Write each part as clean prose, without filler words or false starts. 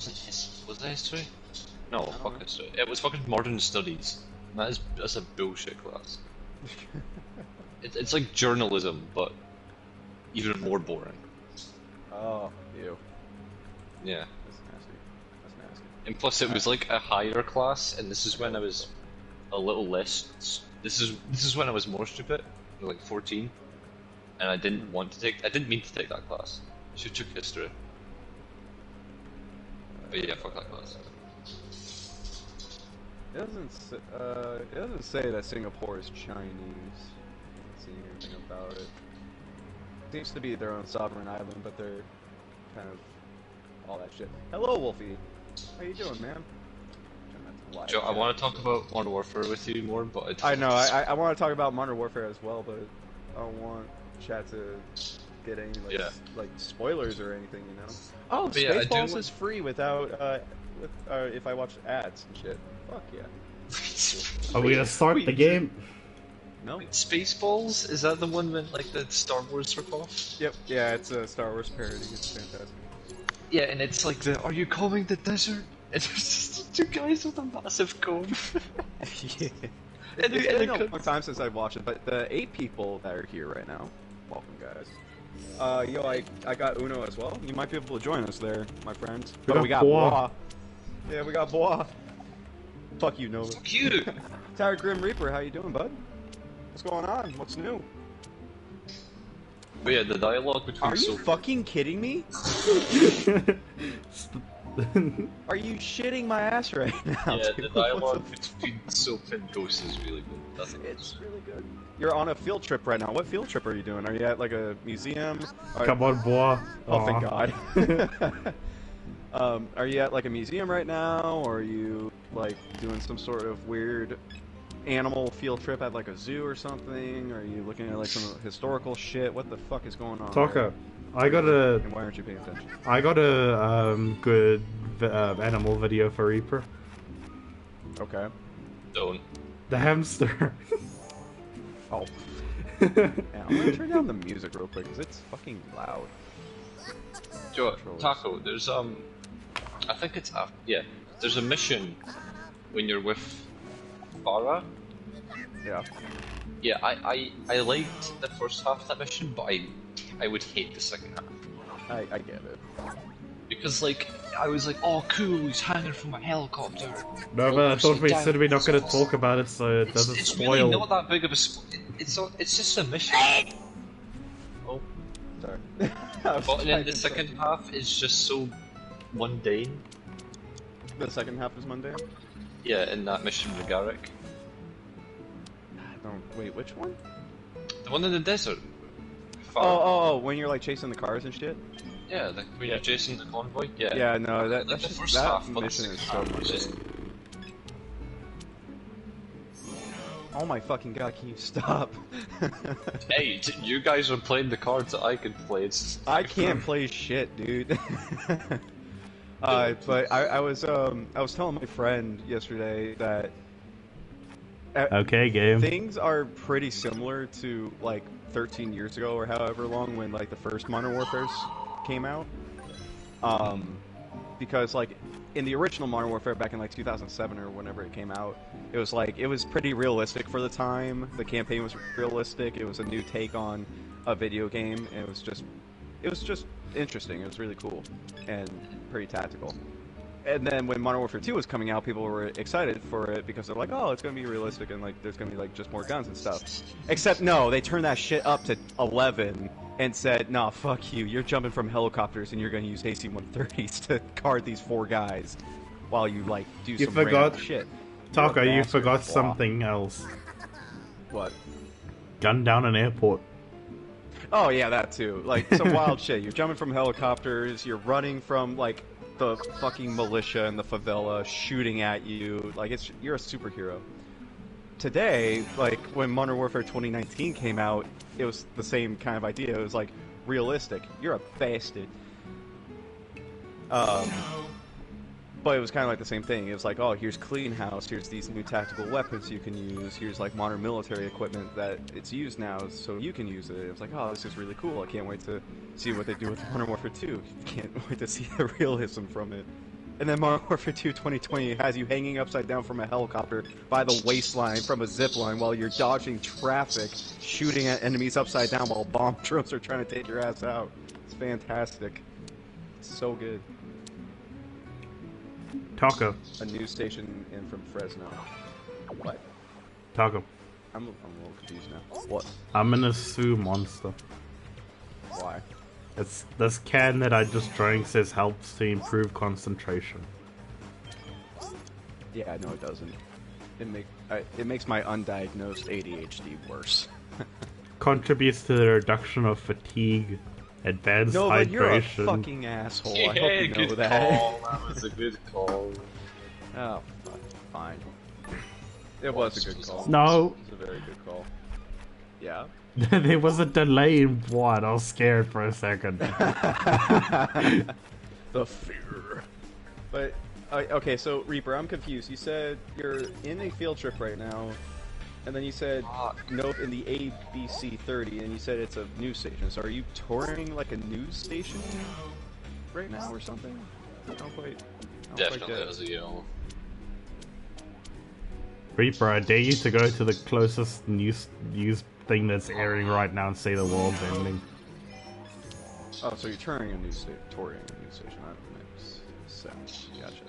Was it history? No, I don't fuck know. history. It was fucking modern studies. That's a bullshit class. It's like journalism, but even more boring. Oh, ew. Yeah. That's nasty. That's nasty. And plus, it was like a higher class, and this is when I was a little less. This is when I was more stupid, like 14, and I didn't want to take. I didn't mean to take that class. I should have took history. But yeah, fuck that class. It doesn't say that Singapore is Chinese. I don't see anything about it. Seems to be their own sovereign island, but they're kind of all that shit. Hello, Wolfie. How you doing, man? Joe, I want to talk about Modern Warfare with you more, but I know. I want to talk about Modern Warfare as well, but I don't want chat to get any like spoilers or anything, you know. Oh, But yeah, Spaceballs is free without if I watch ads and shit. Fuck yeah. Are we gonna start the game? No. Wait, Spaceballs? Is that the one with like the Star Wars ripoff? Yep. Yeah, it's a Star Wars parody. It's fantastic. Yeah, and it's like the "Are you combing the desert?" And there's just two guys with a massive comb. Yeah. And It's they been a long time since I've watched it, but the 8 people that are here right now, welcome guys. Yo, I got Uno as well. You might be able to join us there, my friends. We got Bois. Yeah, we got Bois. Fuck you, Nova. Fuck you! Tower Grim Reaper, how you doing, bud? What's going on? What's new? But yeah, the dialogue between Are you Soap- fucking kidding me? Are you shitting my ass right now? Yeah, dude? the dialogue between Soap and Ghost is really good. That's it. It's really good. You're on a field trip right now. What field trip are you doing? Are you at like a museum? Come on, boy. Oh, thank God. Are you at like a museum right now, or are you like doing some sort of weird animal field trip at like a zoo or something? Are you looking at like some historical shit? What the fuck is going on? Talker, there? I got a And why aren't you paying attention? good animal video for Reaper. Okay. Don't. The hamster. Oh. Yeah, I'm gonna turn down the music real quick because it's fucking loud. Joe, Controllers. Taco, there's I think it's after. Yeah, there's a mission when you're with Farah. Yeah. Yeah, I liked the first half of that mission, but I would hate the second half. I get it. Because, like, I was like, oh, cool, he's hanging from a helicopter. No, but I thought we said we're not gonna talk about it, so it It's, doesn't it's spoil. really not that big of a it's just a mission. Oh, Sorry. but then the second half is just so mundane. The second half is mundane? Yeah, in that mission with Garrick. Don't wait, which one? The one in the desert. Oh, when you're like chasing the cars and shit? Yeah, when you're chasing the convoy. Yeah. Yeah, no, Like that's the just, first that half, but the mission is second so half was just- mundane. Oh my fucking god, can you stop? Hey, you guys are playing the cards that I could play. I can't play shit, dude. But I was telling my friend yesterday that Okay, game. things are pretty similar to like 13 years ago or however long when like the first Modern Warfare came out. Because like in the original Modern Warfare back in like 2007 or whenever it came out, it was pretty realistic for the time. The campaign was realistic. It was a new take on a video game, and it was just interesting. It was really cool and pretty tactical. And then when Modern Warfare 2 was coming out, people were excited for it because they're like, oh, it's gonna be realistic and like there's gonna be like just more guns and stuff. Except no, they turned that shit up to 11 and said, nah, fuck you. You're jumping from helicopters and you're gonna use AC-130s to guard these 4 guys while you like do some random shit. Talker, You're a you bastard. forgot Blah. something else. What? Gun down an airport. Oh yeah, that too. Like some wild shit. You're jumping from helicopters. You're running from like the fucking militia in the favela shooting at you. Like you're a superhero. Today, like when Modern Warfare 2019 came out, it was the same kind of idea. It was like realistic. You're a bastard. But it was kind of like the same thing. It was like, oh, here's Clean House, here's these new tactical weapons you can use, here's like modern military equipment that it's used now, so you can use it. It was like, oh, this is really cool. I can't wait to see what they do with Modern Warfare 2. Can't wait to see the realism from it. And then Modern Warfare 2 2020 has you hanging upside down from a helicopter by the waistline from a zip line while you're dodging traffic, shooting at enemies upside down while bomb drones are trying to take your ass out. It's fantastic. It's so good. Taco. A news station in from Fresno. What? Taco. I'm a little confused now. What? I'm gonna sue Monster. Why? It's this can that I just drank says helps to improve concentration. Yeah, no, it doesn't. It makes my undiagnosed ADHD worse. Contributes to the reduction of fatigue, advanced No, but hydration. you're a fucking asshole. I hope you know good that. call. That was a good call. Oh, fine. It was a good call. No. It was a very good call. Yeah. There was a delay in what? I was scared for a second. The fear. But okay, so Reaper, I'm confused. You said you're in a field trip right now, and then you said nope in the ABC 30, and you said it's a news station. So are you touring like a news station right now or something? I don't quite Definitely get it. as a yell. Reaper, I dare you to go to the closest news thing that's airing right now and say the world's ending. Oh, so you're touring a news station. That makes sense. Gotcha.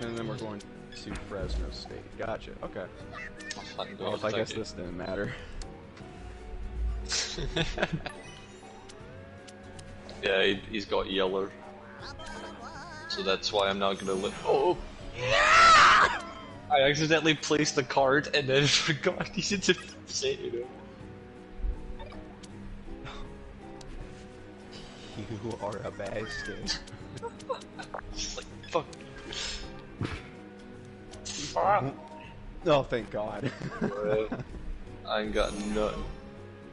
And then we're going to Fresno State. Gotcha. Okay. Well, I guess this didn't matter. Yeah, he's got yeller. So that's why I'm not gonna let. Oh! I accidentally placed the card and then forgot I needed to say it. You are a bastard. Just like, fuck. Oh, thank God. I ain't got nothing.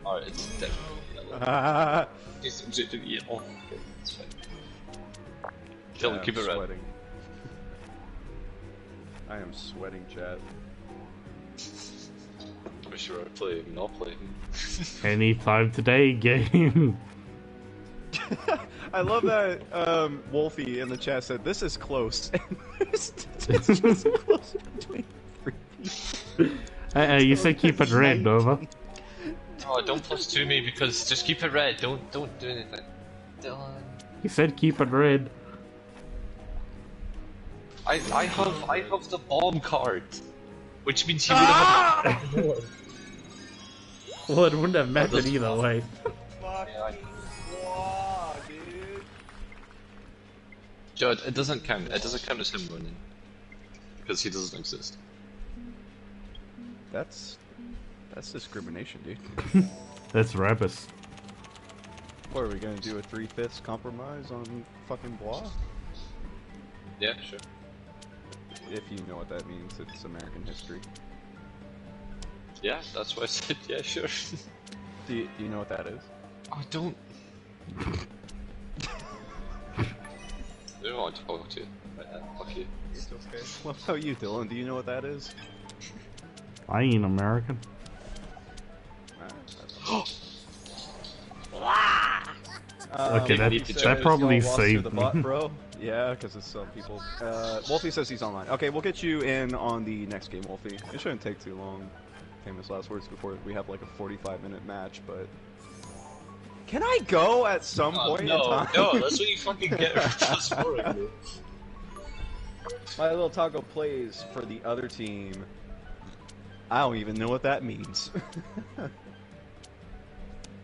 Alright, it's definitely yellow. It's definitely yellow. Okay, it's fine. Kill it, keep it red. Sweating. I am sweating, chat. Wish you were playing, not playing. Anytime today, game. I love that Wolfie in the chat said, "This is close." It's just close between three people. Hey, you said keep it red, Nova. Oh, don't +2 me because just keep it red. Don't do anything. Dylan. You said keep it red. I have the bomb card, which means he would have more. Well, it wouldn't have mattered either way. Yeah, Wow, dude. Judd, it doesn't count. It doesn't count as him winning because he doesn't exist. That's discrimination, dude. That's Rabus. What are we gonna do? A 3/5 compromise on fucking Blah? Yeah, sure. If you know what that means, it's American history. Yeah, that's why I said yeah, sure. Do you know what that is? I don't. I don't want to talk to you right now. Fuck you. It's okay. What about you, Dylan? Do you know what that is? I ain't American. Okay, that probably y'all lost to saved the me. bot, bro. Yeah, because it's some people. Wolfie says he's online. Okay, we'll get you in on the next game, Wolfie. It shouldn't take too long. Famous last words before we have like a 45-minute match, but can I go at some point in time? No, that's what you fucking get for scoring, dude. My little taco plays for the other team. I don't even know what that means.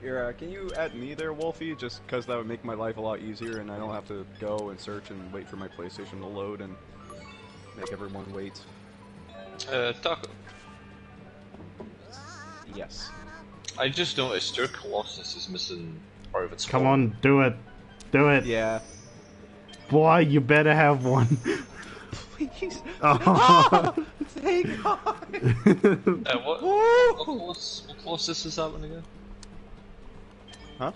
Here, can you add me there, Wolfie? Just because that would make my life a lot easier and I don't have to go and search and wait for my PlayStation to load and make everyone wait. Taco. Yes. I just noticed your Colossus is missing part of its Come hull. on, do it. Do it. Yeah. Boy, you better have one. Please. Oh. Thank God. What Colossus is that one again? Huh?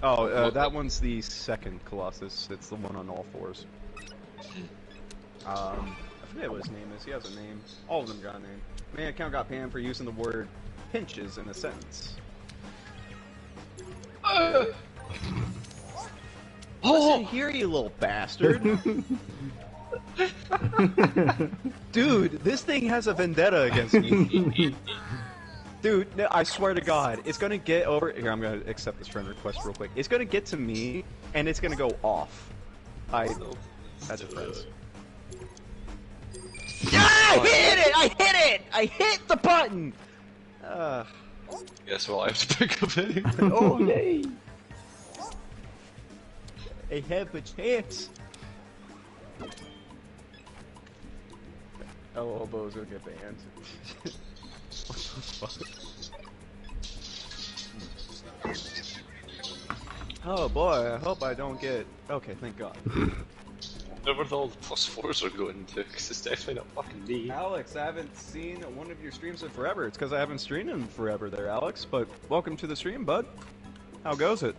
Oh, that one's the second Colossus. It's the one on all fours. I forget what his name is. He has a name. All of them got a name. Man account got banned for using the word pinches in a sentence. Listen here, you little bastard. Dude, this thing has a vendetta against me. Dude, no, I swear to God, it's gonna get over... Here, I'm gonna accept this friend request real quick. It's gonna get to me, and it's gonna go off. That's a friends. Yeah, I hit it! I hit it! I hit the button! Guess what? I have to pick up anyway. Oh, yay! I have a chance! Oh, Hobo's gonna get banned. What the fuck? Oh boy, I hope I don't get... Okay, thank God. Where all the +4s are going to, because it's definitely not fucking me. Alex, I haven't seen one of your streams in forever. It's because I haven't streamed in forever there, Alex. But welcome to the stream, bud. How goes it?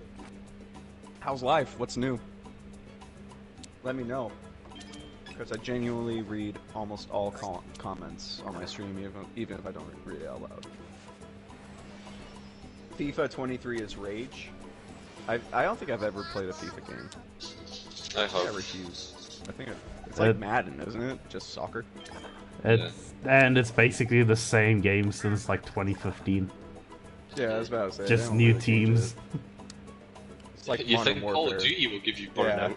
How's life? What's new? Let me know. Because I genuinely read almost all comments on my stream, even if I don't read it out loud. FIFA 23 is rage. I don't think I've ever played a FIFA game. I have. I refuse. I think it's like Madden, isn't it? Just soccer. And it's basically the same game since like 2015. Yeah, I was about to say. Just new teams. It's like you Modern think Warfare. Call of Duty will give you burnout?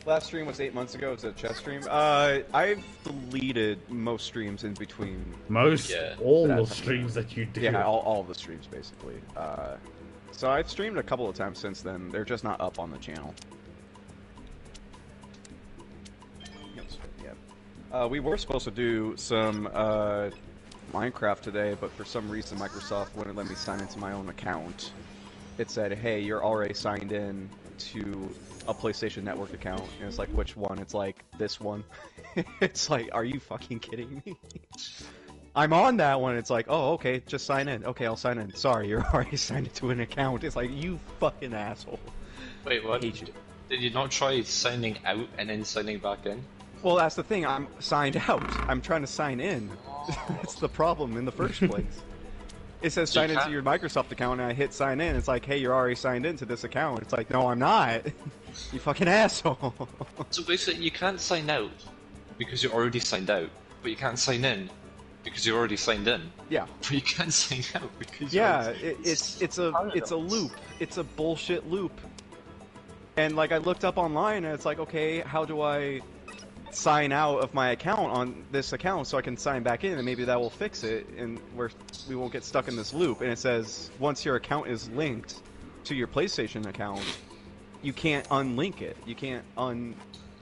Last stream was 8 months ago. It was a chess stream. I've deleted most streams in between. All the streams that you do. Yeah, all of the streams basically. So I've streamed a couple of times since then. They're just not up on the channel. Yeah. We were supposed to do some Minecraft today, but for some reason Microsoft wouldn't let me sign into my own account. It said, "Hey, you're already signed in to a PlayStation Network account," and it's like, which one? It's like, this one. It's like, are you fucking kidding me? I'm on that one. It's like, oh, okay, just sign in. Okay, I'll sign in. Sorry, you're already signed into an account. It's like, you fucking asshole. Wait, what? I hate you. Did you not try signing out and then signing back in? Well, that's the thing. I'm signed out. I'm trying to sign in. That's the problem in the first place. It says sign into your Microsoft account, and I hit sign in. It's like, hey, you're already signed into this account. It's like, no, I'm not. You fucking asshole. So basically, you can't sign out because you're already signed out, but you can't sign in because you're already signed in. Yeah. But you can't sign out because it's a loop. It's a bullshit loop. And like, I looked up online, and it's like, okay, how do I sign out of my account on this account so I can sign back in, and maybe that will fix it, and we won't get stuck in this loop. And it says once your account is linked to your PlayStation account, you can't unlink it. You can't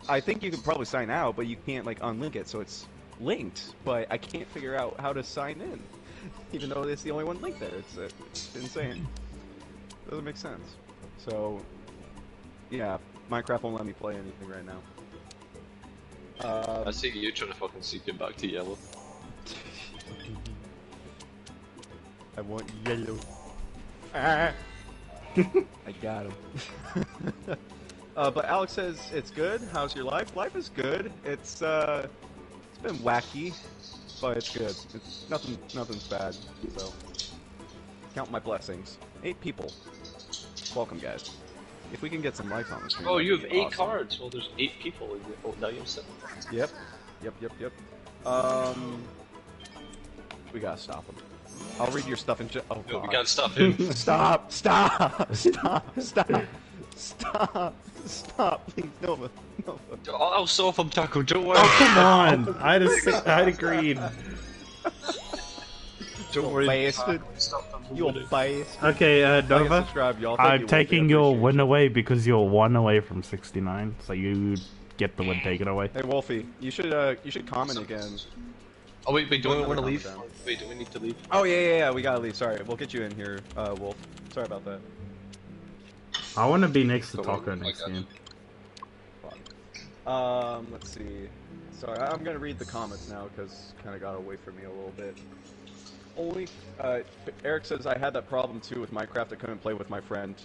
I think you can probably sign out, but you can't like unlink it, so it's linked. But I can't figure out how to sign in, even though it's the only one linked there. It's insane. Doesn't make sense. So yeah, Minecraft won't let me play anything right now. I see you trying to fucking seek him back to yellow. I want yellow. Ah. I got him. But Alex says it's good. How's your life? Life is good. It's been wacky, but it's good. It's nothing's bad. So count my blessings. 8 people. Welcome, guys. If we can get some likes on the stream. Oh, you have 8 awesome. cards. Well, there's 8 people. Oh, now you have 7. Yep. We gotta stop him. I'll read your stuff in just. Oh, No, God. we can't stop him. Stop! Please, Nova. I'll solve him, Taco. Don't worry. Oh, come on! I'd agreed. Don't worry. Bastard. You bastard. Okay, Nova, Subscribe, y'all. I'm taking your win away because you're 1 away from 69, so you get the win taken away. Hey, Wolfie, you should comment again. Oh wait, do we want to Comment leave? down. Wait, do we need to leave? Oh yeah, we gotta leave. Sorry, we'll get you in here, Wolf. Sorry about that. I want to be next to Oh, Taco I next got game. Let's see. Sorry, I'm gonna read the comments now because kind of got away from me a little bit. Eric says I had that problem too with Minecraft. I couldn't play with my friend.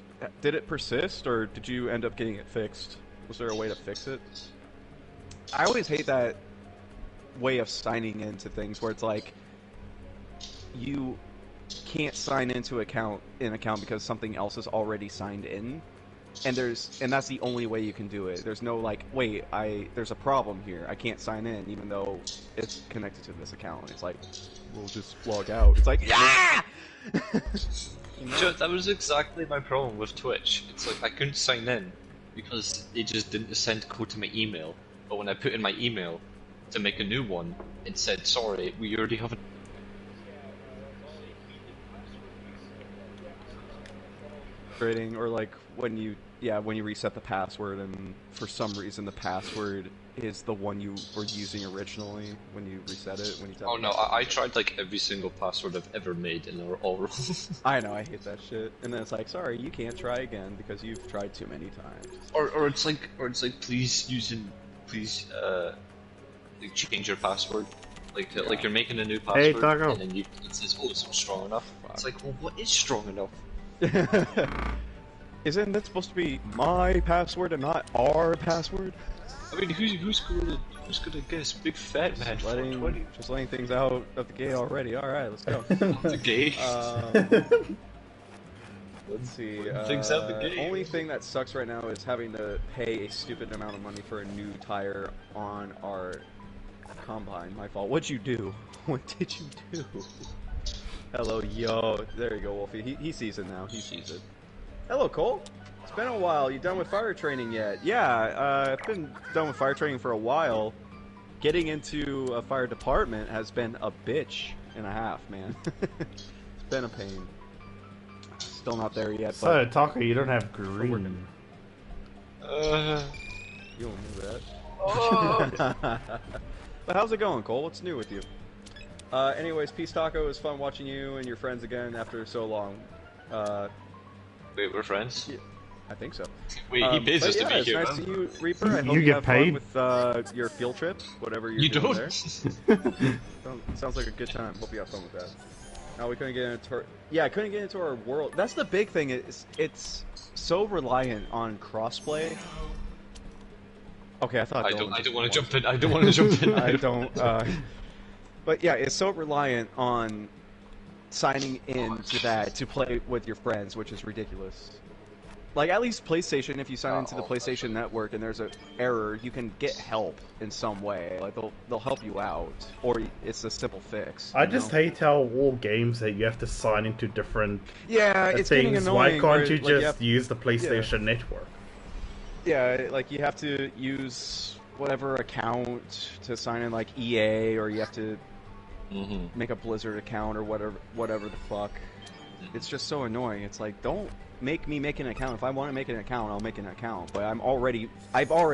Did it persist, or did you end up getting it fixed? Was there a way to fix it? I always hate that way of signing into things where it's like you can't sign into an account because something else is already signed in. And that's the only way you can do it. There's no like, wait, there's a problem here. I can't sign in even though it's connected to this account. It's like, we'll just log out. It's like, yeah! Joe, that was exactly my problem with Twitch. It's like I couldn't sign in because it just didn't send code to my email. But when I put in my email to make a new one, it said, sorry, we already have a... Or like when you reset the password and for some reason the password is the one you were using originally when you reset it. Oh no, I tried like every single password I've ever made and they were all wrong. I know, I hate that shit. And then it's like, sorry, you can't try again because you've tried too many times. Or it's like please like, change your password. Like like you're making a new password Hey, Taco. and then it says, oh, it's not strong enough. Wow. It's like, well, what is strong enough? Isn't that supposed to be my password and not our password? I mean, who's gonna guess? Big fat man. Just letting things out of the gate already. All right, let's go. The gate. Let's see. Things out the gate. Only thing that sucks right now is having to pay a stupid amount of money for a new tire on our combine. My fault. What'd you do? What did you do? Hello, yo. There you go, Wolfie. He sees it now. He sees it. Hello, Cole. It's been a while. You done with fire training yet? Yeah, I've been done with fire training for a while. Getting into a fire department has been a bitch and a half, man. It's been a pain. Still not there yet. So, Taco, you don't have green. You don't know that. Oh. But how's it going, Cole? What's new with you? Anyways, Peace Taco, it was fun watching you and your friends again after so long. Wait, we're friends? Yeah, I think so. Wait, he pays us to be here. It's nice to see you, Reaper. I hope you you get have paid fun with your field trip, whatever you're doing there. Sounds like a good time. Hope you have fun with that. No, we couldn't get into I couldn't get into our world. That's the big thing. It's so reliant on crossplay. Okay, I thought I don't want to jump in. I don't want to jump in. I don't. But yeah, it's so reliant on signing in to that to play with your friends, which is ridiculous. Like, at least PlayStation, if you sign into the PlayStation Network and there's an error, you can get help in some way. Like, they'll help you out, or it's a simple fix. I just hate how all games that you have to sign into different it's getting things. annoying. Why can't you just use the PlayStation Network? Yeah, like you have to use whatever account to sign in, like EA, or you have to make a Blizzard account or whatever the fuck. It's just so annoying. It's like, don't make me make an account. If I want to make an account, I'll make an account. But I've already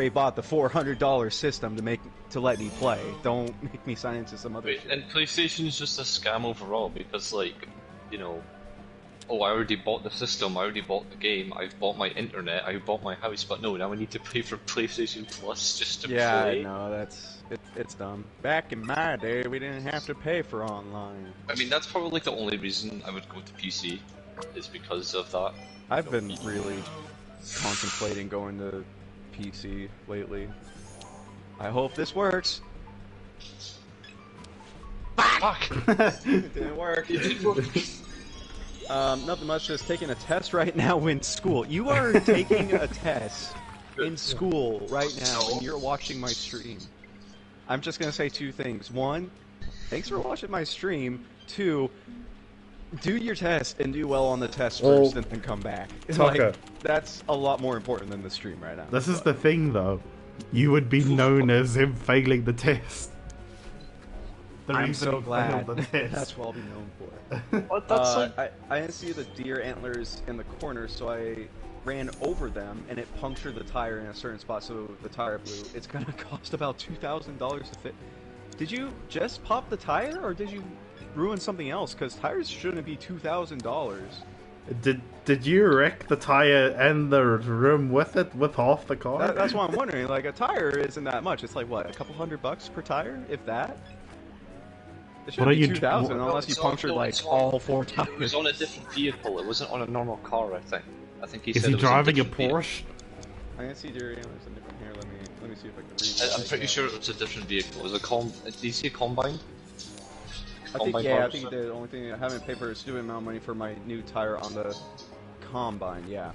bought the $400 system to let me play. Don't make me sign into some other shit. And PlayStation is just a scam overall because, like, you know, oh, I already bought the system, I already bought the game, I've bought my internet, I've bought my house, but no, now I need to pay for PlayStation Plus just to play. Yeah, no, it's dumb. Back in my day, we didn't have to pay for online. I mean, that's probably like the only reason I would go to PC, is because of that. I've been really contemplating going to PC lately. I hope this works. Fuck! It didn't work. It didn't work. Nothing much, just taking a test right now in school. You are taking a test in school right now, and you're watching my stream. I'm just gonna say two things. One, thanks for watching my stream. Two, do your test and do well on the test first, and then come back. Like, that's a lot more important than the stream right now. This is the thing, though. You would be known as him failing the test. I'm so glad. That's what I'll be known for. What? That's I didn't see the deer antlers in the corner, so I ran over them, and it punctured the tire in a certain spot, so the tire blew. It's gonna cost about $2,000 to fit. Did you just pop the tire, or did you ruin something else? Because tires shouldn't be $2,000. Did you wreck the tire and the rim with it, with half the car? That's what I'm wondering. Like, a tire isn't that much. It's like, what, a couple $100 per tire, if that? It should be 2,000 unless you punctured all four tires. It was on a different vehicle. It wasn't on a normal car. I think. Is he driving a Porsche? I can see deer antlers in different here. Let me see if I can read. I'm pretty sure it was a different vehicle. It was a did you see a combine? I think Combine yeah, I harvester? think the only thing I haven't paid for a stupid amount of money for my new tire on the combine. Yeah.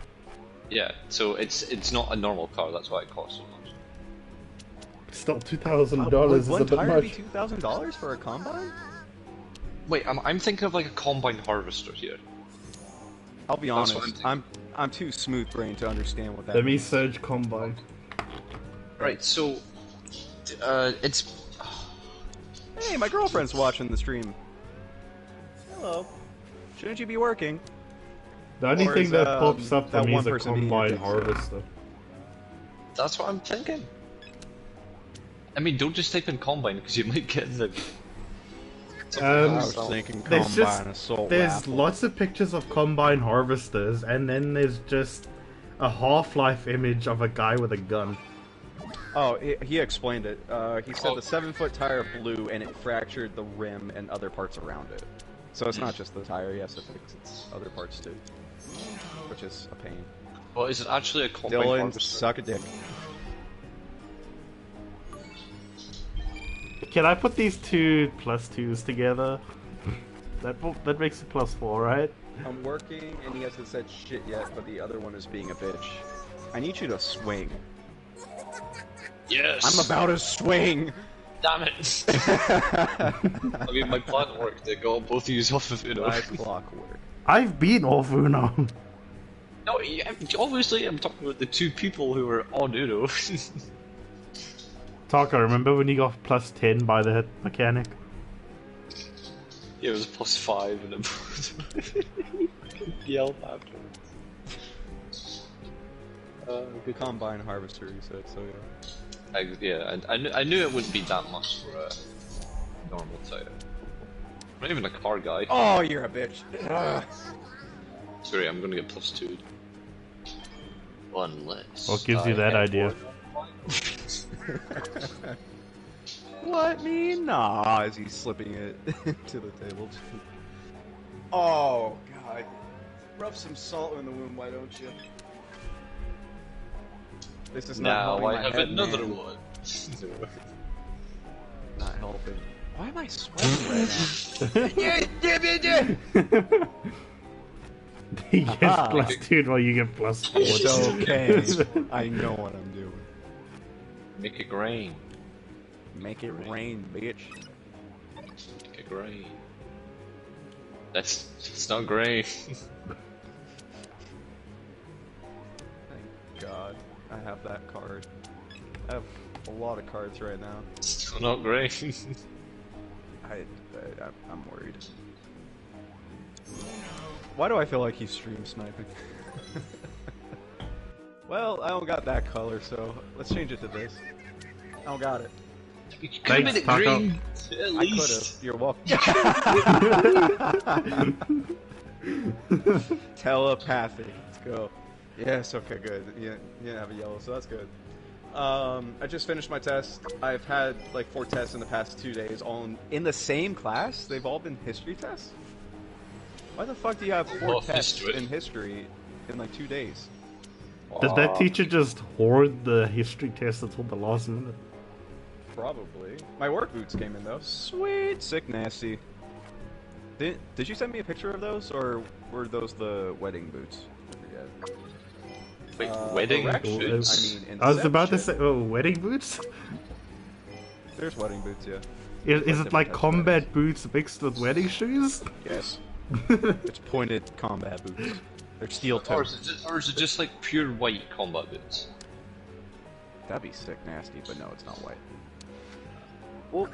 Yeah, so it's not a normal car, that's why it costs so much. Still Would $2,000 is a one bit tire be much. $2,000 for a combine? Wait, I'm thinking of like a combine harvester here. I'll be That's what honest. I'm I'm too smooth brained to understand what that Let me means. search combine. Right, so it's Hey, my girlfriend's watching the stream. Hello. Shouldn't you be working? The only Or thing is, that pops up that for me one is a person being combine a dick, so- harvester. that's what I'm thinking. I mean, don't just type in combine because you might get the. I Um, was thinking There's combine just assault there's rifle. lots of pictures of combine harvesters, and then there's just a Half-Life image of a guy with a gun. Oh, he explained it. He said Oh. the 7-foot tire blew and it fractured the rim and other parts around it. So it's not just the tire, he has to fix its other parts too. Which is a pain. Well, is it actually a combine Dylan, harvester? suck a dick. Can I put these two +2s together? That makes it +4, right? I'm working and he hasn't said shit yet, but the other one is being a bitch. I need you to swing. Yes. I'm about to swing! Damn it! I mean, my plan worked. It got both of you off of Uno. Nice clockwork. I've been off Uno. No, obviously I'm talking about the two people who were on Uno. Taka, remember when you got +10 by the hit mechanic? Yeah, it was +5 and it yelled after. Good combine harvester, you said, so yeah. I knew it wouldn't be that much for a normal tire. I'm not even a car guy. Oh, you're a bitch. Ugh. Sorry, I'm gonna get +2. Unless. What gives you I that get idea? Let me nah as he's slipping it to the table. Oh god. Rub some salt in the wound, why don't you? This is not Now helping I my have head, another man. one. Not helping. Why am I sweating right now? He gets Aha. +2 while you get +4. It's okay. I know what I'm doing. Make it rain. Make it rain, bitch. Make it rain. It's not great. Thank God. I have that card. I have a lot of cards right now. Still not great. I'm worried. Why do I feel like he's stream sniping? Well, I don't got that color, so let's change it to this. I don't got it. You could have Thanks, made it Taco. green. At I could least. have. You're welcome. Telepathic. Let's go. Yes. Okay. Good. You didn't have a yellow, so that's good. I just finished my test. I've had like 4 tests in the past 2 days, all in the same class. They've all been history tests. Why the fuck do you have 4 Love tests history. in history in like 2 days? Did that teacher just hoard the history test until the last minute? Probably. My work boots came in though. Sweet, sick, nasty. Did you send me a picture of those, or were those the wedding boots? I forget. Wait, wedding correction. boots? I mean, I was about to say, Inception. oh, wedding boots? There's wedding boots, yeah. Is it different like types of combat boots mixed with wedding shoes? Yes. It's pointed combat boots. They're steel Or toed. or is it just like pure white combat boots? That'd be sick, nasty, but no, it's not white. Well,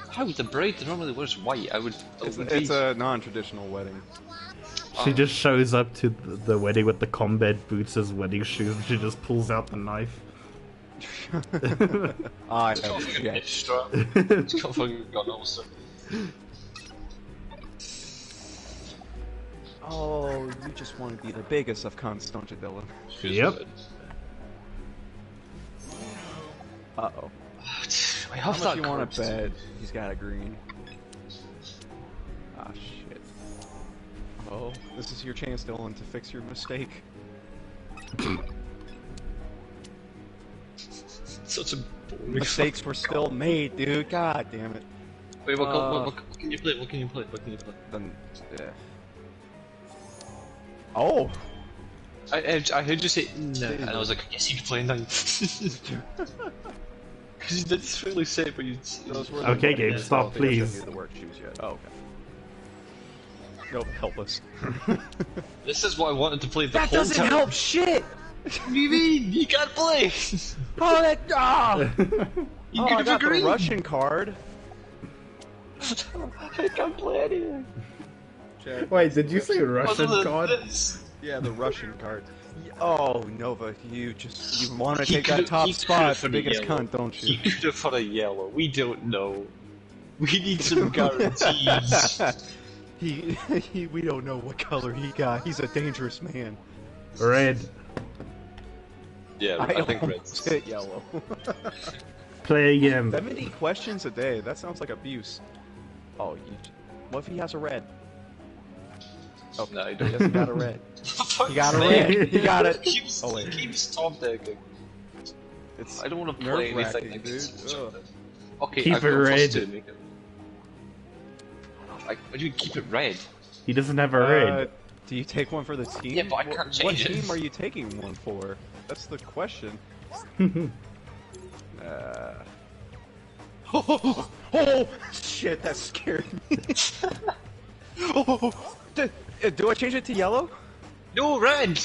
how the bride normally wears white? I would. It's a non-traditional wedding. She just shows up to the wedding with the combat boots as wedding shoes, and she just pulls out the knife. I It's got have fucking yeah. knife strap. It's got fucking gun also. Oh, you just want to be the biggest of cunts, don't you, Dylan? Yep. Uh-oh. I How have much that you want card to bet he's got a green? Ah, shit. Oh, this is your chance, Dylan, to fix your mistake. Such a boring. Mistakes were still made, dude. God damn it. Wait, what can you play? What can you play? What can you play? Then, yeah. Oh! I heard you say no, and I was like, yes, you can play now. Because you did fairly say, but you. Those were Okay, the- Gabe, stop, I don't think I showed please. you the word choose yet. Oh, okay. Nope, helpless. This is what I wanted to play the That whole doesn't time. help shit! What do you mean? You can't play! Oh, that. Ah! You Oh, could I have got the agreed! Russian card. I can't play anything. Wait, did you say Russian Other than card? this. Yeah, the Russian card. Oh, Nova, you want to He take could've- that top he could've spot, for the the biggest yellow. cunt, don't He you? could have for a yellow. We don't know. We need some guarantees. We don't know what color he got. He's a dangerous man. Red. Yeah, I think almost red. hit yellow. Play again. 70 questions a day. That sounds like abuse. Oh, what if he has a red? Oh, No, he he don't. doesn't got a red. He He got a red. He got it. Keeps, Oh, wait. keeps top decking. It's I don't want to play nerve-wracking, anything. dude. Ugh. Okay, Keep I've it got red. plus 2, make it. What do you keep it red? He doesn't have a red. Do you take one for the team? Yeah, but I can't What change it. team are you taking one for? That's the question. Oh, shit, that scared me. Do I change it to yellow? No, red!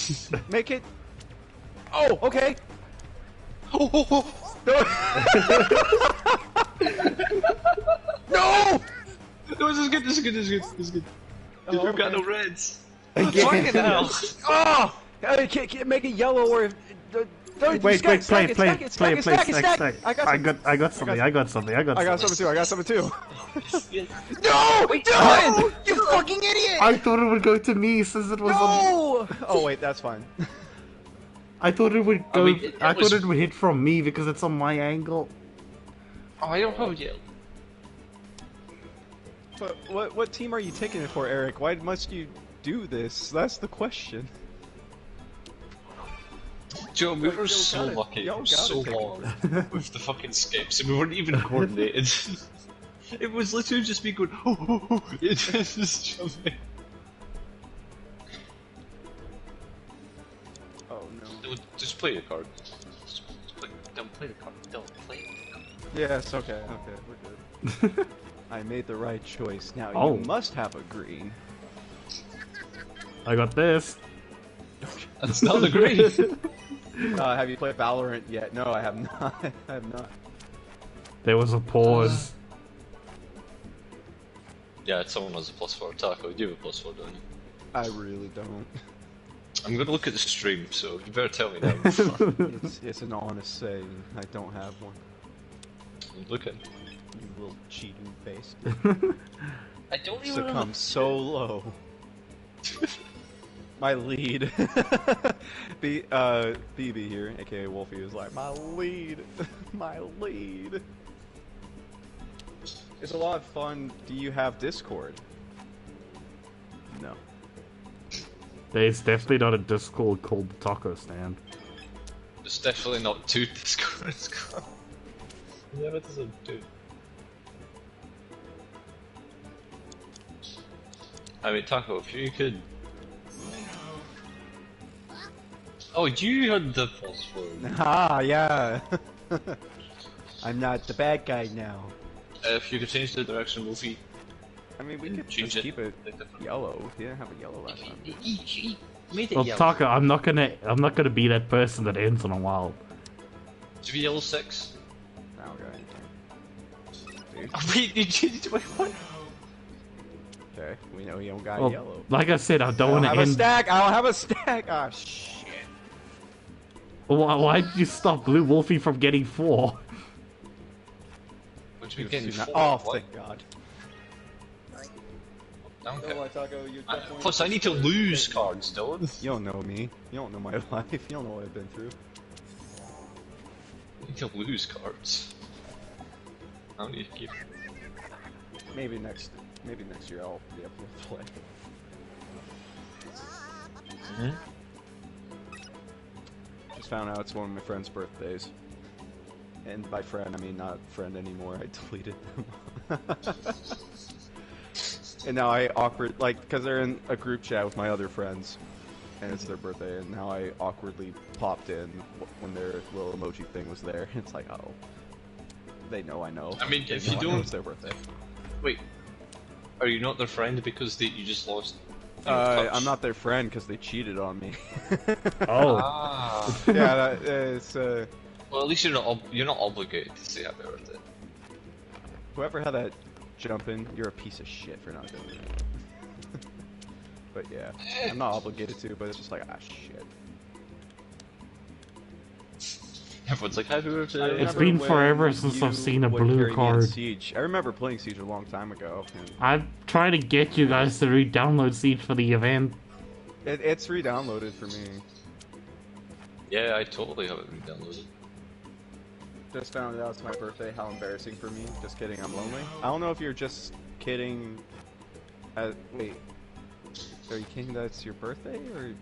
Make it... Oh, okay. No! No, this is good, this is good, this is good, this is good. Oh, We've got okay. no reds. Again. Fucking hell! Oh! Can't make it yellow or... Wait, play, stack. I got something. I got something too. No! Wait, No! You fucking idiot! I thought it would go to me since it was on. No! Oh wait, that's fine. I thought it would go. mean, it I was- thought it would hit from me because it's on my angle. Oh, I don't have yellow. But what team are you taking it for, Eric? Why must you do this? That's the question. Joe, we were Yo, so gotta- lucky yo, for so gotta take long with the fucking skips, and we weren't even coordinated. It was literally just me going, oh, it just jumping. Oh no. Just play your card. Don't play the card. Don't play the card. Yes, okay, we're good. I made the right choice. Now Oh. you must have a green. I got this. That's not a green. Have you played Valorant yet? No, I have not. I have not. There was a pause. Yeah, someone has a +4 taco. You have a +4, don't you? I really don't. I'm gonna look at the stream, so you better tell me now. It's an honest saying. I don't have one. I'm looking. You little cheating face. I don't Succumb so low. My lead. BB here, aka Wolfie, is like, my lead. My lead. It's a lot of fun. Do you have Discord? No. There's definitely not a Discord called the Taco Stand. There's definitely not 2 Discords. Yeah, it doesn't do. I mean, Taco, if you could. Oh, you had the +4. Ah, yeah. I'm not the bad guy now. If you could change the direction, Wolfie. I mean, we could Change just it. keep it yellow. We didn't have a yellow last time. He made it Well, yellow. Taco, I'm not gonna be that person that ends on a wild. Should be yellow 6. Now we're going. Oh, wait, you changed my one? Okay, we know you don't got Well, yellow. like I said, I don't I want don't to have a end. stack. I don't have a stack. Ah, shit. Why did you stop Blue Wolfie from getting 4? Which we getting 4. Oh, What? thank God. Okay. Taco, you Plus, I need to lose cards, Dylan. You don't know me. You don't know my life. You don't know what I've been through. I need to lose cards. I don't need to keep. Maybe next year I'll be able to play. Just found out it's one of my friend's birthdays. And by friend, I mean not friend anymore. I deleted them. And now I awkward, like, because they're in a group chat with my other friends, and it's their birthday, and now I awkwardly popped in when their little emoji thing was there. It's like, oh, they know I know. I mean, They if know you I know don't- it's their birthday. Wait, are you not their friend because you just lost? your touch? I'm not their friend because they cheated on me. Oh, Ah. Yeah, it's Well, at least you're not obligated to say happy birthday. whoever had that jump in, you're a piece of shit for not doing it. But yeah, I'm not obligated to, but it's just like, ah, shit. Everyone's like happy I birthday. It's remember been when forever since you I've seen a would blue carry me in card. Siege. I remember playing Siege a long time ago. And I'm trying to get you guys to re-download Siege for the event. it's re-downloaded for me. Yeah, I totally have it re-downloaded. Just found out it's my birthday. How embarrassing for me. Just kidding, I'm lonely. I don't know if you're just kidding. Wait. Are you kidding that it's your birthday, or?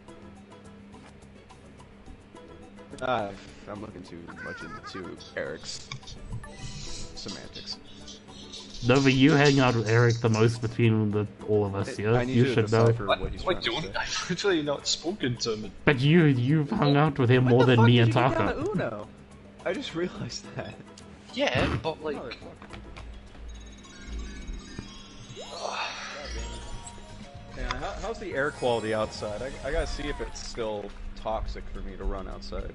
I'm looking too much into Eric's semantics. No, but you hang out with Eric the most between all of us, yeah? I need You to should know. decipher what he's What trying don't to say. I've literally not spoken to him. But you've hung out with him more What the than fuck me did and you get down Taka. to Uno? I just realized that. Yeah, but like, Motherfucker. Yeah, how's the air quality outside? I gotta see if it's still toxic for me to run outside.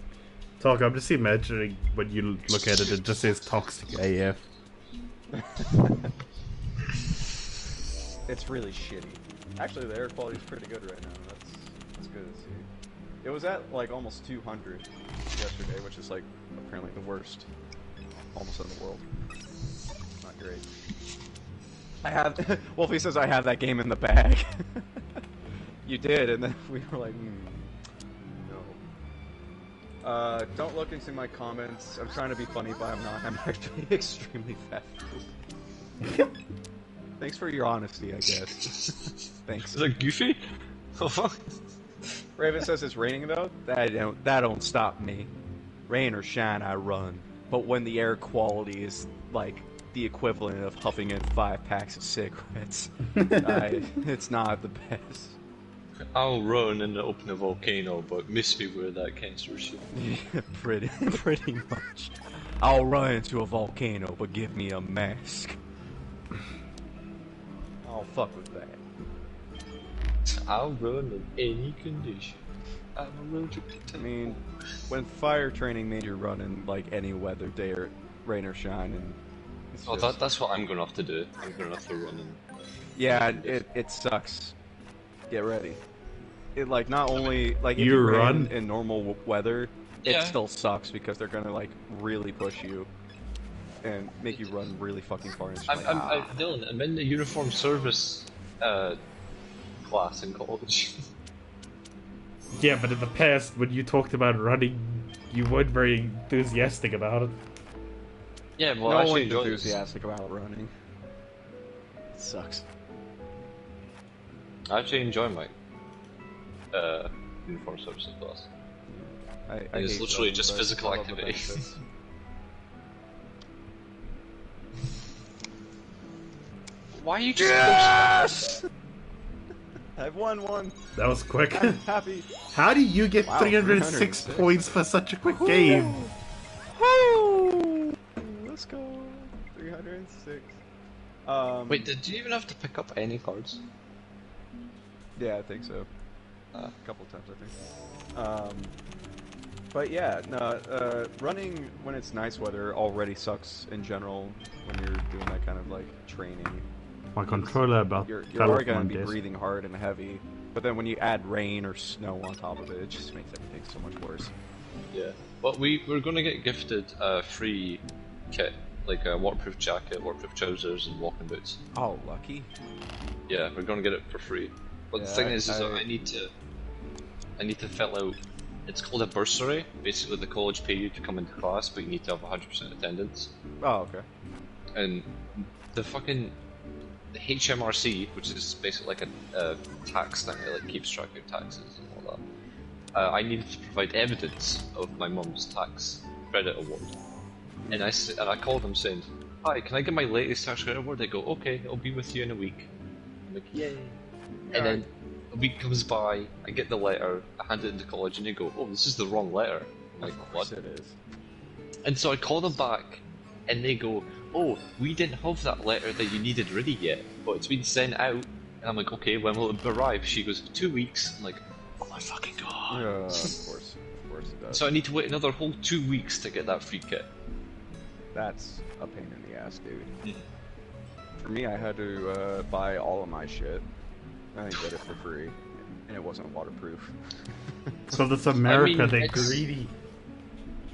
Talk, I'm just imagining when you look at it, it just says toxic AF. It's really shitty. Actually, the air quality is pretty good right now. That's good to see. It was at like almost 200 yesterday, which is like apparently the worst, almost in the world. Not great. I have Wolfie says I have that game in the bag. You did, and then we were like, no. Don't look into my comments. I'm trying to be funny, but I'm not. I'm actually extremely fat. Thanks for your honesty, I guess. Thanks. is that Goofy? Raven says it's raining though. That don't stop me. Rain or shine, I run. But when the air quality is like the equivalent of huffing in 5 packs of cigarettes, it's not the best. I'll run and open a volcano, but miss me where that cancer shit. pretty much. I'll run into a volcano, but give me a mask. I'll fuck with that. I'll run in any condition. I'm allergic to I mean, when fire training made you run in like any weather, day or rain or shine, and it's Oh, just- that's what I'm gonna have to do. I'm gonna have to run in. yeah, it sucks. Get ready. It like not only like if You you run? ran in normal weather, it Yeah. still sucks because they're gonna like really push you and make you run really fucking far. And it's just like, Dylan, I'm in the uniform service class in college. Yeah, but in the past, when you talked about running, you weren't very enthusiastic about it. Yeah, well, no I one's actually enjoy this. enthusiastic about running. It sucks. I actually enjoy my uniform services class. I It's hate literally running, just but physical I love the activity. benefits. Why are you just Yes! I've won one. That was quick. I'm happy. How do you get Wow, 306 306. points for such a quick game? Woo! Let's go. 306. Wait, did you even have to pick up any cards? Yeah, I think so. A couple times, I think. But yeah, no, running when it's nice weather already sucks in general when you're doing that kind of like training. My controller about You're fell already off gonna my be desk. breathing hard and heavy. But then when you add rain or snow on top of it, it just makes everything so much worse. Yeah. But we're gonna get gifted a free kit, like a waterproof jacket, waterproof trousers, and walking boots. Oh, lucky. Yeah, we're gonna get it for free. But the Yeah, thing is I- that I need to fill out. It's called a bursary. Basically, the college pay you to come into class, but you need to have 100% attendance. Oh, okay. And the HMRC, which is basically like a tax thing that like keeps track of taxes and all that. I needed to provide evidence of my mum's tax credit award, and I called them saying, hi, can I get my latest Ash award? They go, okay, I'll be with you in a week. I'm like, yay. And then a week comes by, I get the letter, I hand it into college, and they go, oh, this is the wrong letter. I'm like, Of course what? it is. And so I call them back, and they go, oh, we didn't have that letter that you needed ready yet, but it's been sent out. And I'm like, okay, when will it arrive? She goes, 2 weeks. I'm like, oh my fucking god. Of course it does. So I need to wait another whole 2 weeks to get that free kit. That's a pain in the ass, dude. Mhm. For me, I had to buy all of my shit. I didn't get it for free, and it wasn't waterproof. So that's America, I mean, they're it's- greedy.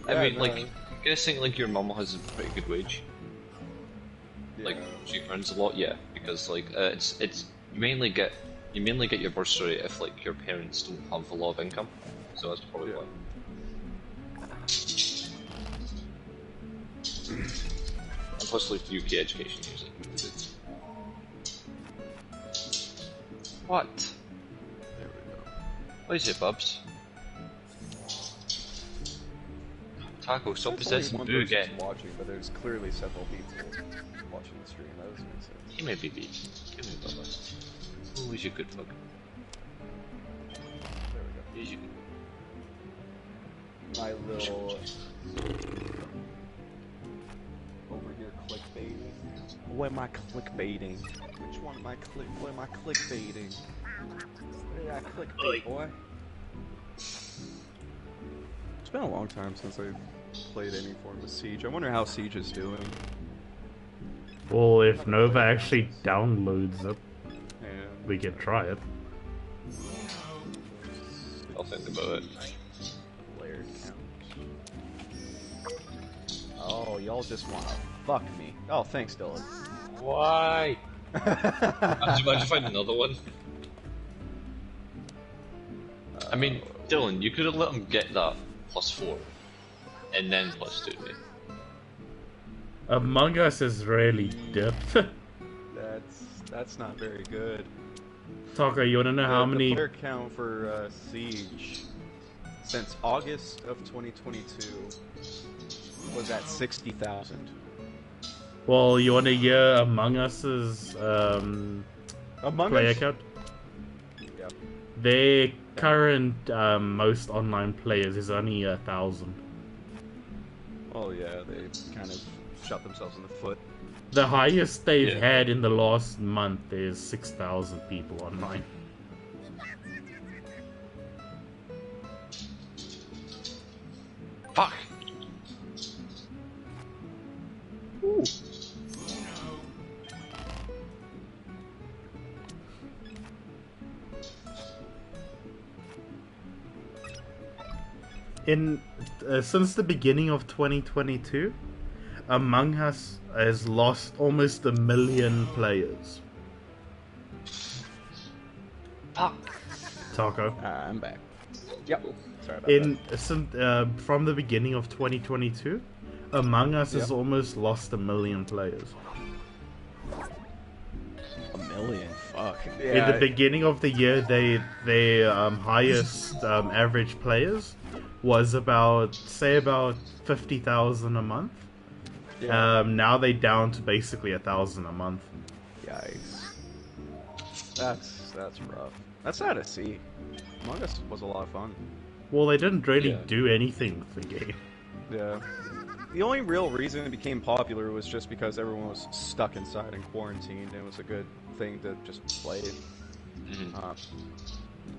I Yeah, mean, no. like, I'm guessing like your mum has a pretty good wage. Like, Yeah. she earns a lot, yeah. Because like, it's you mainly get your bursary if like your parents don't have a lot of income. So that's probably Yeah. why. And plus, like UK education is included. What? There we go. What is it, Bubs? Taco, stop There's only possessing one Boo person again. watching, but there's clearly several people watching the stream. That doesn't make sense. He may be beat. Give me Bubba. Oh, he's a good fuck. There we He's a good. go. My little over here clickbaiting. What am I clickbaiting? Which one am I What am I clickbaiting? What did I clickbait, boy? It's been a long time since I've played any form of Siege. I wonder how Siege is doing. Well, if Nova actually downloads it, And we can try it. I'll think about it. player count. Oh, y'all just wanna fuck me. Oh, thanks, Dylan. Why? Did you find another one? I mean, Dylan, you could have let him get that +4, and then +2 me. Among Us is really dipped. That's not very good. Taco, you wanna know how The many? player count for Siege since August of 2022 was at 60,000. Well, you wanna hear Among Us's Among player Us. count? Yep. Their current most online players is only 1,000. Oh yeah, they kind of shot themselves in the foot. The highest they've Yeah. had in the last month is 6,000 people online. Fuck! Ooh. In since the beginning of 2022, Among Us has lost almost 1 million players. Fuck! Taco. I'm back. Yep. Sorry about From the beginning of 2022, Among Us has Yep. almost lost 1 million players. that. 1 million. Fuck. In the beginning of the year, their highest average players was about 50,000 a month. Yeah. Now they down to basically 1,000 a month. Yikes. That's rough. That's sad to see. Among Us was a lot of fun. Well, they didn't really Yeah. do anything with the game. Yeah. The only real reason it became popular was just because everyone was stuck inside and quarantined, and it was a good thing to just play it. Mhm.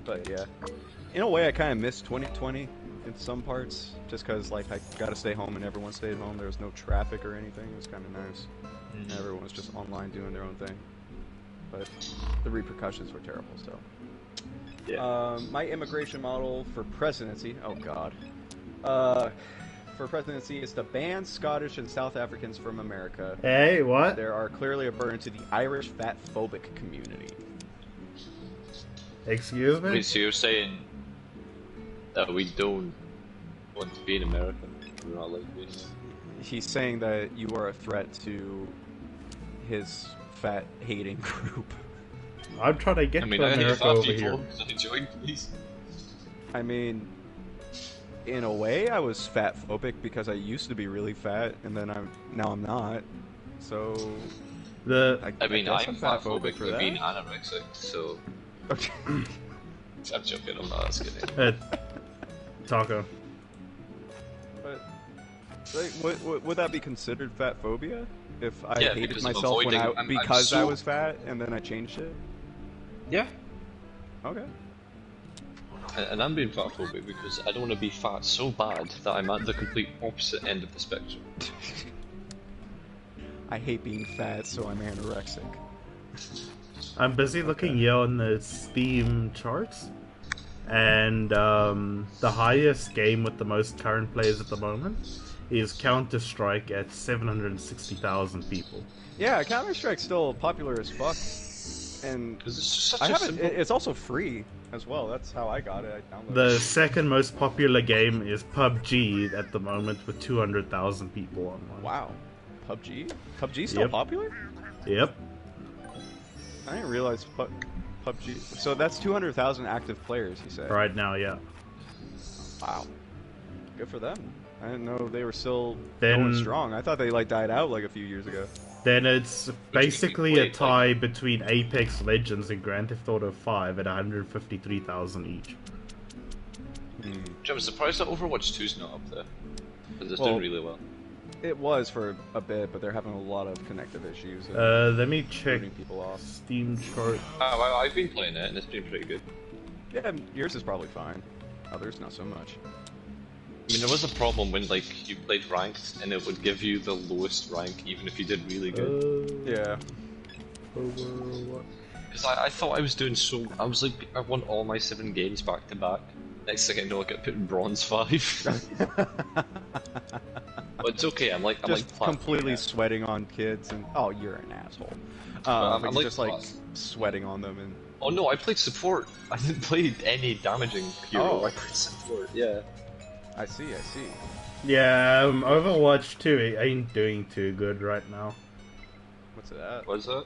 But yeah, in a way, I kind of miss 2020 in some parts, just because like I got to stay home and everyone stayed home. There was no traffic or anything. It was kind of nice. And everyone was just online doing their own thing. But the repercussions were terrible. So. Yeah. My immigration model for presidency. Oh God. For presidency is to ban Scottish and South Africans from America. Hey, what? There are clearly a burden to the Irish fat-phobic community. Excuse me? Wait, so you're saying that we don't want to be an American? We're not allowed to be an American? He's saying that you are a threat to his fat-hating group. I'm trying to get I mean, to I hate America fat over people. here. Can I join, please? I mean, in a way, I was fat-phobic because I used to be really fat, and then now I'm not. So I mean, guess I'm fat fatphobic for for that. being anorexic, so Okay. I'm joking. I'm not asking it. Taco. But like, would that be considered fat phobia? If I Yeah, hated because I'm myself when avoiding- I I'm because I so- was fat and then I changed it? Yeah. Okay. And I'm being fatphobic because I don't want to be fat so bad that I'm at the complete opposite end of the spectrum. I hate being fat, so I'm anorexic. I'm busy looking here on the Steam charts, and the highest game with the most current players at the moment is Counter-Strike at 760,000 people. Yeah, Counter-Strike's still popular as fuck. And Because it's just such I a haven't. simple... It's also free as well. That's how I got it. I downloaded The it. second most popular game is PUBG at the moment with 200,000 people online. Wow. PUBG? PUBG's still Yep. popular? Yep. I didn't realize PUBG. So that's 200,000 active players, you say? Right now, yeah. Wow. Good for them. I didn't know they were still Then- going strong. I thought they like died out like a few years ago. Then it's basically a wait, tie between Apex Legends and Grand Theft Auto 5 at 153,000 each. I'm surprised that Overwatch 2's not up there. Because it's Well, doing really well. It was for a bit, but they're having a lot of connective issues. And Let me check turning people off. Steam chart. I've been playing it and it's been pretty good. Yeah, yours is probably fine. Others, not so much. I mean, there was a problem when, like, you played ranked and it would give you the lowest rank even if you did really good. Yeah. Overwatch. Because I thought I was doing so... I was like, I won all my 7 games back to back. Next thing I know, I got put in bronze 5. But it's okay, I'm like Just flat completely now. sweating on kids and oh, you're an asshole. I'm But like just like flat. sweating on them and Oh no, I played support. I didn't play any damaging hero. Oh. I played support, yeah. I see. Yeah, Overwatch 2 ain't doing too good right now. What's it at? Was that?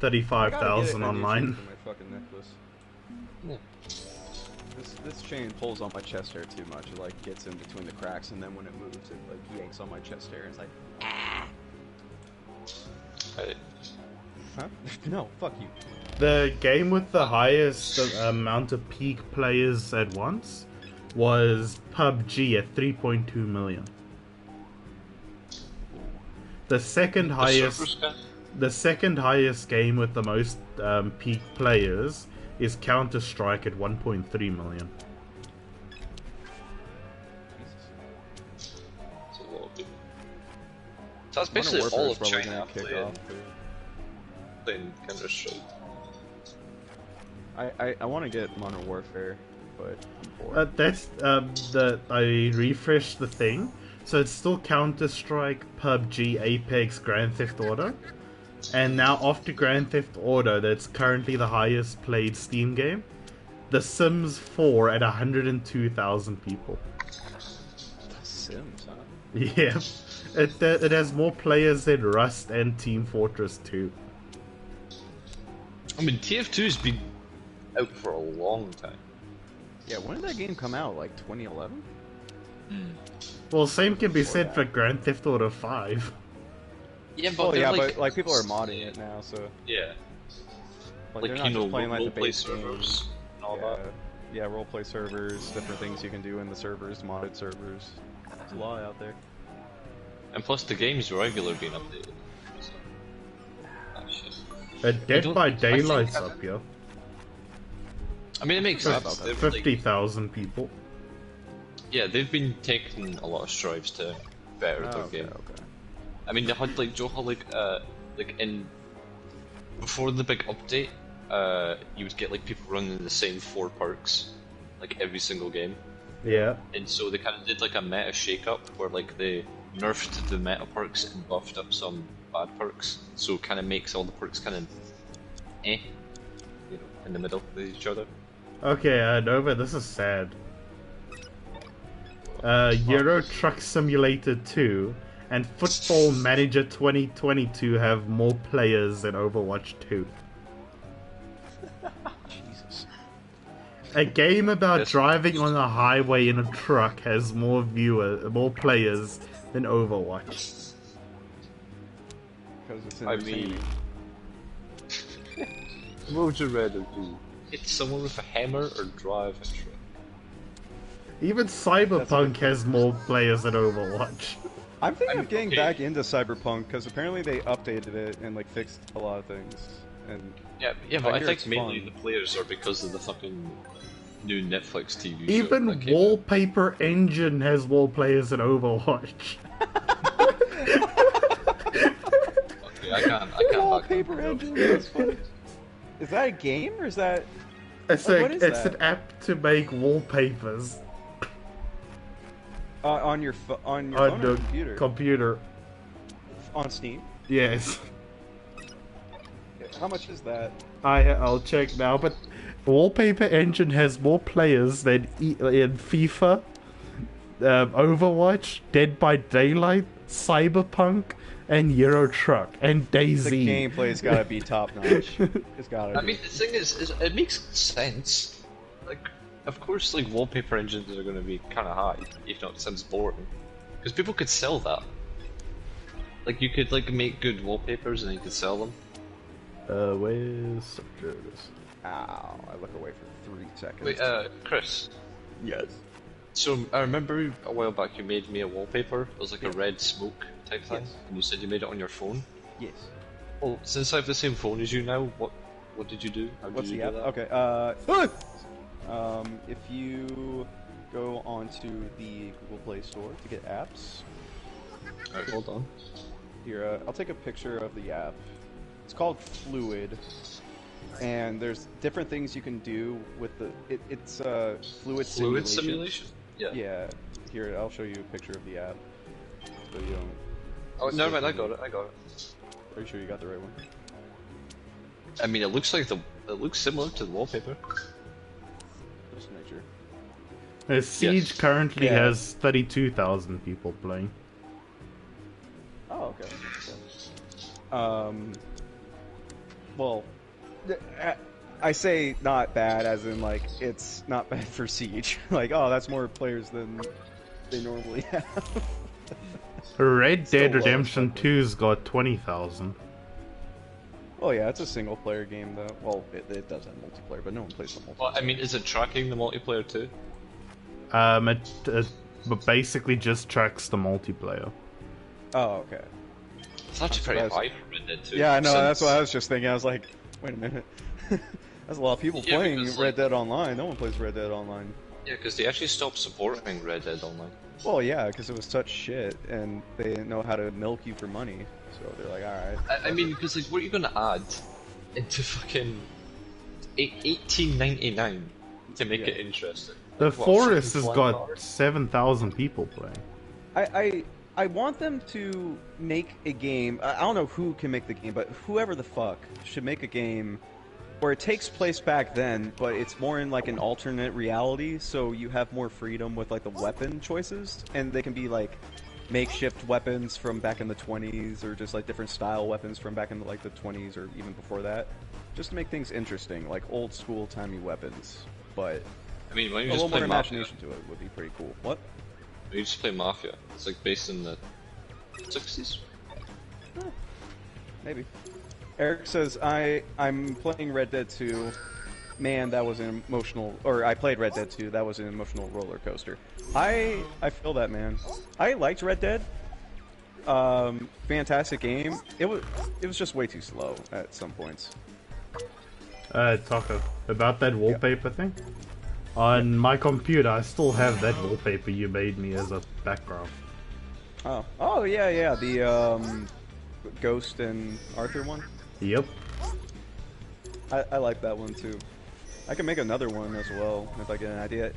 I gotta get it 35,000 on YouTube online. for my fucking necklace. Yeah. This chain pulls on my chest hair too much. It like gets in between the cracks, and then when it moves, it like yanks on my chest hair. It's like, I, huh? No, fuck you. The game with the highest amount of peak players at once was PUBG at 3.2 million. The second highest, servers guy? the second highest game with the most peak players is Counter-Strike at 1.3 million. It's a lot of people. So that's Modern basically Warfare all is of probably China gonna kick playing, off. playing Counter-Strike. I want to get Modern Warfare, but I'm bored. That's I refreshed the thing, so it's still Counter-Strike, PUBG, Apex, Grand Theft Auto, and now after Grand Theft Auto, that's currently the highest played Steam game. The Sims 4 at 102,000 people. The Sims, huh? Yeah, it has more players than Rust and Team Fortress 2. I mean, TF2's been out for a long time. Yeah, when did that game come out? Like 2011? Well, same can be said for Grand Theft Auto 5. Yeah, but Oh they're yeah, like, but like people are modding it now, so yeah, like, like they're you not know, just playing like the roleplay base game. servers and all Yeah, that. yeah, roleplay servers, different things you can do in the servers, modded servers. There's a lot out there. And plus, the game's regular being updated. So. Ah, shit. Dead don't- by I think Daylight's I- up here. I mean, it makes Forgot sense. about that. They're, like, 50,000 people. yeah, they've been taking a lot of strides to better Oh, their okay, game. okay. I mean, they had like Joe had like in before the big update, you would get like people running the same 4 perks, like every single game, Yeah. and so they kind of did like a meta shake-up where like they nerfed the meta perks and buffed up some bad perks, so it kind of makes all the perks kind of you know, in the middle with each other. Okay, Nova, this is sad. Euro Truck Simulator 2 and Football Manager 2022 have more players than Overwatch 2. Jesus. A game about Yes. driving on a highway in a truck has more players than Overwatch. because it's I entertaining. mean, what would you rather do? Hit someone with a hammer or drive a truck? Even Cyberpunk has more players than Overwatch. I'm thinking I of mean, getting okay. back into Cyberpunk because apparently they updated it and like fixed a lot of things. And Yeah, I but I hear think it's mainly fun. the players are because of the fucking new Netflix TV show. Even that came out. Wallpaper Engine has more players than Overwatch. Okay, I can't back down Wallpaper from engine. that. That's funny. Is that a game or is that? It's What a, is it's that? an app to make wallpapers On your on your on phone or the computer? computer. On Steam. Yes, How much is that? I'll check now. But Wallpaper Engine has more players than in FIFA, Overwatch, Dead by Daylight, Cyberpunk, and Euro Truck and The DayZ. gameplay's gotta be top notch. It's gotta. I be. mean, the thing is it makes sense. Like, of course, like wallpaper engines are going to be kind of high, if not sounds boring, because people could sell that. Like, you could like make good wallpapers and you could sell them. Where's there it is. Ow! I look away for 3 seconds. Wait, Chris. Yes. So I remember a while back you made me a wallpaper. It was like a Yeah. red smoke type thing, Yes. and you said you made it on your phone. Yes. Well, since I have the same phone as you now, what did you do? How did What's you the do app? that? Okay. If you go onto the Google Play Store to get apps, Alright, hold on. here I'll take a picture of the app. It's called Fluid, and there's different things you can do with the. It's fluid Fluid simulation. simulation. Yeah. Yeah. Here, I'll show you a picture of the app. So you don't. Oh, never mind. I got it. I got it. Are you sure you got the right one? I mean, it looks similar to the wallpaper. Just to make sure. Siege Yes. currently Yeah. has 32,000 people playing. Oh, okay. Well, I say not bad as in like it's not bad for Siege. Like, oh, that's more players than they normally have. Red Still Dead low, Redemption but- 2's got 20,000. Oh yeah, it's a single player game though. Well, it does have multiplayer, but no one plays the multiplayer. Well, I mean, is it tracking the multiplayer too? It basically just tracks the multiplayer. Oh, okay. It's actually pretty That's- high for Red Dead 2. Yeah, I know. That's since- what I was just thinking. I was like, wait a minute. There's a lot of people Yeah, playing because, Red like- Dead Online. No one plays Red Dead Online. Yeah, because they actually stopped supporting Red Dead Online. Well, yeah, because it was such shit, and they didn't know how to milk you for money. So they're like, all right. I mean, because like, what are you gonna add into fucking 1899 to make Yeah. it interesting? The What, Forest has fucking got $1? 7,000 people playing. I want them to make a game. I don't know who can make the game, but whoever the fuck should make a game where it takes place back then, but it's more in like an alternate reality, so you have more freedom with like the weapon choices, and they can be like makeshift weapons from back in the 20s, or just like different style weapons from back in like the 20s or even before that, just to make things interesting, like old school timey weapons. But I mean, why don't a you little just more play Mafia? imagination to it would be pretty cool. What? You just play Mafia. It's like based in the 60s. Maybe. Eric says, I'm playing Red Dead 2. Man, that was an emotional... Or, I played Red Dead 2. That was an emotional roller coaster. I feel that, man. I liked Red Dead. Fantastic game. It was just way too slow at some points. Taco, about that wallpaper thing? On my computer, I still have that wallpaper you made me as a background. Oh, yeah. The, Ghost and Arthur one. Yep. I like that one, too. I can make another one as well, if I get an idea.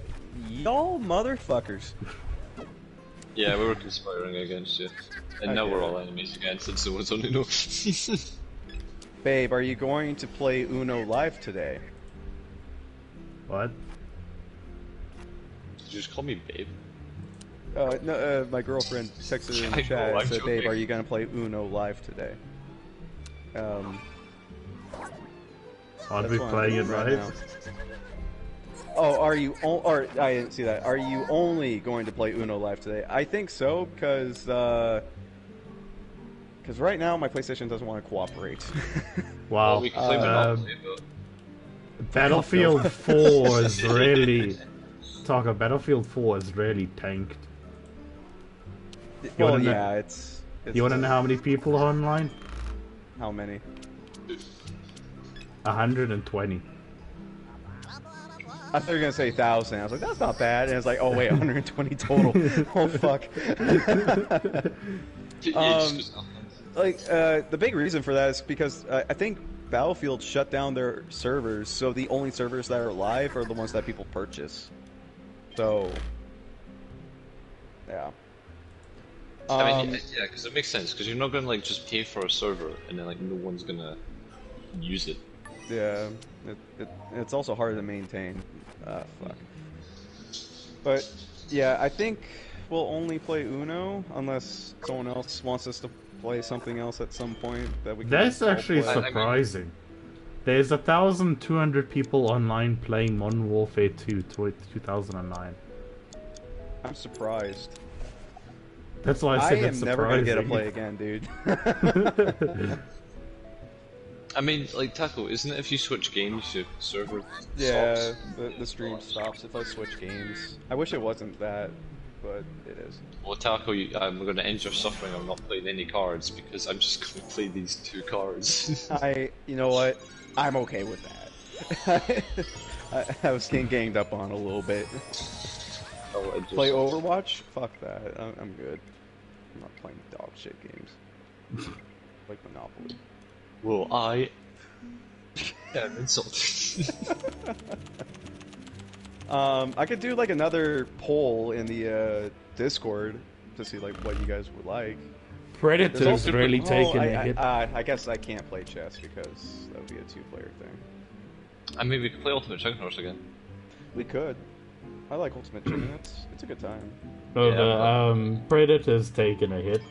Y'all motherfuckers. Yeah, we were conspiring against you. And now Okay. we're all enemies again since there was only no. Babe, are you going to play Uno live today? What? Did you just call me babe? No, my girlfriend texted in I the know, chat and I'm said, "Babe, joking. are you gonna play Uno live today?" Aren't That's we what I'm playing it doing right right? now. Oh, are you? Or I didn't see that. Are you only going to play Uno live today? I think so, because Because right now my PlayStation doesn't want to cooperate. Wow. Well, we can play Monopoly, but Battlefield 4 is really... Talk of Battlefield 4 is really tanked. Well, wanna know- yeah, it's You want to know how many people are online? how many? 120. I thought you were gonna say 1,000. I was like, that's not bad. And it's like, oh wait, 120 total. Oh fuck. Like the big reason for that is because I think Battlefield shut down their servers, so the only servers that are live are the ones that people purchase. So, yeah. I mean, yeah, because it makes sense. Because you're not gonna like just pay for a server and then like no one's gonna use it. Yeah, it's also hard to maintain. Fuck. But yeah, I think we'll only play Uno unless someone else wants us to play something else at some point that we can. That's all actually play. surprising. There's 1,200 people online playing Modern Warfare 2 2009. I'm surprised. That's why I I said am that's never gonna get to surprising. play again, dude. I mean, like Taco, isn't it if you switch games, your server Yeah, stops? the stream stops if I switch games. I wish it wasn't that, but it is. Well, Taco, I'm going to end your suffering. I'm not playing any cards because I'm just going to play these 2 cards. You know what? I'm okay with that. I was getting ganged up on a little bit. Oh, I just- Play Overwatch? Fuck that. I'm good. I'm not playing dog shit games. Like Monopoly. Well, I am insulted. I could do like another poll in the Discord to see like what you guys would like. Predator's There's also- really taking a hit. I guess I can't play chess because that would be a 2-player thing. I mean, we could play Ultimate Chicken Horse again. We could. I like Ultimate Chicken. It's a good time. No, Yeah, Predator's taking a hit.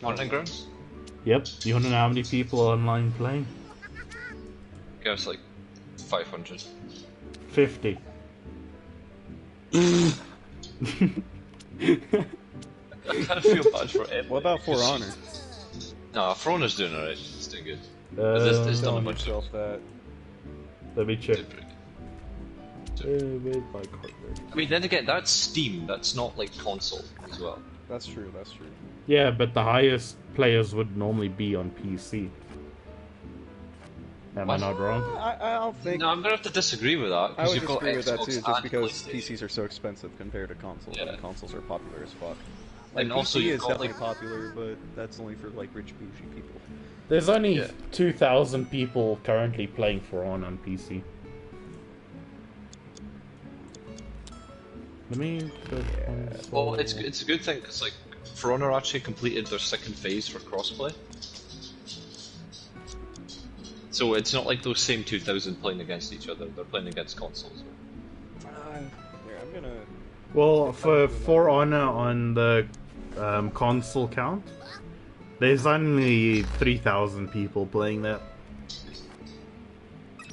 Hunting Grounds? Yep. You wanna know how many people are online playing? I guess like 500. 50. I kind of feel bad for Emily. What about For Honor? No, For Honor's doing alright. It's doing good. Uh, It's done a Telling bunch of yourself that. let me check. break. Where's my card? I mean, then again, that's Steam. That's not like console as well. That's true. That's true. Yeah, but the highest players would normally be on PC. Am I What? not wrong? I don't think. No, I'm gonna have to disagree with that. I would you've got disagree with that Xbox too, just and because PlayStation. PCs are so expensive compared to consoles. Yeah. And consoles are popular as fuck. Like, And also PC you've is got, definitely like- popular, but that's only for like rich bougie people. There's only Yeah. 2,000 people currently playing For Honor on PC. Let me. Well, it's a good thing because like For Honor actually completed their 2nd phase for crossplay. So it's not like those same 2,000 playing against each other. They're playing against consoles. Here, I'm gonna. Well, for Honor on the console count, there's only 3,000 people playing that.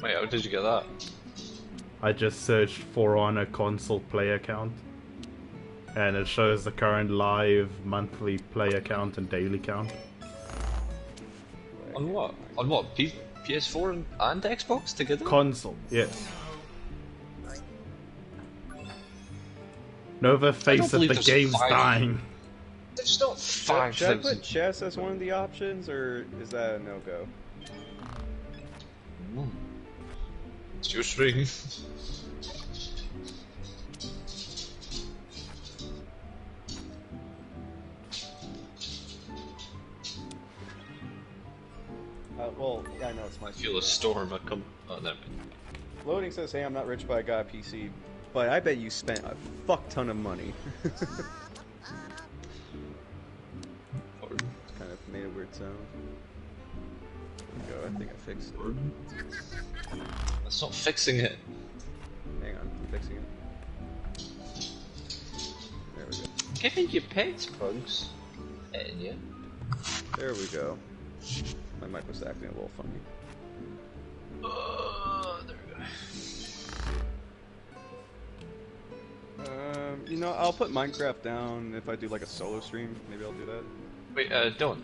Wait, how did you get that? I just searched For Honor console player count, and it shows the current live monthly player count and daily count. On what? On what? PS4 and Xbox together? Console, yes. Nova, face it, believe the there's game's 5. dying. There's not Should I 5,000. put chess as one of the options, or is that a no-go? It's your stream. Well, yeah, I know it's my. I feel a storm. I come. Oh, never mind. Loading says, "Hey, I'm not rich, but I got a PC." But I bet you spent a fuck ton of money. Pardon. It's kind of made a weird sound. There we go. I think I fixed it. Pardon? That's not fixing it. Hang on, I'm fixing it. There we go. Giving you pets, bugs. Petting you. There we go. My mic was acting a little funny. There we go. You know, I'll put Minecraft down if I do like a solo stream. Maybe I'll do that. Wait, Dylan,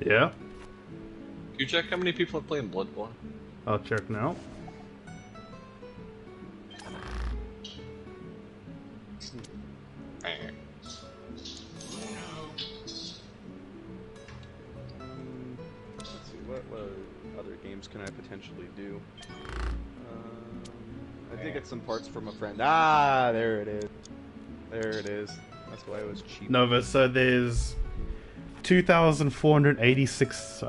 Yeah, can you check how many people are playing Bloodborne? I'll check now. Let's see, what other games can I potentially do? I did get some parts from a friend. Ah, there it is. There it is. That's why it was cheap. Nova, so there's 2,486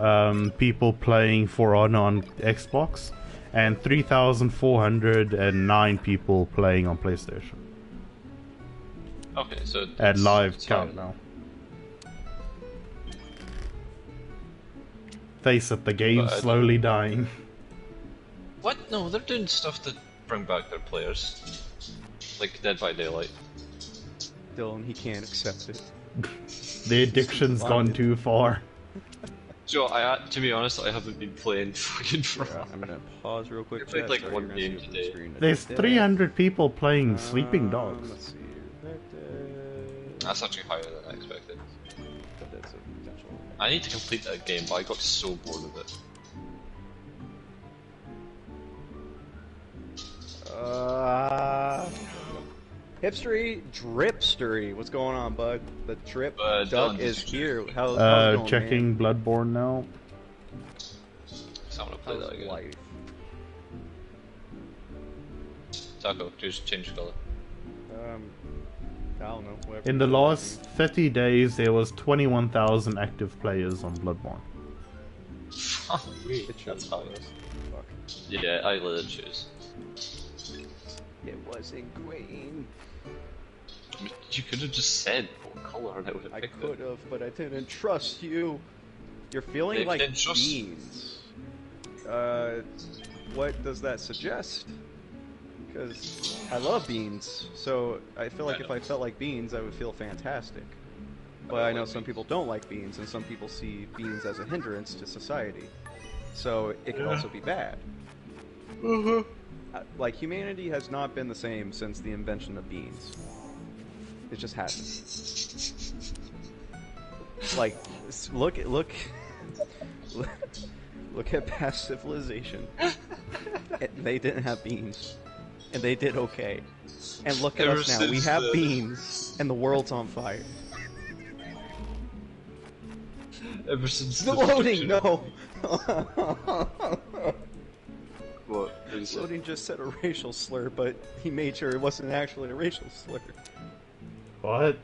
people playing For Honor on Xbox, and 3,409 people playing on PlayStation. Okay, so At live it's count fine. now. Face it, the game's But I slowly dying. What? No, they're doing stuff to bring back their players, like Dead by Daylight. Dylan, he can't accept it. The addiction's gone too far. So to be honest, I haven't been playing fucking for. Yeah, I'm gonna pause real quick. I played, chat, like, so one you're gonna game see it from today. the screen. There's 300 people playing Sleeping Dogs. Let's see. That's actually higher than I expected. That's a potential. I need to complete that game, but I got so bored of it. Hipstery, Dripstery. What's going on, bud? The Drip Duck Dylan, is here. How's it going, Checking man? Bloodborne now. So I'm gonna play How's that again. life? Taco, just change color. I don't know. Whatever. In the last 30 days, there was 21,000 active players on Bloodborne. It That's shows. high. Fuck. Yeah, I let it choose. It wasn't green. I mean, you could have just said what color and I would have I picked could it. have, but I didn't trust you. You're feeling They like didn't trust- beans. What does that suggest? Because I love beans, so I feel like if I felt like beans, I would feel fantastic. But I know some people don't like beans, and some people see beans as a hindrance to society. So it could also be bad. Like, humanity has not been the same since the invention of beans. It just hasn't. Like, look look at past civilization. They didn't have beans, and they did okay. And look at Ever us now. We since have the- beans, and the world's on fire. Ever since The loading, no. What? What is it? Loading just said a racial slur, but he made sure it wasn't actually a racial slur. What?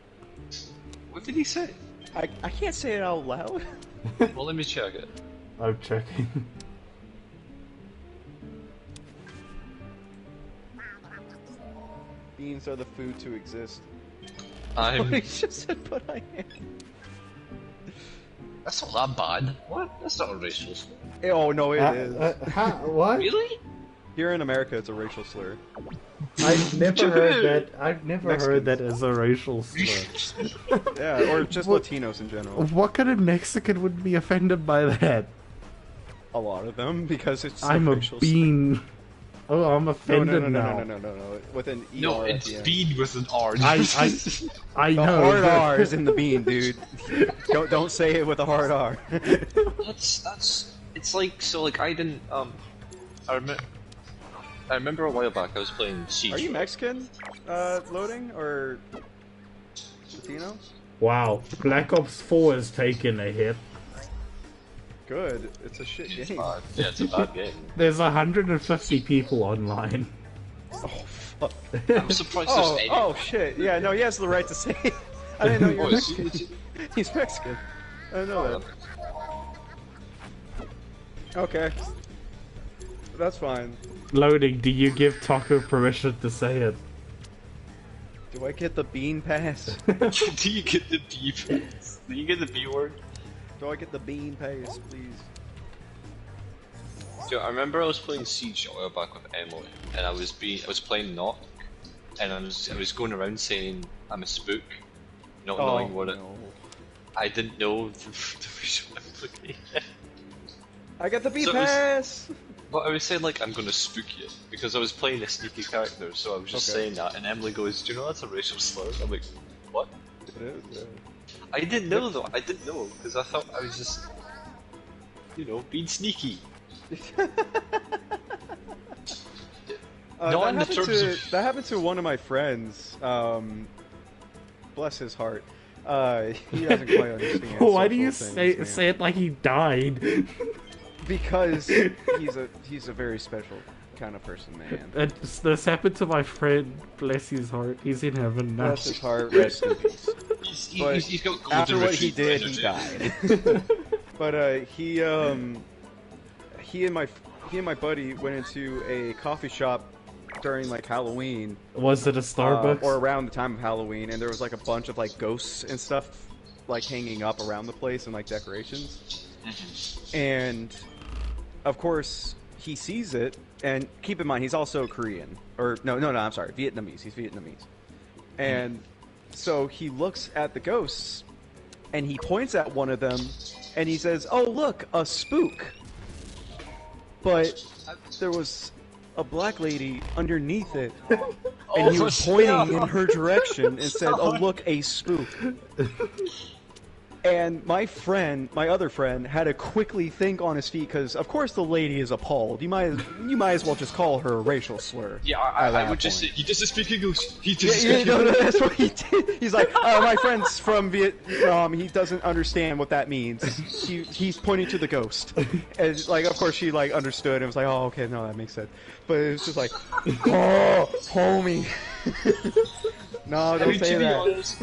What did he say? I can't say it out loud. Well, let me check it. I'm checking. Beans are the food to exist. I'm. He just said, but I am. That's not that bad. What? That's not a racial slur. Oh no, it is. What? Really? Here in America, it's a racial slur. I've never heard that. I've never heard Mexicans. that as a racial slur. Yeah, or just What- Latinos in general. What kind of Mexican would be offended by that? A lot of them, because it's I'm a racial bean. Oh, I'm slur. offended No, now. no. With an ER No, at it's the end. bean with an R. I The know. hard but- R is in the bean, dude. Don't say it with a hard R. That's. It's like so. Like I didn't. I remember a while back I was playing Siege. Are you Mexican? Loading or Latino? Wow, Black Ops 4 has taken a hit. Good. It's a shit It's game. bad. Yeah, it's a bad game. There's 150 people online. Oh fuck. I'm surprised there's any. Oh shit. Yeah, no, he has the right to say it. I didn't know you Oh, were is he- Mexican. He's Mexican. I didn't know that. Okay. That's fine. Loading, do you give Taco permission to say it? Do I get the bean pass? Do you get the B? Do you get the B word? Do I get the bean pass, please? So I remember I was playing Siege a while back with Emily, and I was playing Knock, and I was going around saying I'm a spook, not knowing what it. no. I didn't know the visual implication. I got the bean So it was- pass! But I was saying like I'm gonna spook you because I was playing a sneaky character, so I was just Okay. saying that, and Emily goes, "Do you know that's a racial slur?" I'm like, "What?" It is, yeah. I didn't know though. I didn't know because I thought I was just, being sneaky. Not in the terms of... That happened to one of my friends. Bless his heart. He doesn't quite understand. Why do you say it like he died? Because he's a very special kind of person, man. This happened to my friend. Bless his heart. He's in heaven now. Bless his heart. Rest in peace. He's got after golden what he did, energy. he died. But he and my buddy went into a coffee shop during like Halloween. Was it a Starbucks? Or around the time of Halloween, and there was like a bunch of like ghosts and stuff like hanging up around the place and like decorations. And of course he sees it, and keep in mind he's also Korean, or no, I'm sorry, Vietnamese. He's Vietnamese. And so he looks at the ghosts and he points at one of them and he says, "Oh, look, a spook." But there was a black lady underneath it, and he was pointing in her direction and said, "Oh, look, a spook." And my other friend, had to quickly think on his feet because, of course, the lady is appalled. You might as well just call her a racial slur. Yeah, I would just say he doesn't speak English. No, that's what he did. He's like, my friend's from Vietnam. He doesn't understand what that means. He's pointing to the ghost, and like, of course, she like understood and was like, "Oh, okay, no, that makes sense." But it was just like, "Oh, homie, no, don't say that."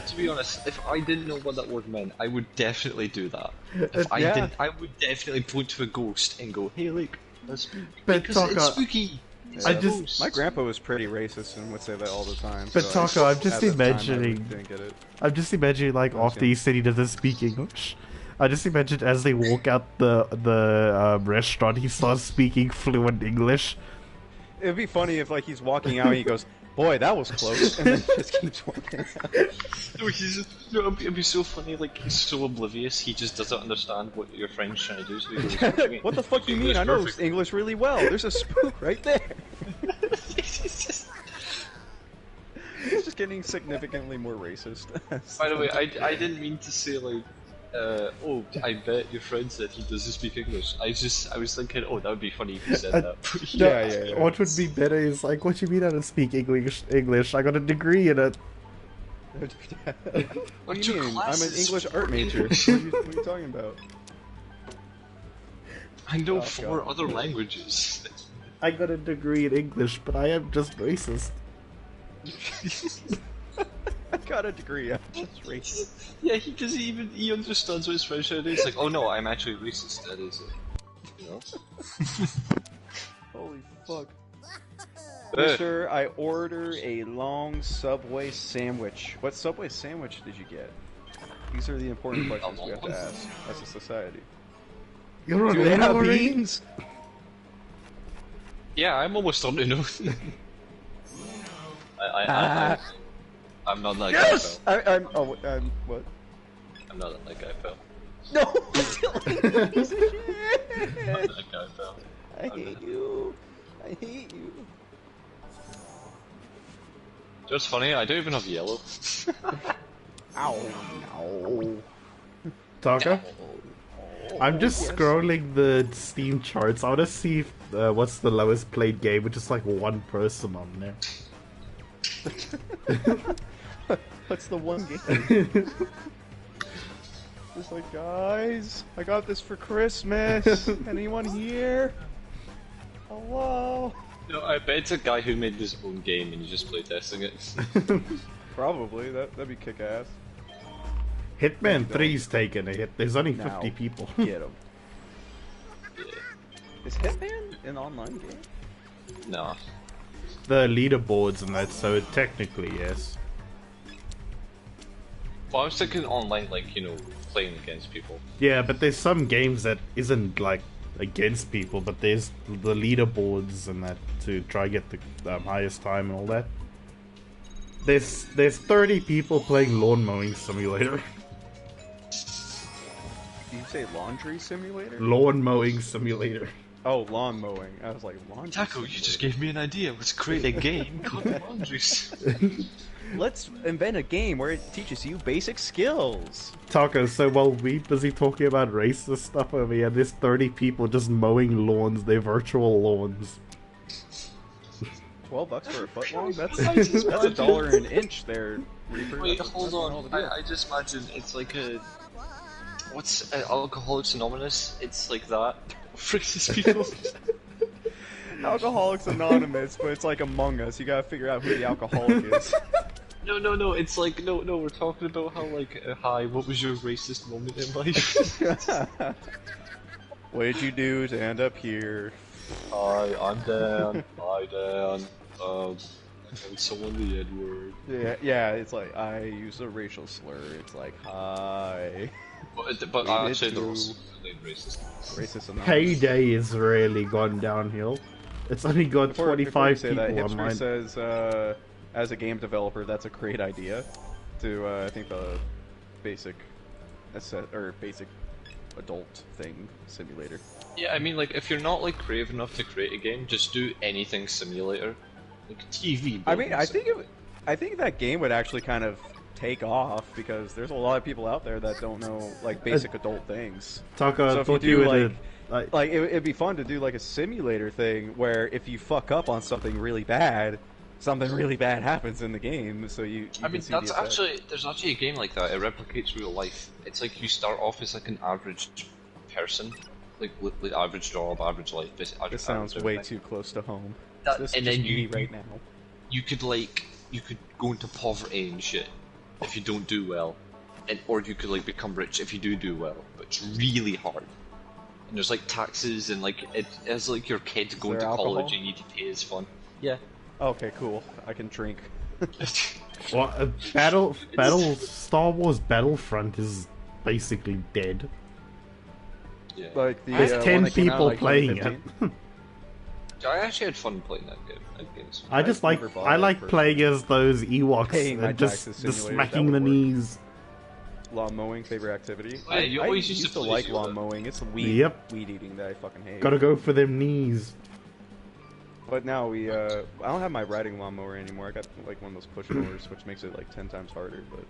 To be honest, if I didn't know what that word meant, I would definitely do that. If I didn't, I would definitely point to a ghost and go, "Hey, look, that's spooky." Because it's spooky. Yeah. My grandpa was pretty racist and would say that all the time. But so Taco, I'm just imagining. Didn't get it. I'm just imagining like after he said he doesn't speak English. I just imagine as they walk out the restaurant, he starts speaking fluent English. It'd be funny if like he's walking out and he goes, "Boy, that was close," and then just keeps walking out. It'd be so funny, like, he's so oblivious, he just doesn't understand what your friend's trying to do, so he goes, "What the fuck do you mean? I know English really well. There's a spook right there." He's just getting significantly more racist. By the way, I didn't mean to say, like, oh, I bet your friend said he doesn't speak English. I was thinking, oh, that would be funny if you said that. Yeah. What would be better is like, what you mean I don't speak English? I got a degree in it. What do you mean? I'm an English art major. What are you talking about? I know 4 other languages. I got a degree in English, but I am just racist. I got a degree. I'm just racist. Yeah, he understands what his friend's trying to do. It's like, oh no, I'm actually racist. That is it. Holy fuck. Mister, I order a long Subway sandwich. What Subway sandwich did you get? These are the important questions we have to ask as a society. Do they have beans? Yeah, I'm almost starting to know. I'm not that guy, pal. I'm what? I'm not that guy, pal. No! I'm not that guy, pal. I hate you. Just funny, I don't even have yellow. Ow. No. Taco? I'm just scrolling the Steam charts. I want to see if, what's the lowest played game with just like one person on there. What's the one game? Just like, guys, I got this for Christmas. Anyone here? Hello? No, I bet it's a guy who made his own game and he's just playtesting it. Probably. That'd be kick-ass. Hitman 3's taking a hit. There's only 50 people. Get him. Yeah. Is Hitman an online game? No. The leaderboards and that, so technically yes. Well, I was thinking online, like, playing against people. Yeah, but there's some games that isn't like against people, but there's the leaderboards and that to try get the highest time and all that. There's 30 people playing Lawn Mowing Simulator. Did you say Laundry Simulator? Lawn Mowing Simulator. Oh, lawn mowing. I was like, laundry. Taco, you just gave me an idea. Let's create a game called Laundries. let's invent a game where it teaches you basic skills. Taco, so while we busy talking about racist stuff over here, there's 30 people just mowing lawns, their virtual lawns. $12 for a foot long? That's just that's $1 an inch there, Reaper. Wait, That's- hold that's all the on. deal. I just imagine it's like a. What's Alcoholics Anonymous? It's like that. Racist people. Alcoholics Anonymous, but it's like Among Us. You gotta figure out who the alcoholic is. No. It's like no. We're talking about how like hi. What was your racist moment in life? What did you do to end up here? Hi, I'm Dan. Hi, Dan. And someone the N-word. Yeah, it's like, I use a racial slur. It's like, hi. But We did actually, they're too. also really racist. Racist Anonymous. Payday has really gone downhill. It's only got Before 25 you say people that, Hipster online. says, as a game developer, that's a great idea. To, I think the basic, basic adult thing simulator. Yeah, I mean, like, if you're not like creative enough to create a game, just do anything simulator, like TV. I mean, building I sim. think that game would actually kind of take off because there's a lot of people out there that don't know like basic adult things. Taco, So I if you thought do, you would like- like, Like it'd be fun to do like a simulator thing where if you fuck up on something really bad, something really bad happens in the game. So you I can mean, see the that's effect. actually there's actually a game like that. It replicates real life. It's like you start off as like an average person, like average job, average life. This sounds way too close to home. That- This and is then just me you- right now. You could go into poverty and shit if you don't do well, or you could like become rich if you do well. But it's really hard. And there's like taxes and like it's like your kid going to there alcohol? college and you need to pay his fun. Yeah. Okay, cool. I can drink. well, Star Wars Battlefront is basically dead. Yeah. Like the There's one 10 that came out, people like, playing it. 2015. I actually had fun playing that game. That game's fun. I just never like bought I it like for- playing as those Ewoks Paying my and just taxes just simulator, smacking that the would work. knees. Lawn mowing, favorite activity. Yeah, you always I used used to to play like Zelda. lawn mowing. It's weed Yep. eating that I fucking hate. Gotta go for them knees. But now we, I don't have my riding lawnmower anymore. I got like one of those push mowers, which makes it like 10 times harder. But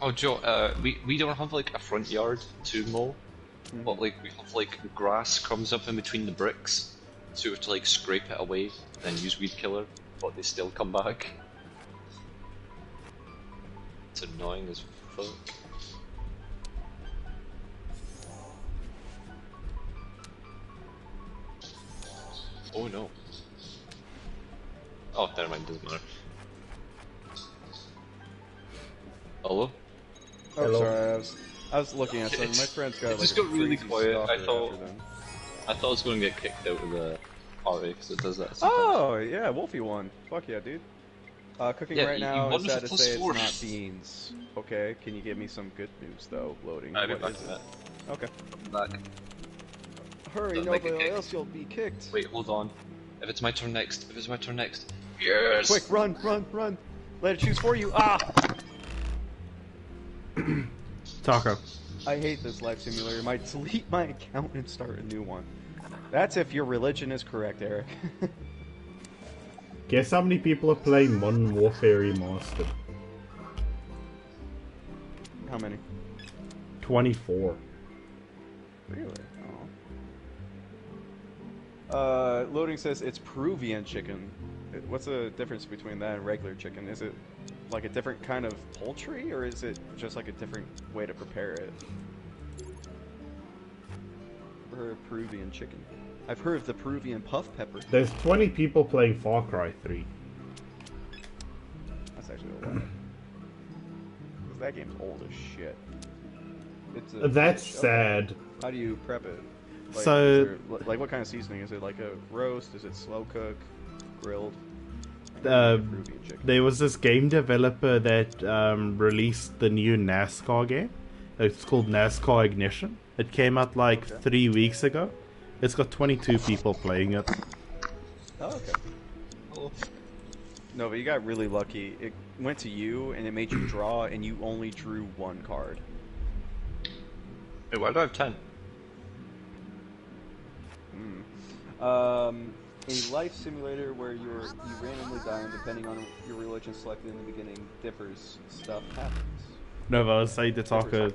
Oh, Joe, we don't have like a front yard to mow, but like we have like grass comes up in between the bricks, so you have to like scrape it away and use weed killer, but they still come back. It's annoying as fuck. Oh no. Oh, never mind, doesn't matter. Hello? oh, Hello. sorry, I was looking at something. My friend's got It like just a got really crazy quiet. stalker I thought- after them. I thought I was going to get kicked out of the party because it does that sometimes. Oh yeah, Wolfie won. Fuck yeah, dude. Cooking Yeah, right you now. won It's sad with to a say it's +4. not beans. Okay, can you give me some good news though? Loading. I'll be What back is to it? that. Okay. Back. Hurry, Don't make it nobody kick. else you'll be kicked. Wait, hold on. If it's my turn next. If it's my turn next. Yes! Quick, run, run, run! Let it choose for you. Ah! Taco. I hate this life simulator. I might delete my account and start a new one. That's if your religion is correct, Eric. Guess how many people are playing Modern Warfare Remastered? How many? 24. Really? Loading says it's Peruvian chicken. What's the difference between that and regular chicken? Is it like a different kind of poultry, or is it just like a different way to prepare it? I've heard of Peruvian chicken. I've heard of the Peruvian puff pepper. There's 20 people playing Far Cry 3. That's actually a lot. 'Cause that game's old as shit. It's That's okay. sad. How do you prep it? Like, So- is there- like, what kind of seasoning? Is it like a roast? Is it slow cook? Grilled? Peruvian chicken. There was this game developer that released the new NASCAR game. It's called NASCAR Ignition. It came out like Okay. 3 weeks ago. It's got 22 people playing it. Oh, okay. No, but you got really lucky. It went to you, and it made you draw, and you only drew one card. Wait, why do I have 10? A life simulator where you randomly die and depending on your religion selected in the beginning differs. Stuff happens. No, but I was saying to Taco,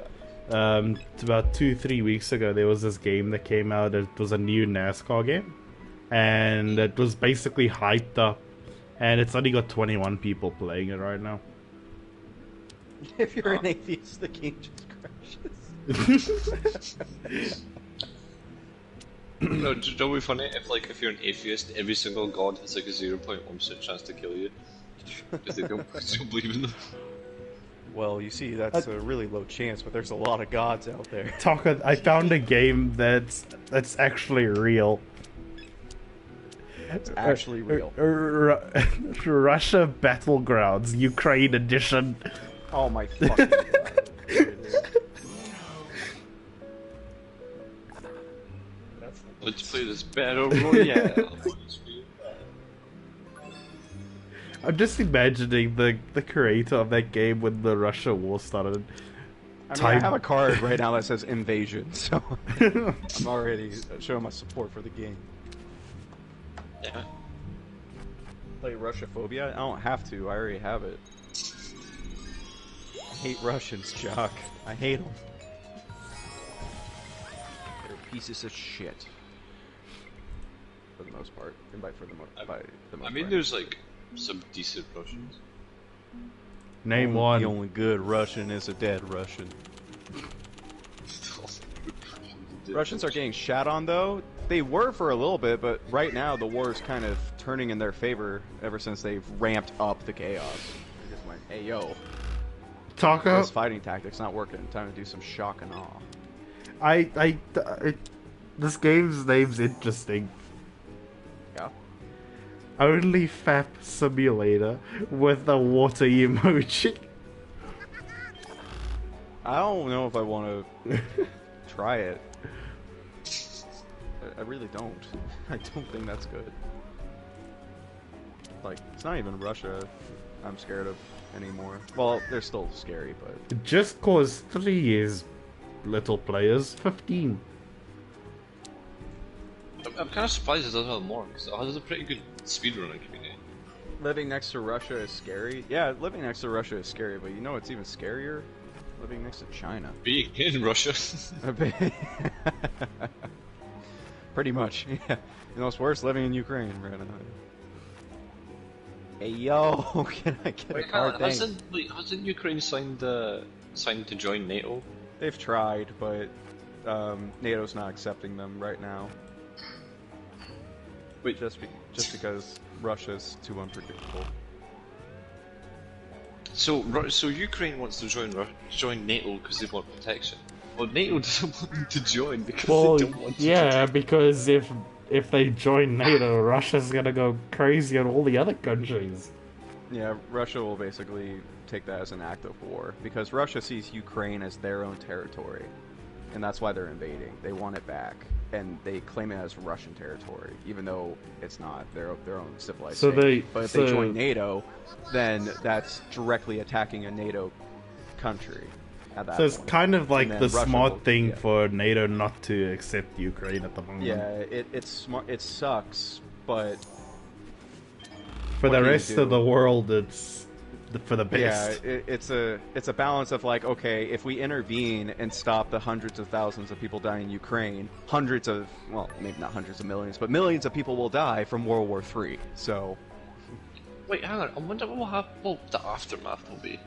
about 2-3 weeks ago, there was this game that came out. It was a new NASCAR game, and it was basically hyped up, and it's only got 21 people playing it right now. If you're an atheist, the game just crashes. No, don't be funny if you're an atheist, every single god has like a 0.1% chance to kill you because they don't believe in them. Well, you see, that's a really low chance, but there's a lot of gods out there. Taco, I found a game that's actually real. It's actually real. Russia Battlegrounds, Ukraine edition. Oh my fucking god. Let's play this battle royale. I'm just imagining the creator of that game when the Russia war started. I have a card right now that says invasion, so I'm already showing my support for the game. Yeah. Play Russia-phobia? I don't have to, I already have it. I hate Russians, Jock. I hate them. They're pieces of shit. For the most part. And by the most I mean, part. there's like some decent Russians. Name one. The only good Russian is a dead Russian. Russians are getting shat on, though. They were for a little bit, but right now the war is kind of turning in their favor ever since they've ramped up the chaos. They just went, hey, yo. Taco? This fighting tactic's not working. Time to do some shock and awe. This game's name's interesting. Yeah? Only Fap Simulator with a water emoji. I don't know if I want to try it. I really don't. I don't think that's good. Like, it's not even Russia I'm scared of anymore. Well, they're still scary, but... Just cause 3 years, little players, 15. I'm kind of surprised it doesn't have more, because it has a pretty good speedrunning community. Living next to Russia is scary? Yeah, living next to Russia is scary, but you know what's even scarier? Living next to China. Being in Russia. Pretty much, yeah. You know what's worse? Living in Ukraine right now. Hey yo, can I get a card? Hasn't Ukraine signed to join NATO? They've tried, but NATO's not accepting them right now. Wait, just because Russia's too unpredictable. So Ukraine wants to join NATO because they want protection. Well, NATO doesn't want them to join because they don't want to. Yeah, because if they join NATO, Russia's gonna go crazy on all the other countries. Yeah, Russia will basically take that as an act of war because Russia sees Ukraine as their own territory, and that's why they're invading. They want it back, and they claim it as Russian territory, even though it's not. They're their own civilized state. But if they join NATO, then that's directly attacking a NATO country. So it's kind of like the smart thing for NATO not to accept Ukraine at the moment. Yeah, it's smart. It sucks, but for the rest of the world, it's for the best. Yeah, it's a balance of like, okay, if we intervene and stop the hundreds of thousands of people dying in Ukraine, well, maybe not hundreds of millions, but millions of people will die from World War III. So, wait, hang on. I wonder what the aftermath will be.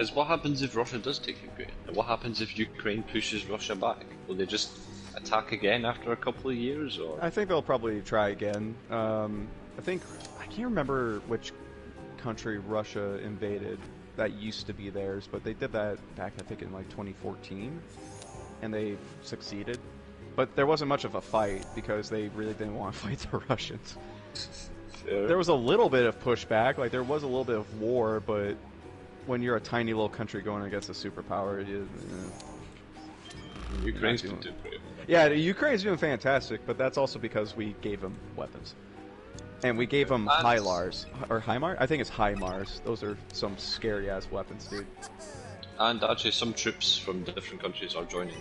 Is what happens if Russia does take Ukraine? And what happens if Ukraine pushes Russia back? Will they just attack again after a couple of years? Or I think they'll probably try again. I can't remember which country Russia invaded that used to be theirs, but they did that back, I think, in like 2014, and they succeeded. But there wasn't much of a fight because they really didn't want to fight the Russians. There was a little bit of pushback, like there was a little bit of war, but when you're a tiny little country going against a superpower, Ukraine's been doing pretty well. Yeah, Ukraine's doing fantastic, but that's also because we gave them weapons. And we gave them HIMARS. Or HIMARS? I think it's HIMARS. Those are some scary-ass weapons, dude. And actually some troops from different countries are joining.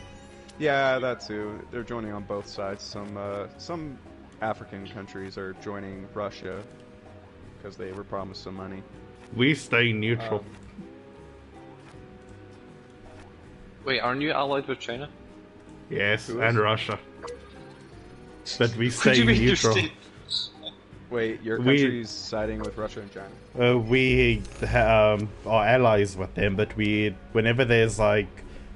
Yeah, that too. They're joining on both sides. Some African countries are joining Russia because they were promised some money. We stay neutral. Wait, aren't you allied with China? Yes, Who and is? Russia. But we What do stay you mean you're neutral. Wait, your We- country's siding with Russia and China? We are allies with them, but whenever there's like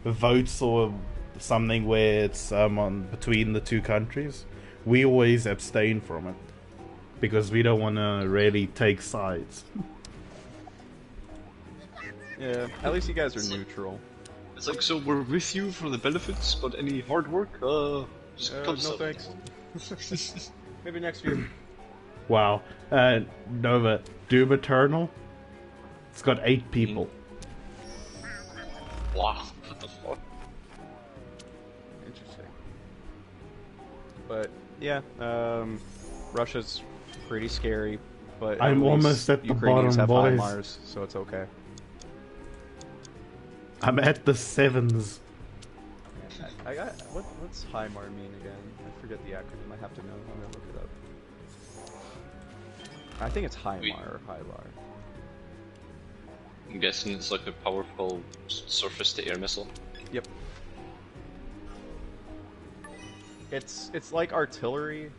votes or something where it's on between the two countries, we always abstain from it because we don't want to really take sides. Yeah, at least you guys are neutral. It's like, so we're with you for the benefits, but any hard work, just No come up. thanks. Maybe next year. Wow, Nova, Doom Eternal. It's got 8 people. Wow, what the fuck? Interesting. But yeah, Russia's pretty scary. But I'm least almost at the Ukrainians bottom, have boys. HIMARS, so it's okay. I'm at the 7s. I got what's HIMAR mean again? I forget the acronym. I have to know. I'm gonna look it up. I think it's HIMAR or HILAR. I'm guessing it's like a powerful surface-to-air missile. Yep. It's like artillery,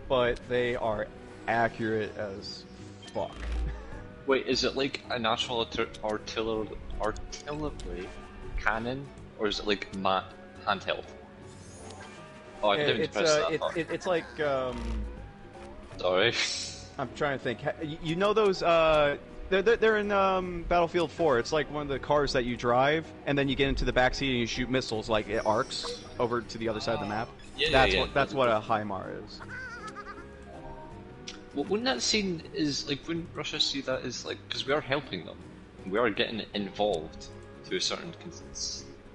but they are accurate as fuck. Wait, is it like an actual artillery cannon, or is it like handheld? Oh, I didn't press that. It's like Sorry. I'm trying to think. You know those they're in Battlefield 4. It's like one of the cars that you drive, and then you get into the backseat and you shoot missiles like it arcs over to the other side of the map. Yeah, That's what a HIMAR is. Well, wouldn't that scene is like when Russia see that is like because we are helping them, we are getting involved to a certain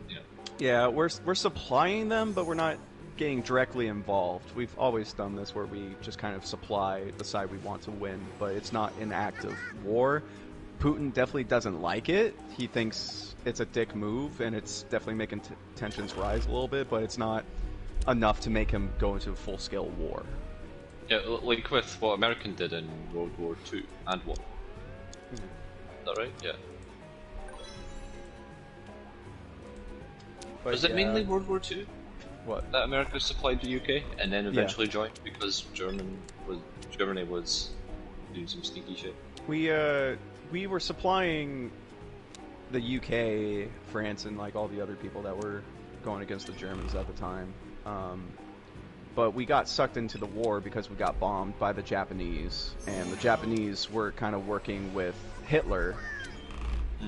you know. Yeah, we're supplying them, but we're not getting directly involved. We've always done this where we just kind of supply the side we want to win, but it's not an active war. Putin definitely doesn't like it. He thinks it's a dick move, and it's definitely making tensions rise a little bit, but it's not enough to make him go into a full-scale war. Yeah, like with what America did in World War II and War. Is that right? Yeah. But Was it yeah, mainly World War II what? that America supplied the UK and then eventually joined because Germany was doing some sneaky shit? We were supplying the UK, France, and like all the other people that were going against the Germans at the time. But we got sucked into the war because we got bombed by the Japanese, and the Japanese were kind of working with Hitler.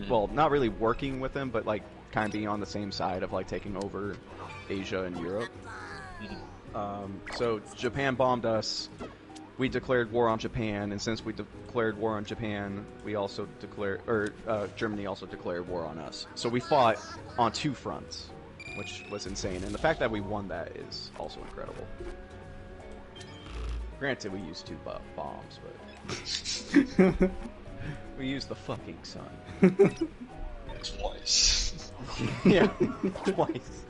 Well, not really working with him, but like kind of being on the same side of like taking over Asia and Europe. So Japan bombed us. We declared war on Japan, and since we declared war on Japan, we also declared, Germany also declared war on us. So we fought on 2 fronts, which was insane. And the fact that we won that is also incredible. Granted, we used 2 bombs, but we used the fucking sun. Twice. Yeah, twice.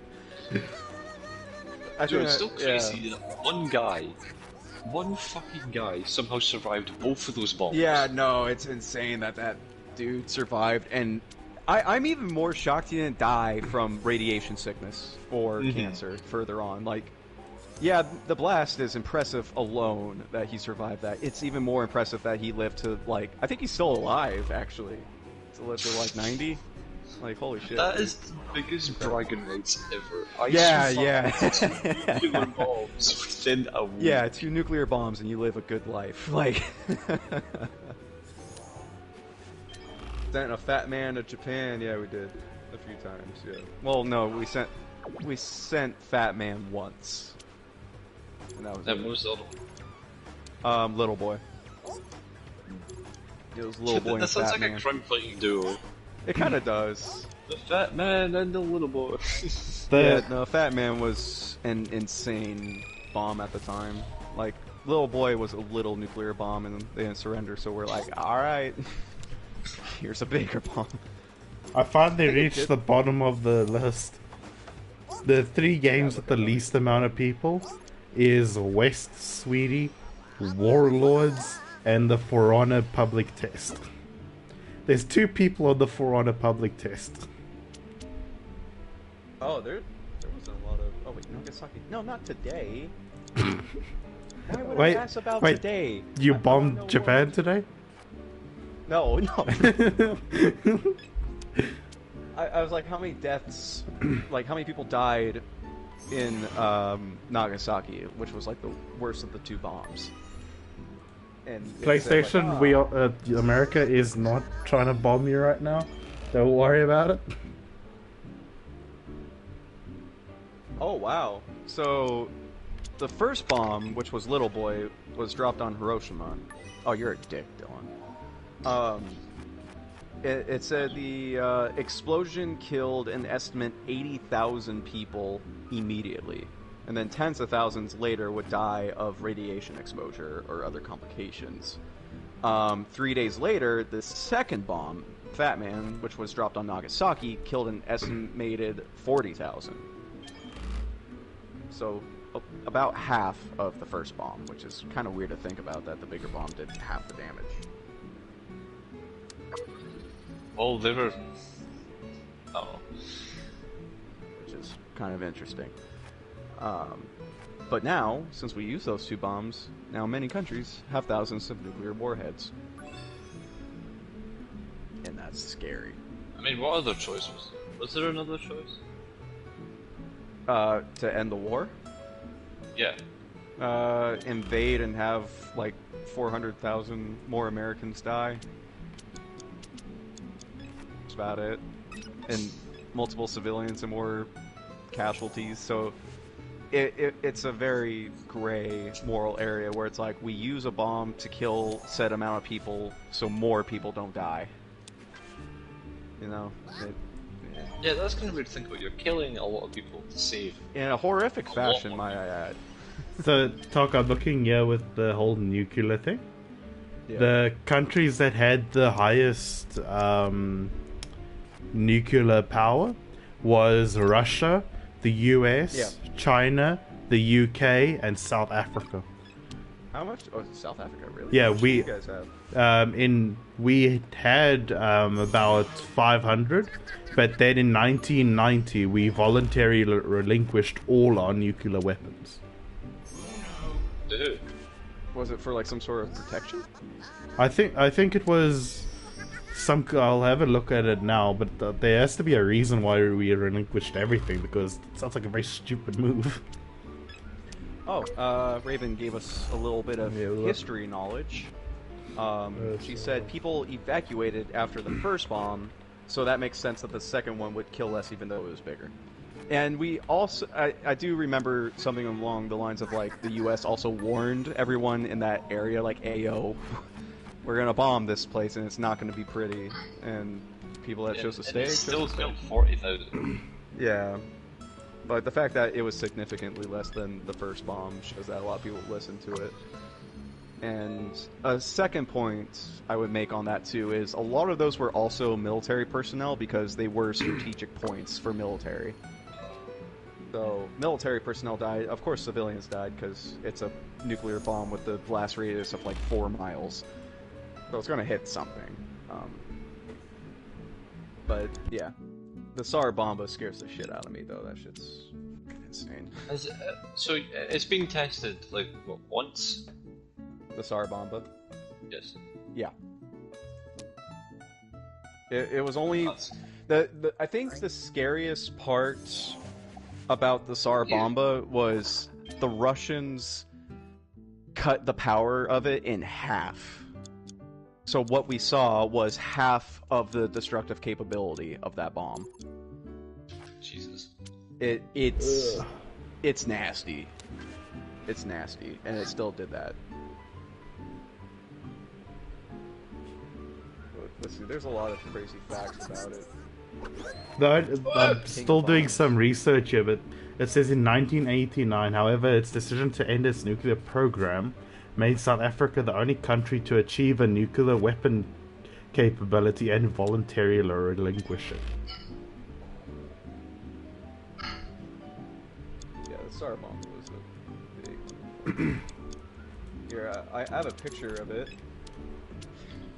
I Dude, think it's still that- crazy that one fucking guy somehow survived both of those bombs. Yeah, no, it's insane that dude survived, and I'm even more shocked he didn't die from radiation sickness or cancer further on. Like, yeah, the blast is impressive alone that he survived that. It's even more impressive that he lived to, like, I think he's still alive, actually. To live to, like, 90? Like, holy shit. That is the biggest bragging rights ever. I Yeah, survived yeah. 2 nuclear bombs within a week. Yeah, 2 nuclear bombs and you live a good life. Like, sent a fat man to Japan. Yeah, we did a few times. Yeah. Well, no, we sent Fat Man once, and that was And it. what was the other one? Little boy. It was Little Boy That and sounds Fat like Man. a crime fighting duo. It kind of does. The fat man and the little boy. Yeah, no, Fat Man was an insane bomb at the time. Like, Little Boy was a little nuclear bomb, and they didn't surrender. So we're like, all right, here's a bigger bomb. I finally reached the bottom of the list. The 3 games with the least amount of people. is West Sweetie, Warlords, and the For Honor public test. There's 2 people on the For Honor public test. Oh, there wasn't a lot of. Oh wait, Nagasaki. No, not today. Why would I ask about today? You bombed Japan today? No, no. I was like, how many deaths? Like, how many people died in Nagasaki, which was like the worst of the 2 bombs? And PlayStation, said, like, we are, America is not trying to bomb you right now. Don't worry about it. Oh wow! So the first bomb, which was Little Boy, was dropped on Hiroshima. Oh, you're a dick, Dylan. It said the explosion killed an estimate 80,000 people immediately, and then tens of thousands later would die of radiation exposure or other complications. 3 days later, the second bomb, Fat Man, which was dropped on Nagasaki, killed an estimated 40,000. So about half of the first bomb, which is kind of weird to think about that the bigger bomb did half the damage. Well, they were... Oh. Which is kind of interesting. But now, since we use those 2 bombs, now many countries have thousands of nuclear warheads. And that's scary. I mean, what other choice was there? Was there another choice? To end the war? Yeah. Invade and have, like, 400,000 more Americans die. That's about it. And multiple civilians and more casualties, so it's a very gray moral area where it's like, we use a bomb to kill said amount of people so more people don't die. You know? Yeah, that's kind of weird to think about. You're killing a lot of people to save. In a horrific fashion, might I add. So, Talk, I'm looking here with the whole nuclear thing. Yeah. The countries that had the highest nuclear power was Russia, the US, China, the UK, and South Africa. How much? Oh, South Africa, really? Yeah, How much do you guys have? We had about 500, but then in 1990 we voluntarily relinquished all our nuclear weapons. Dude. Was it for like some sort of protection? I think it was some. I'll have a look at it now, but there has to be a reason why we relinquished everything, because it sounds like a very stupid move. Oh, Raven gave us a little bit of history knowledge. She said people evacuated after the first bomb, so that makes sense that the second one would kill less even though it was bigger. And we also, I do remember something along the lines of like the US also warned everyone in that area, like, ayo, we're gonna bomb this place and it's not gonna be pretty. And people that chose to stay still killed 40,000. Yeah. But the fact that it was significantly less than the first bomb shows that a lot of people listened to it. And a second point I would make on that too is a lot of those were also military personnel because they were strategic points for military. So military personnel died. Of course civilians died because it's a nuclear bomb with the blast radius of like 4 miles. So it's going to hit something. But yeah. The Tsar Bomba scares the shit out of me, though. That shit's insane. So it's being tested, like, what, once? The Tsar Bomba? Yes. Yeah. It was only... I think the scariest part about the Tsar Bomba was the Russians cut the power of it in half. So what we saw was half of the destructive capability of that bomb. Jesus. It's nasty. It's nasty, and it still did that. Let's see, there's a lot of crazy facts about it. I'm still doing some research here, but it says in 1989, however, its decision to end its nuclear program made South Africa the only country to achieve a nuclear weapon capability and voluntarily relinquish it. Yeah, the Tsar Bomba was a big Here, I have a picture of it.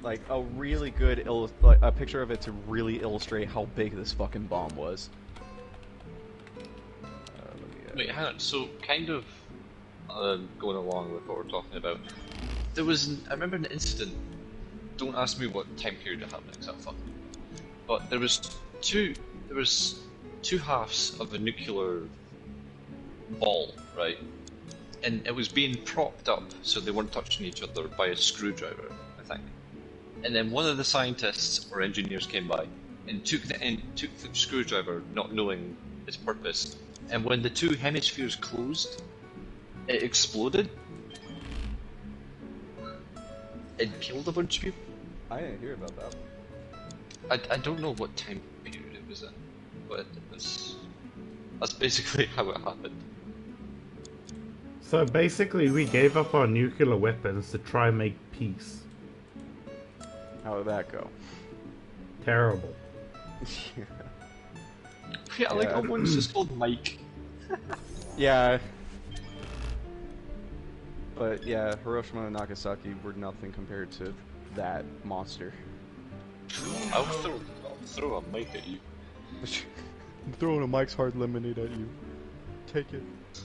Like a really good like, a picture of it to really illustrate how big this fucking bomb was. Wait, hang on. So, kind of going along with what we're talking about, I remember an incident. Don't ask me what time period it happened, because I'm fucking. But there was two halves of a nuclear ball, right? And it was being propped up so they weren't touching each other by a screwdriver, I think. And then one of the scientists or engineers came by and took the screwdriver, not knowing its purpose. And when the two hemispheres closed, it exploded. It killed a bunch of people. I didn't hear about that. I don't know what time period it was in, but that's basically how it happened. So basically, we gave up our nuclear weapons to try and make peace. How did that go? Terrible. Yeah, like one's just called Mike. Yeah. But yeah, Hiroshima and Nagasaki were nothing compared to that monster. I'll throw a mic at you. I'm throwing a Mike's Hard Lemonade at you. Take it.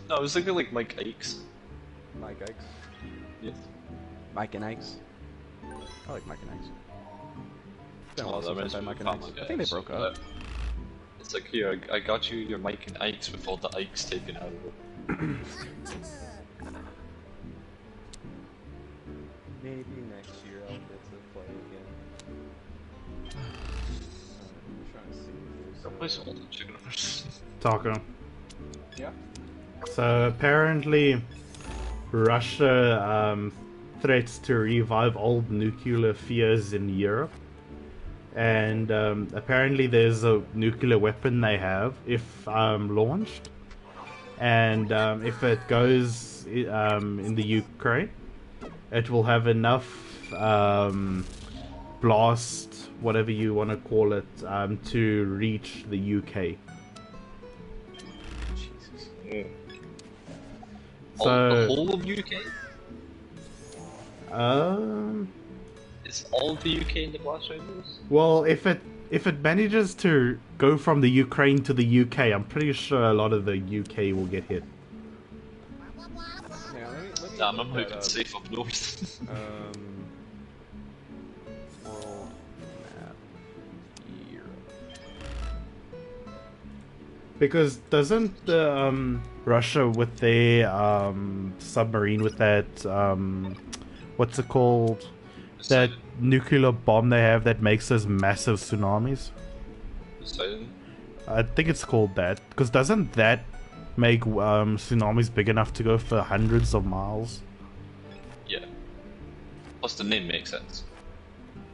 No, I was thinking like Mike Ikes. Mike Ikes? Yes. Mike and Ikes? I like Mike and Ikes. Been a Oh, while that since reminds I me had Mike of and Family Ikes. I think they Guy, broke so up. It's like, here, I got you your Mike and Ikes with all the Ikes taken out of it. Maybe next year I'll get to play again. I'm trying to see if That place all the chicken numbers. Taco. Yeah? So apparently, Russia threats to revive old nuclear fears in Europe. And apparently there's a nuclear weapon they have if launched. And if it goes in the Ukraine, it will have enough blast, whatever you want to call it, to reach the UK. Jesus. The whole of UK? Is all of the UK in the blast radius? Well, if it manages to go from the Ukraine to the UK, I'm pretty sure a lot of the UK will get hit. Yeah, let me Damn, look I'm that hoping up. safe up north. World map Europe. Because doesn't the Russia with their submarine with that what's it called? That nuclear bomb they have that makes those massive tsunamis? Poseidon? I think it's called that. Because doesn't that make tsunamis big enough to go for hundreds of miles? Yeah. Plus the name makes sense.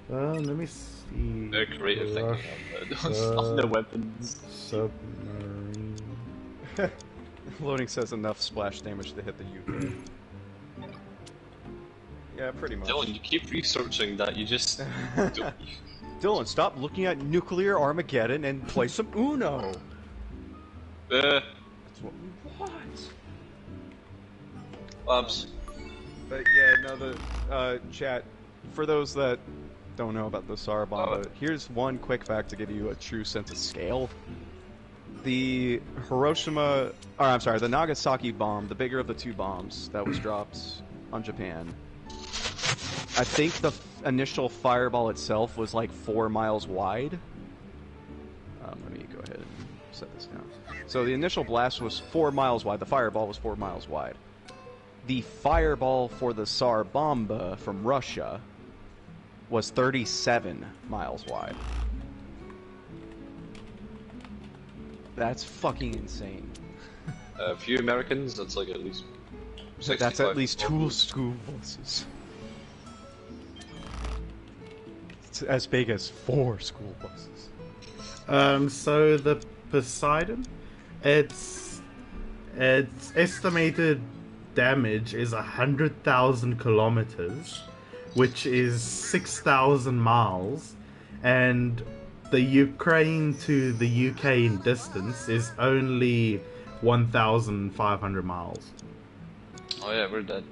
Let me see. Very creative thinking Russia on the weapons. submarine. Loading says enough splash damage to hit the UK. Yeah, pretty much. Dylan, you keep researching that, you just... don't... Dylan, stop looking at nuclear Armageddon and play some Uno! That's what we want! Labs. But yeah, no, the chat, for those that don't know about the Tsar bomb, here's one quick fact to give you a true sense of scale. The the Nagasaki bomb, the bigger of the two bombs that was dropped on Japan, I think the initial fireball itself was like 4 miles wide. Let me go ahead and set this down. So the initial blast was 4 miles wide, the fireball was 4 miles wide. The fireball for the Tsar Bomba from Russia was 37 miles wide. That's fucking insane. A few Americans, that's like at least 65. That's at least 2 school buses. It's as big as 4 school buses. So the Poseidon, its estimated damage is 100,000 kilometers, which is 6,000 miles, and the Ukraine to the UK in distance is only 1,500 miles. Oh yeah, we're dead.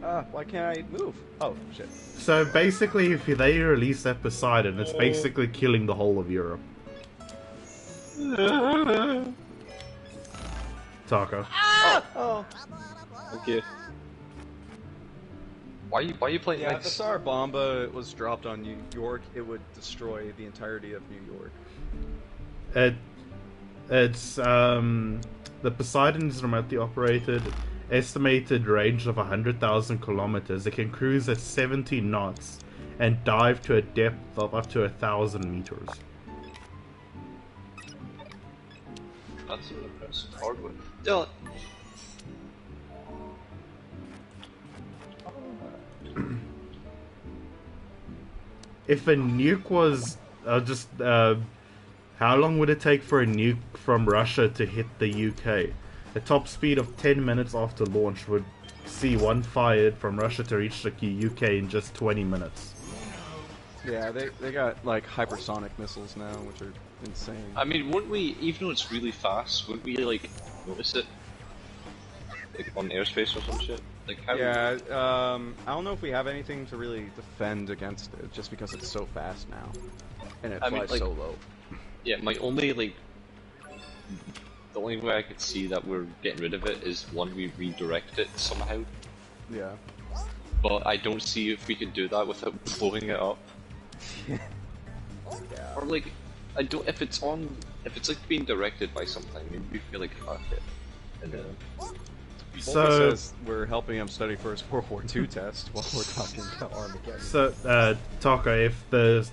Why can't I move? Oh, shit. So basically, if they release that Poseidon, it's basically killing the whole of Europe. Taco. Oh. Okay. Why are you playing Yeah, like if the Tsar Bomba was dropped on New York, it would destroy the entirety of New York. It's the Poseidon is remotely operated, estimated range of 100,000 kilometers. It can cruise at 70 knots and dive to a depth of up to 1,000 meters. That's an impressive hardware. Dylan. If a nuke was how long would it take for a nuke from Russia to hit the UK? A top speed of 10 minutes after launch would see one fired from Russia to reach the UK in just 20 minutes. Yeah, they got like hypersonic missiles now, which are insane. I mean, wouldn't we, even though it's really fast, wouldn't we like notice it? Like on airspace or some shit? Like how Yeah, I don't know if we have anything to really defend against it, just because it's so fast now, and it I mean, flies like- so low. Yeah, my only like the only way I could see that we're getting rid of it is one, we redirect it somehow. Yeah. But I don't see if we could do that without blowing it up. Yeah. Or like, I don't. If it's like being directed by something, maybe we feel like fuck it. And then So- Volker says we're helping him study for his World War II test while we're talking about Armageddon. So, Taco, if the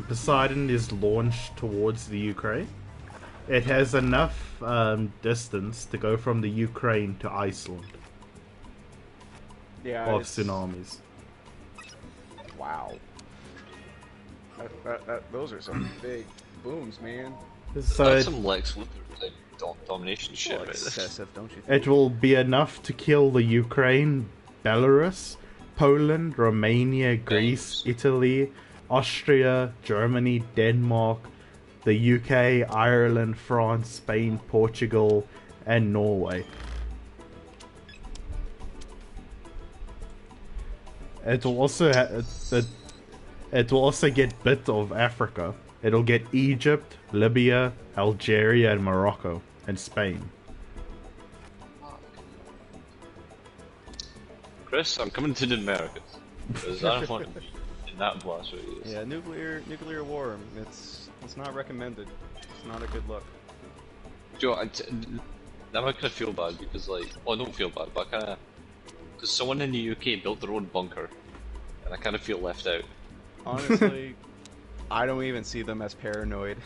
Poseidon is launched towards the Ukraine, it has enough distance to go from the Ukraine to Iceland Yeah. of it's- tsunamis. Wow. Those are some big booms, man. So that's it, some Lex Luthor type domination shit Well, right there. excessive, don't you think? it will be enough to kill the Ukraine, Belarus, Poland, Romania, Greece, Italy, Austria, Germany, Denmark, the UK, Ireland, France, Spain, Portugal, and Norway. It will also it will also get bit of Africa. It'll get Egypt, Libya, Algeria, and Morocco, and Spain. Chris, I'm coming to the Americas because I don't want to be in that blast radius. Yeah, nuclear war. It's not recommended. It's not a good look. Joe, now I kind of feel bad because like, well, I don't feel bad, but I kind of, because someone in the UK built their own bunker, and I kind of feel left out. Honestly, I don't even see them as paranoid.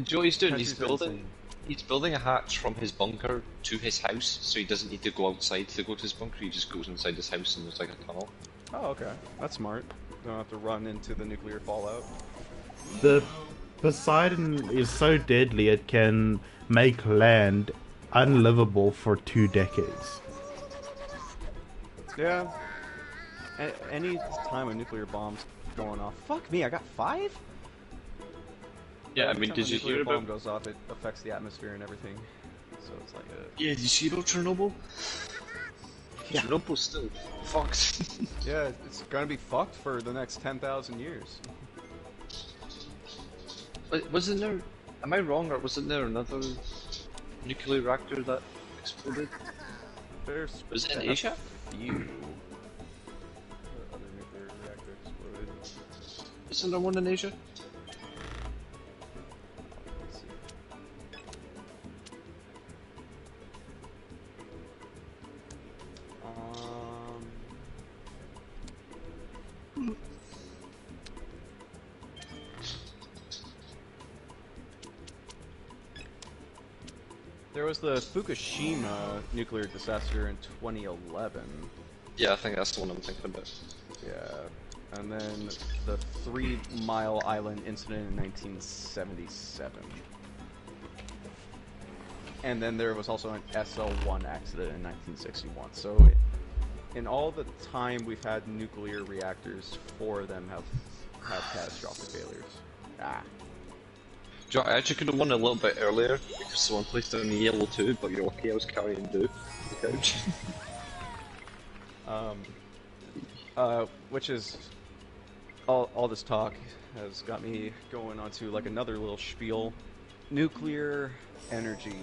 Joe, he's doing, Country's insane. he's building a hatch from his bunker to his house, so he doesn't need to go outside to go to his bunker. He just goes inside his house, and there's like a tunnel. Oh, okay. That's smart. Don't have to run into the nuclear fallout. The Poseidon is so deadly it can make land unlivable for 2 decades. Yeah. Any time a nuclear bomb's going off. Fuck me, I got 5? Yeah, I Every mean, time did a you nuclear hear bomb about? goes off, it affects the atmosphere and everything. So it's like a... Yeah, did you see about Chernobyl? Yeah. Chernobyl's still fucked. Yeah, it's gonna be fucked for the next 10,000 years. But wasn't there? Am I wrong, or wasn't there another nuclear reactor that exploded? There's Was it in a Asia? few. Other nuclear reactor exploded. Isn't there one in Asia? Let's see. There was the Fukushima nuclear disaster in 2011. Yeah, I think that's the one I'm thinking about. Yeah. And then the 3 Mile Island incident in 1977. And then there was also an SL-1 accident in 1961. So in all the time we've had nuclear reactors, 4 of them have catastrophic failures. Ah. Joe, I actually could have won a little bit earlier because someone placed on the yellow too, but you're lucky I was carrying do the couch. Which is all this talk has got me going onto like another little spiel. Nuclear energy.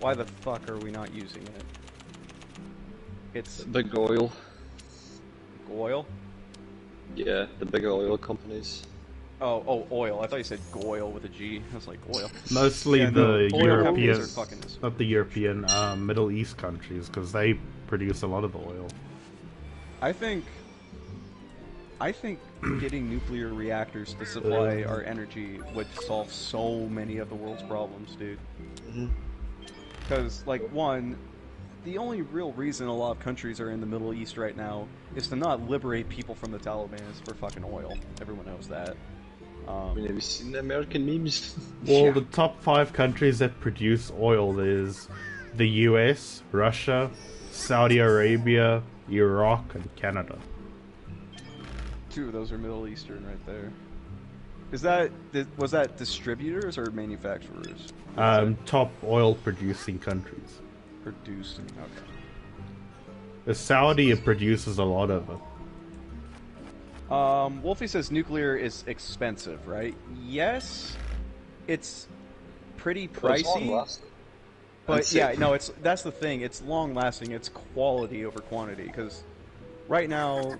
Why the fuck are we not using it? It's Big oil. oil? Yeah, the big oil companies. Oh, oil. I thought you said goil with a G. I was like, oil. Mostly Yeah, the no, oil companies European, are fucking us. not the European, Middle East countries, because they produce a lot of the oil. I think getting nuclear reactors to supply our energy would solve so many of the world's problems, dude. Because, like, one, the only real reason a lot of countries are in the Middle East right now is to not liberate people from the Taliban. It's for fucking oil. Everyone knows that. Have you seen the American memes? Well, Yeah. the top 5 countries that produce oil is the US, Russia, Saudi Arabia, Iraq, and Canada. 2 of those are Middle Eastern right there. Was that distributors or manufacturers? Top oil producing countries. Producing. Okay. The Saudi produces a lot of it. Wolfie says nuclear is expensive, right? Yes, it's pretty pricey. But yeah, no, that's the thing. It's long lasting. It's quality over quantity. Because right now,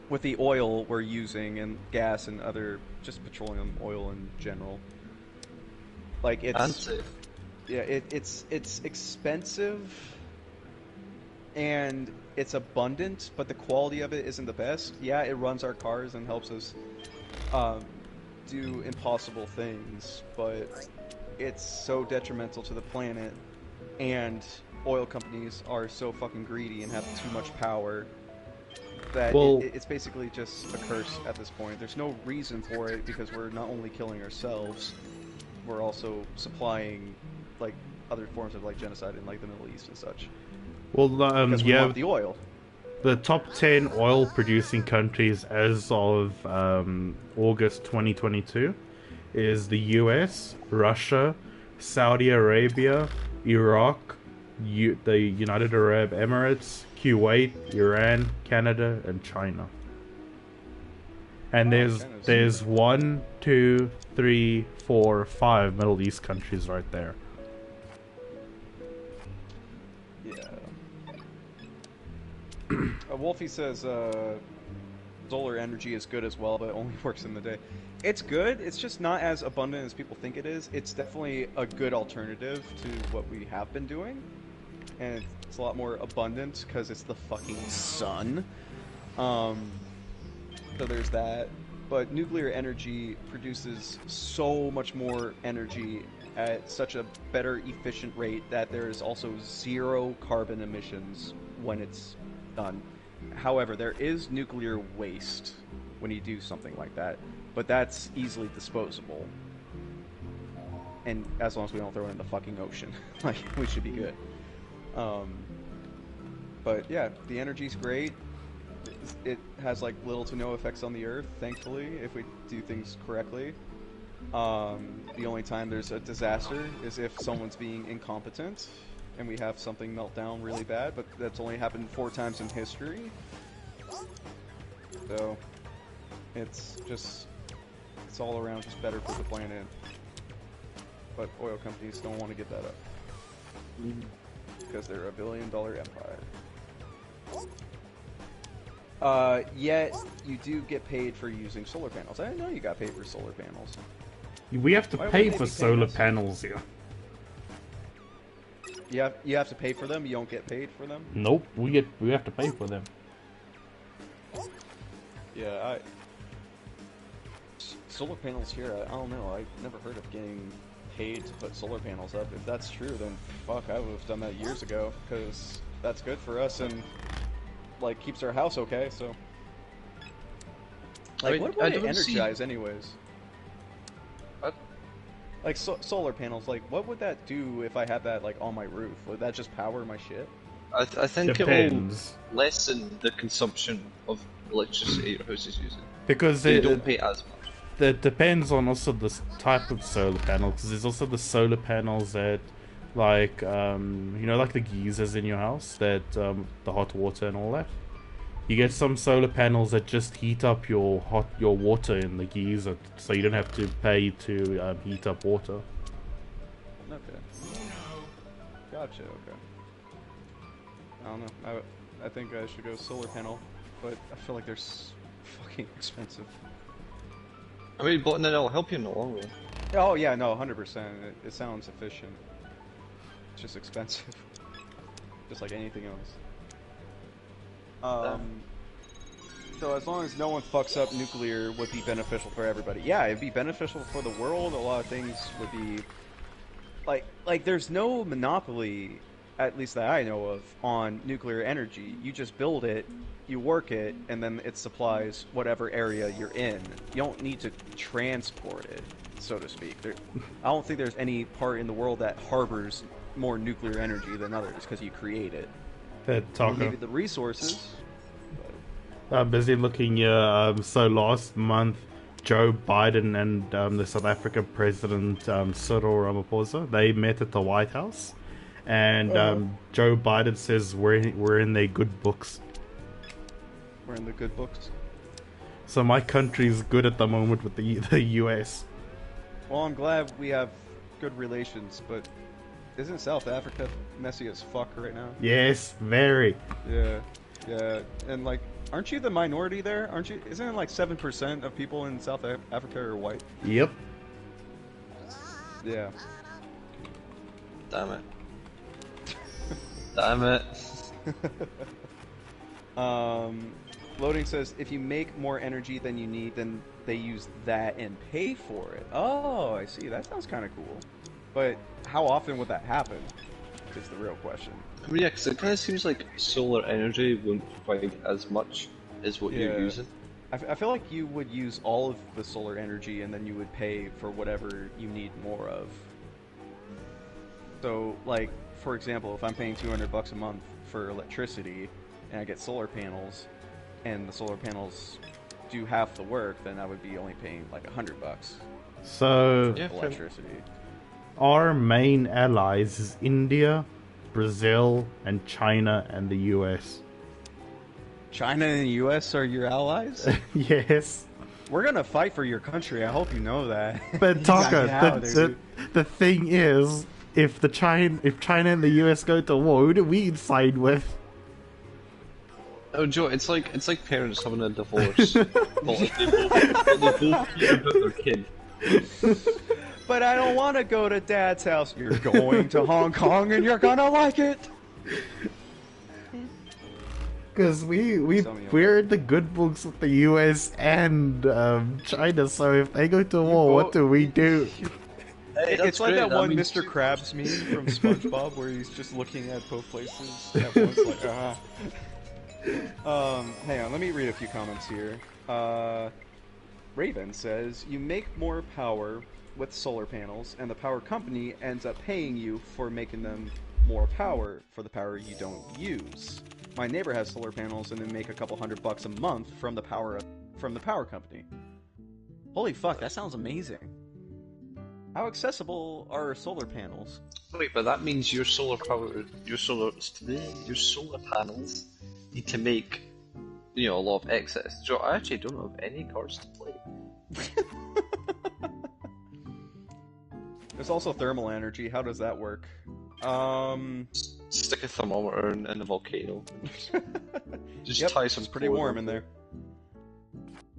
with the oil we're using and gas and other just petroleum oil in general, like it's it's expensive and it's abundant, but the quality of it isn't the best. Yeah, it runs our cars and helps us do impossible things, but it's so detrimental to the planet, and oil companies are so fucking greedy and have too much power that it's basically just a curse at this point. There's no reason for it because we're not only killing ourselves, we're also supplying like other forms of like genocide in like the Middle East and such. Well, Because we yeah, want the oil. the top 10 oil producing countries as of August 2022 is the US, Russia, Saudi Arabia, Iraq, the United Arab Emirates, Kuwait, Iran, Canada, and China. And there's 1, 2, 3, 4, 5 Middle East countries right there. Yeah. Wolfie says solar energy is good as well, but it only works in the day. It's good, it's just not as abundant as people think it is. It's definitely a good alternative to what we have been doing. And it's a lot more abundant because it's the fucking sun. So there's that. But nuclear energy produces so much more energy at such a better efficient rate that there is also 0 carbon emissions when it's done. However, there is nuclear waste when you do something like that, but that's easily disposable. And as long as we don't throw it in the fucking ocean, like, we should be good. But yeah, the energy's great. It has like little to no effects on the Earth, thankfully, if we do things correctly. The only time there's a disaster is if someone's being incompetent and we have something melt down really bad, but that's only happened 4 times in history. So it's all around just better for the planet. But oil companies don't want to give that up because they're a billion-dollar empire. Yet you do get paid for using solar panels. I didn't know you got paid for solar panels. We have to Why pay would they for be solar paying us? panels here. You have to pay for them. You don't get paid for them. Nope, we have to pay for them. Yeah, solar panels here. I don't know. I've never heard of getting paid to put solar panels up. If that's true, then fuck, I would have done that years ago because that's good for us and like keeps our house okay. So, like, I mean, what I would it don't see- energize, anyways? What? Like solar panels. Like, what would that do if I had that like on my roof? Would that just power my shit? I think it Depends. will lessen the consumption of electricity your house is using. Because So you don't pay as much. that depends on also the type of solar panel, because there's also the solar panels that, like, like the geysers in your house, that the hot water and all that. You get some solar panels that just heat up your water in the geyser, so you don't have to pay to heat up water. Okay. Gotcha. Okay. I don't know. I think I should go solar panel, but I feel like they're fucking expensive. I mean, but then it'll help you in the long run. Oh yeah, no, 100%. It sounds efficient. It's just expensive, just like anything else. So as long as no one fucks up, nuclear would be beneficial for everybody. Yeah, it'd be beneficial for the world. A lot of things would be like there's no monopoly, at least that I know of, on nuclear energy. You just build it, you work it, and then it supplies whatever area you're in. You don't need to transport it, so to speak. I don't think there's any part in the world that harbors more nuclear energy than others because you create it. Maybe the resources. I'm busy looking here. So last month, Joe Biden and the South African President Cyril Ramaphosa, they met at the White House, and Joe Biden says we're in their good books. We're in the good books. So my country's good at the moment with the U.S. Well, I'm glad we have good relations, but isn't South Africa messy as fuck right now? Yes, very. Yeah, and like, aren't you the minority there? Aren't you? Isn't it like 7% of people in South Africa are white? Yep. Yeah. Damn it. Damn it. Loading says, if you make more energy than you need, then they use that and pay for it. Oh, I see. That sounds kind of cool. But how often would that happen? Is the real question. I mean, yeah, because it kind of seems like solar energy won't provide as much as what you're using. I feel like you would use all of the solar energy and then you would pay for whatever you need more of. So, like, for example, if I'm paying $200 a month for electricity and I get solar panels, and the solar panels do half the work, then I would be only paying like $100 so for electricity. Our main allies is India, Brazil, and China, and the US. China and the US are your allies? Yes. We're gonna fight for your country, I hope you know that. But Taka, the thing is, if China and the US go to war, who do we side with? Oh, Joe, it's like parents having a divorce. But like, they both care about their kid. But I don't want to go to Dad's house. You're going to Hong Kong and you're gonna like it. Because we're in the good books with the US and China, so if they go to war, what do we do? Hey, it's like great. that one Mr. Krabs meme from SpongeBob where he's just looking at both places at once, like, hang on, let me read a few comments here. Raven says, you make more power with solar panels, and the power company ends up paying you for making them more power for the power you don't use. My neighbor has solar panels, and they make a couple $100 a month from the power company. Holy fuck, that sounds amazing. How accessible are solar panels? Wait, but that means your solar panels need to make, a lot of excess. So I actually don't have any cards to play. There's also thermal energy. How does that work? Stick a thermometer in a volcano. Just tie some. It's pretty warm in there.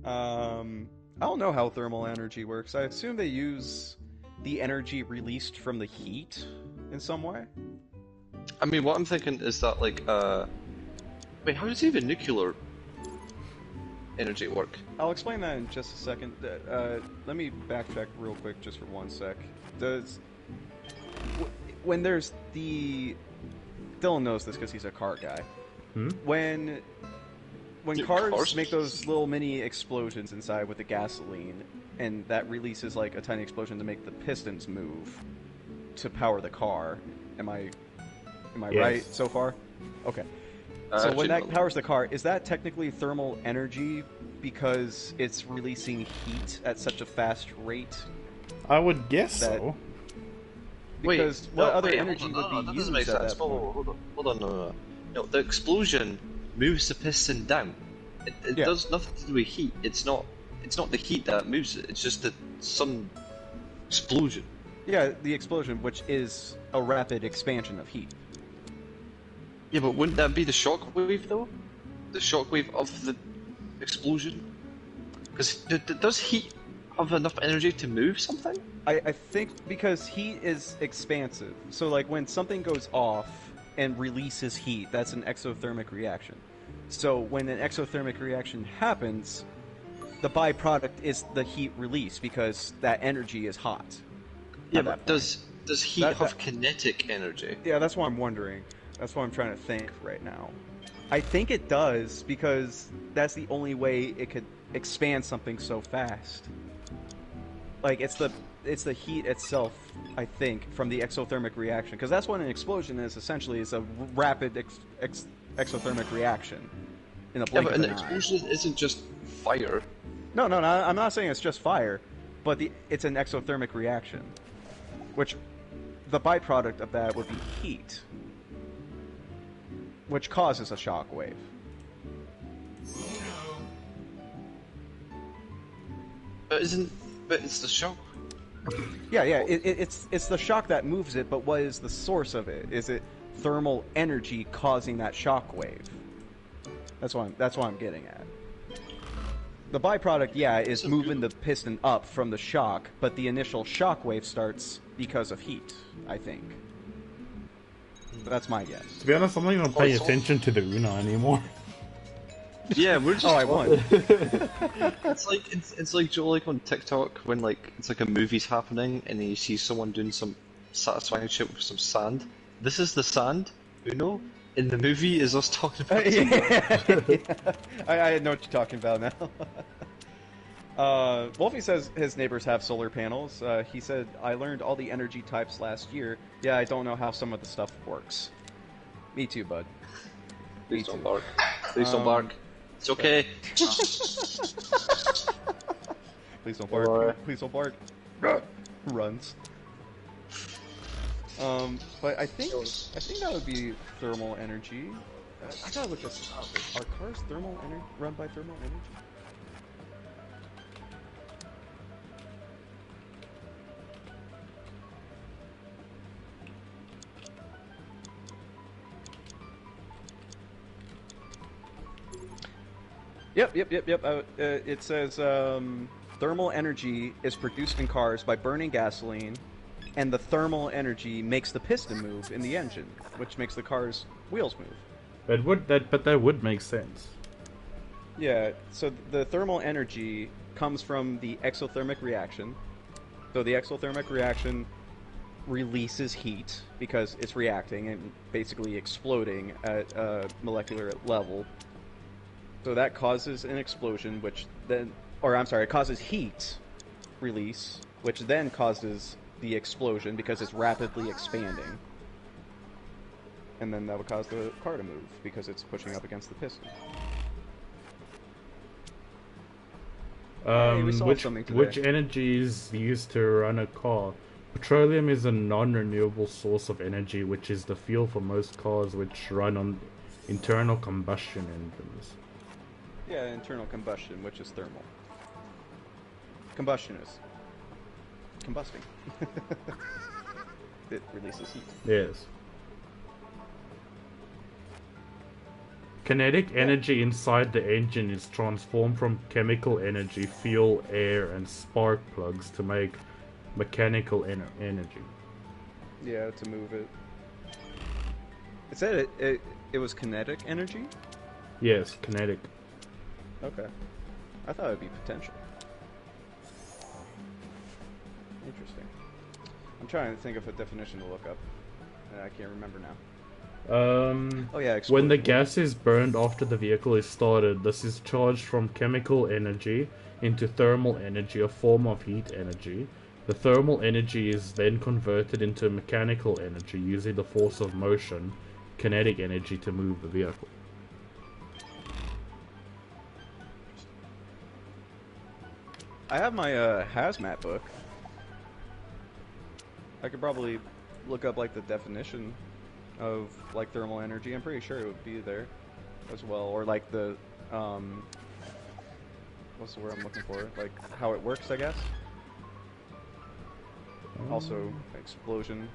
I don't know how thermal energy works. I assume they use the energy released from the heat in some way. I mean, what I'm thinking is that, like, wait, how does even nuclear energy work? I'll explain that in just a second. Let me backtrack real quick just for 1 sec. When there's the... Dylan knows this because he's a car guy. When cars make those little mini explosions inside with the gasoline, and that releases like a tiny explosion to make the pistons move to power the car. Am I Yes. right so far? Okay. So when that Actually, powers the car, is that technically thermal energy because it's releasing heat at such a fast rate? I would guess That- so. Because what other energy hold would on, be that used doesn't make at sense. that point? Hold on, no. No, the explosion moves the piston down. It Yeah. does nothing to do with heat. It's not the heat that moves it. It's just some explosion. Yeah, the explosion, which is a rapid expansion of heat. Yeah, but wouldn't that be the shock wave though? The shock wave of the explosion? Because does heat have enough energy to move something? I think because heat is expansive. So like when something goes off and releases heat, that's an exothermic reaction. So when an exothermic reaction happens, the byproduct is the heat release because that energy is hot. Yeah, at that but point. does heat That- have kinetic energy? Yeah, that's what I'm wondering. That's what I'm trying to think right now. I think it does because that's the only way it could expand something so fast. Like it's the heat itself, I think, from the exothermic reaction, because that's what an explosion is. Essentially, is a rapid exothermic reaction in a Yeah, blink but of an an eye. explosion isn't just fire. No, I'm not saying it's just fire, but it's an exothermic reaction, which the byproduct of that would be heat, which causes a shock wave. But it's the shock. Yeah, it's the shock that moves it, but what is the source of it? Is it thermal energy causing that shock wave? That's what I'm getting at. The byproduct, yeah, is So moving good. the piston up from the shock, but the initial shock wave starts because of heat, I think. But that's my guess. To be honest, I'm not even paying it's all- attention to the Una anymore. Yeah, we're just. Oh, I won. It's like Joe, like on TikTok when like it's like a movie's happening and then you see someone doing some satisfying shit with some sand. This is the sand, Uno. In the movie is us talking about. I know what you're talking about now. Wolfie says his neighbors have solar panels. He said, I learned all the energy types last year. Yeah, I don't know how some of the stuff works. Me too, bud. Please don't bark. Please don't bark. It's okay. Please don't bark. Alright. Please don't bark. Runs. But I think that would be thermal energy. I gotta look this up. Are cars thermal energy run by thermal energy? Yep. It says thermal energy is produced in cars by burning gasoline, and the thermal energy makes the piston move in the engine, which makes the car's wheels move. But that would make sense. Yeah, so the thermal energy comes from the exothermic reaction. So the exothermic reaction releases heat because it's reacting and basically exploding at a molecular level. So that causes an explosion, it causes heat release, which then causes the explosion because it's rapidly expanding. And then that would cause the car to move because it's pushing up against the piston. Hey, we solved something today. Which energy is used to run a car? Petroleum is a non-renewable source of energy, which is the fuel for most cars which run on internal combustion engines. Yeah, internal combustion, which is thermal. Combustion is combusting. It releases heat. Yes. Kinetic energy inside the engine is transformed from chemical energy, fuel, air, and spark plugs to make mechanical energy. Yeah, to move it. It said it was kinetic energy? Yes, kinetic. Okay. I thought it would be potential. Interesting. I'm trying to think of a definition to look up. I can't remember now. Oh yeah, When the explosion. gas is burned after the vehicle is started, this is charged from chemical energy into thermal energy, a form of heat energy. The thermal energy is then converted into mechanical energy using the force of motion, kinetic energy, to move the vehicle. I have my hazmat book. I could probably look up like the definition of like thermal energy. I'm pretty sure it would be there as well, or like the what's the word I'm looking for? Like how it works, I guess. Also, explosion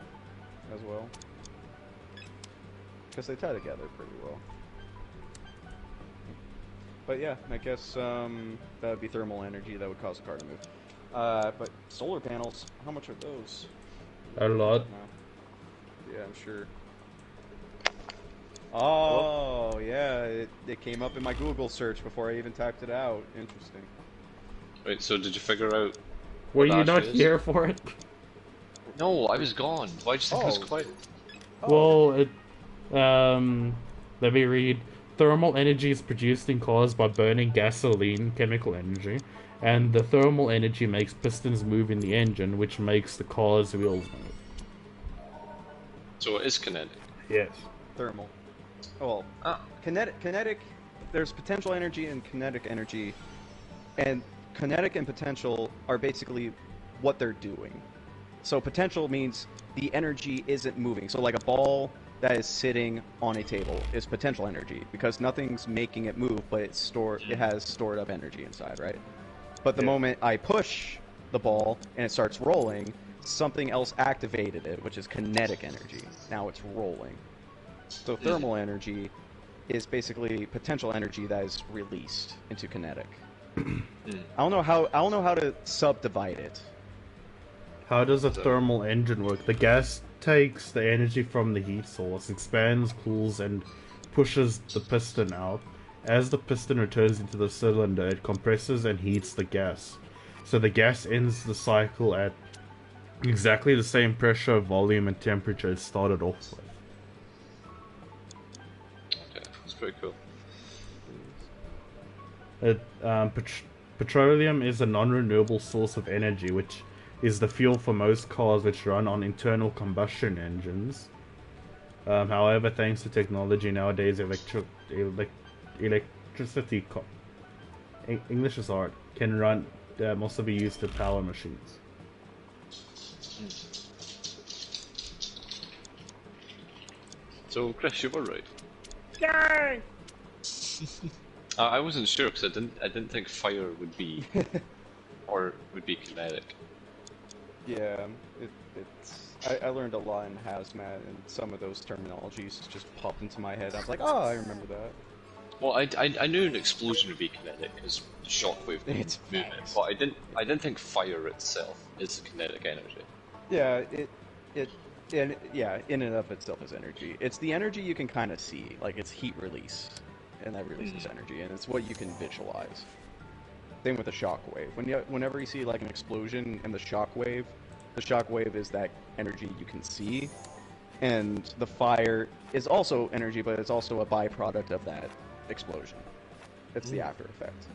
as well, because they tie together pretty well. But yeah, I guess that would be thermal energy that would cause a car to move. But solar panels, how much are those? A lot. No. Yeah, I'm sure. Oh, yeah, it came up in my Google search before I even typed it out. Interesting. Wait, so did you figure out? Were what you Ash not is? here for it? No, I was gone. Why did you think I was Oh. quiet? Well, let me read. Thermal energy is produced and caused by burning gasoline, chemical energy, and the thermal energy makes pistons move in the engine, which makes the car's wheels move. So it is kinetic. Yes. Thermal. Oh, well, Ah. kinetic, there's potential energy and kinetic energy, and kinetic and potential are basically what they're doing. So potential means the energy isn't moving. So like a ball that is sitting on a table is potential energy because nothing's making it move, but it has stored up energy inside, right? But the Yeah. moment I push the ball and it starts rolling, something else activated it, which is kinetic energy. Now it's rolling. So thermal energy is basically potential energy that is released into kinetic. I don't know how to subdivide it. How does a thermal engine work? The gas takes the energy from the heat source, expands, cools, and pushes the piston out. As the piston returns into the cylinder, it compresses and heats the gas. So the gas ends the cycle at exactly the same pressure, volume, and temperature it started off with. Okay, that's pretty cool. Petroleum is a non-renewable source of energy, which is the fuel for most cars which run on internal combustion engines. However, thanks to technology nowadays, electricity English is hard, can run also be used to power machines. So Chris, you were right. Yay! I wasn't sure because I didn't think fire would be or would be kinetic. Yeah, I learned a lot in hazmat, and some of those terminologies just popped into my head. I was like, oh, I remember that. Well, I knew an explosion would be kinetic because shockwave It's movement, facts. but I didn't think fire itself is kinetic energy. Yeah, in and of itself is energy. It's the energy you can kind of see, like it's heat release, and that releases energy, and it's what you can visualize. Same with the shockwave. Whenever you see like an explosion and the shockwave is that energy you can see, and the fire is also energy, but it's also a byproduct of that explosion. It's the after effect,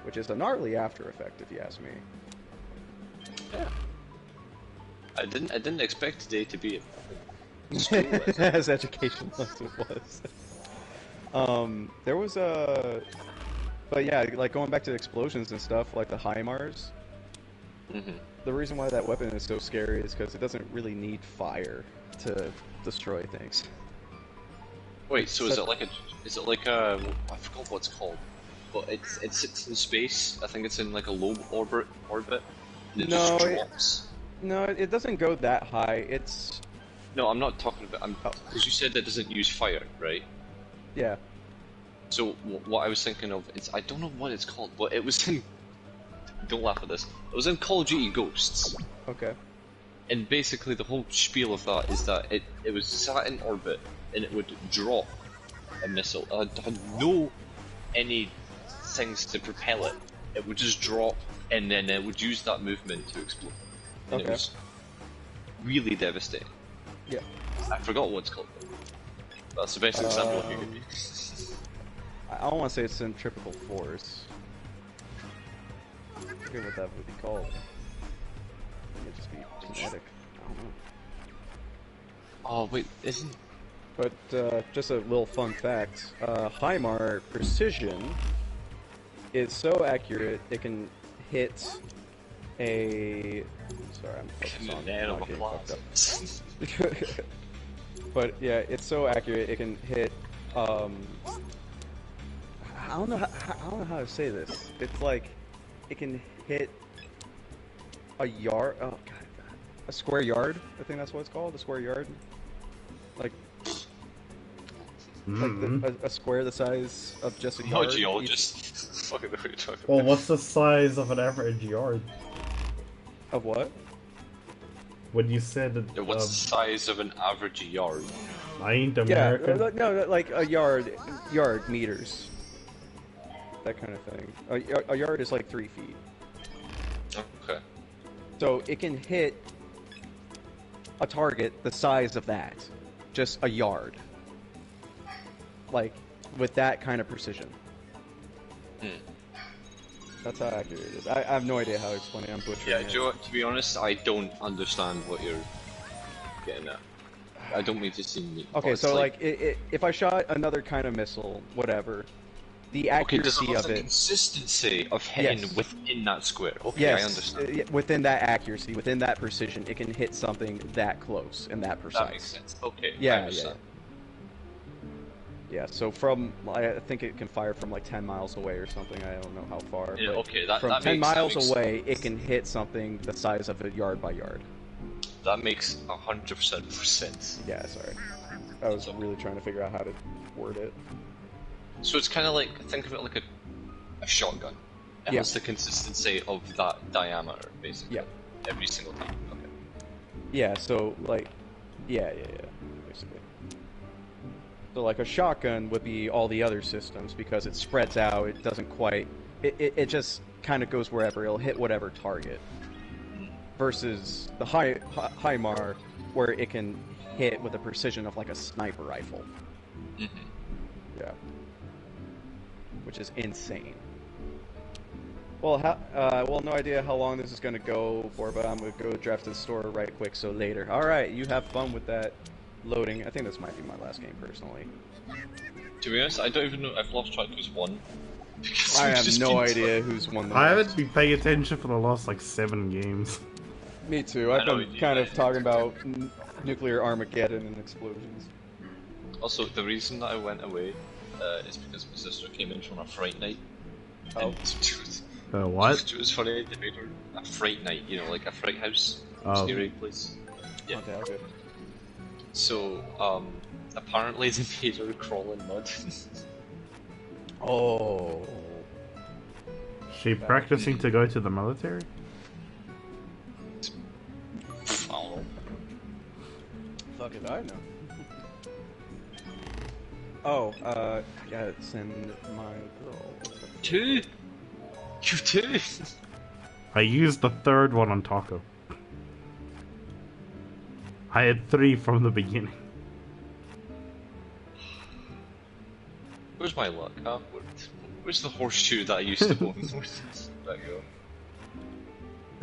which is a gnarly after effect, if you ask me. Yeah. I didn't expect today to be a school lesson. As educational as it was. There was a... But yeah, like going back to explosions and stuff, like the HIMARS, the reason why that weapon is so scary is because it doesn't really need fire to destroy things. Wait, so is it like a I forgot what it's called, but it sits in space. I think it's in like a low orbit, and it No, just drops. No, it doesn't go that high. It's... No, I'm not talking about. Because you said that doesn't use fire, right? Yeah. So what I was thinking of is I don't know what it's called, but it was in. Don't laugh at this. It was in Call of Duty Ghosts, Okay. and basically the whole spiel of that is that it was sat in orbit and it would drop a missile. It had no any things to propel it. It would just drop, and then it would use that movement to explode. And Okay. it was really devastating. Yeah. I forgot what it's called. That's the best example you could be. I don't want to say it's centrifugal force. I forget what that would be called. It would just be kinetic. I don't know. Oh wait, isn't? But just a little fun fact: HIMAR Precision it's so accurate it can hit a. Sorry, I'm focused on Man of not getting applause. fucked up. But yeah, it's so accurate it can hit. I don't know. I don't know how to say this. It's like it can hit a yard. Oh god, a square yard. I think that's what it's called. A square yard. Like a square the size of just a No yard. geologist. Fucking know what you're talking Well, about. what's the size of an average yard? Of what? When you said Yeah, what's the size of an average yard? I ain't Yeah, American. no, like a yard meters. That kind of thing. A yard is like 3 feet. Okay. So it can hit a target the size of that. Just a yard. Like, with that kind of precision. That's how accurate it is. I have no idea how to explain it. I'm butchering Yeah, it. Joe, to be honest, I don't understand what you're getting at. I don't mean to seem mean. Okay, but it's so like, if I shot another kind of missile, whatever, the okay, does accuracy it have of the it... consistency of hitting Yes. within that square? Okay, Yes, I understand. within that accuracy, within that precision, it can hit something that close and that precise. That makes sense. Okay, I Yeah, understand. yeah. So from, I think it can fire from like 10 miles away or something. I don't know how far. Yeah, but okay, that from that 10 makes, that miles makes, away, it can hit something the size of a yard by yard. That makes 100% more sense. Yeah, sorry. I was really trying to figure out how to word it. So it's kind of like, think of it like a shotgun. It Yeah. has the consistency of that diameter, basically. Yeah. Every single time. Okay. Yeah, so like, yeah, basically. So like a shotgun would be all the other systems because it spreads out. It doesn't quite. It just kind of goes wherever. It'll hit whatever target. Versus the HIMAR, where it can hit with the precision of like a sniper rifle. Mhm. Yeah. Which is insane. Well, no idea how long this is gonna go for, but I'm gonna go draft to the store right quick. So later. All right, you have fun with that loading. I think this might be my last game personally. To be honest, I don't even know. I've lost track who's won. Because I we've have just no been- idea who's won the I most. haven't been paying attention for the last like 7 games. Me too. I I've know been you kind of did. talking about nuclear Armageddon and explosions. Also, the reason that I went away is because my sister came in from a fright night. Oh. And it What? was funny, they made her a fright night, you know, like a fright house. Oh. Scary place. Yeah. Okay, okay. So, apparently they made her crawl in mud. Oh. She practicing to go to the military? I don't know. Fuck if I know. Oh, I gotta send my girl. 2? You 2? I used the 3rd one on Taco. I had 3 from the beginning. Where's my luck, huh? Where's the horseshoe that I used to own? There you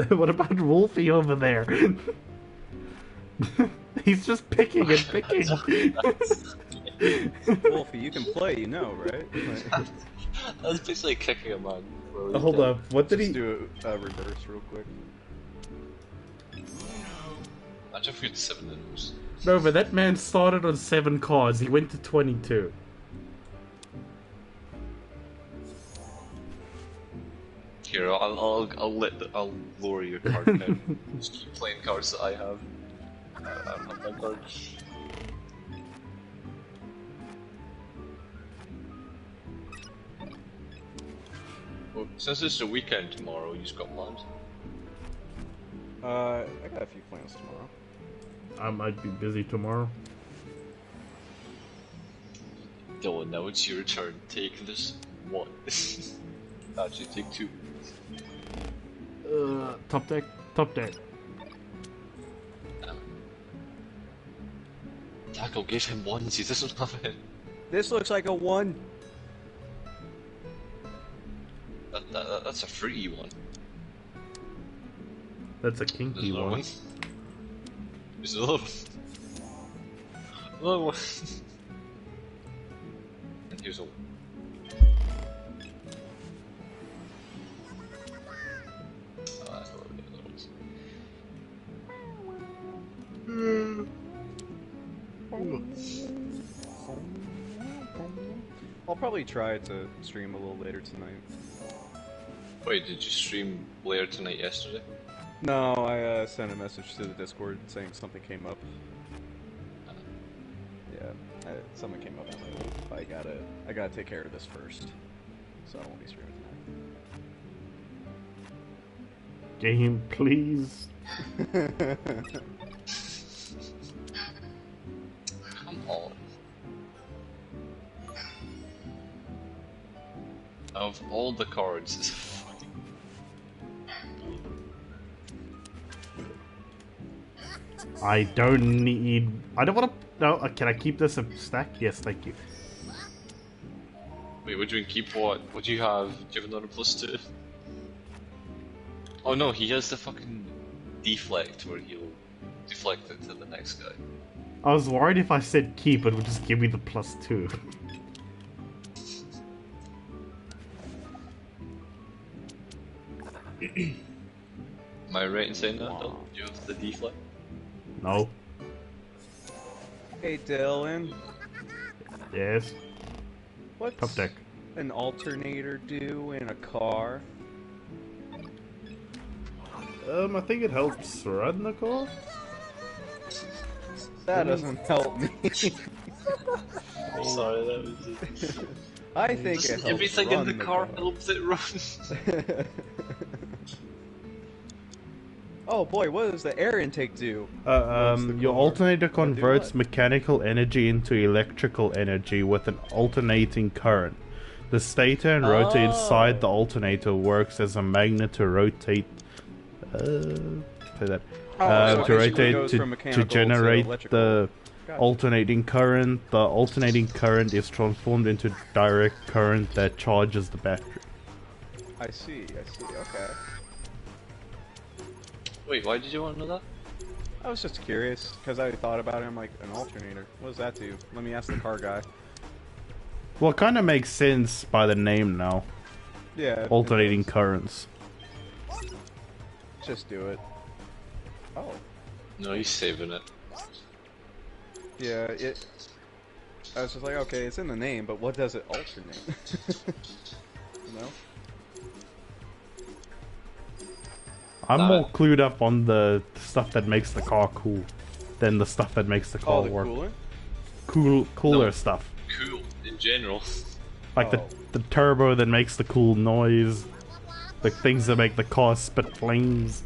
go. What about Wolfie over there? He's just picking and picking. Wolfie, you can play, you know, right? I was basically kicking a man. Hold up, what did Let's he... do a reverse real quick. Imagine if we had 7 in those. No, but that man started on 7 cards, he went to 22. Here, I'll lower your card count. Just keep playing cards that I have. I don't have my cards. Well, since it's a weekend tomorrow, you just got plans. I got a few plans tomorrow. I might be busy tomorrow. Dylan, now it's your turn. Take this one. Actually, take 2. Top deck, top deck. Tackle, give him ones, he doesn't have it. This looks like a 1. That's a fruity one. That's a There's kinky another one. one. There's another one. Another one. And here's a I'll probably try to stream a little later tonight. Wait, did you stream later tonight yesterday? No, I sent a message to the Discord saying something came up. Yeah, something came up. I gotta take care of this first, so I won't be streaming Game, please. tonight. Come on. Of all the cards, it's fucking. I don't need. I don't want to. No, can I keep this a stack? Yes, thank you. Wait, what do you mean keep what? What do you have? Do you have another +2? Oh no, he has the fucking deflect where he'll deflect it to the next guy. I was worried if I said keep, it would just give me the +2. Am I right in saying that? Dylan? You have the deflect? No. Hey Dylan, Yes. what's Top deck. an alternator do in a car? I think it helps run the car. That doesn't help me. I'm sorry, that was just... I think it helps Everything run in the car helps it run. Oh boy, what does the air intake do? What's the Your car? alternator Do converts what? mechanical energy into electrical energy with an alternating current. The stator and rotor inside the alternator works as a magnet to rotate. Say that. So it To basically rotate goes to from mechanical to generate electrical. the Gotcha. alternating current. The alternating current is transformed into direct current that charges the battery. I see, okay. Wait, why did you want to know that? I was just curious, because I thought about it, I'm like, an alternator. What does that do? Let me ask the car guy. Well, it kind of makes sense by the name now. Yeah. it Alternating does. currents. Just do it. Oh. No, he's saving it. Yeah, I was just like, okay, it's in the name, but what does it alternate? You know? I'm more clued up on the stuff that makes the car cool than the stuff that makes the car Oh, the work. cooler? Cooler No. stuff. Cool, in general. Like Oh. the turbo that makes the cool noise. The things that make the car spit flames.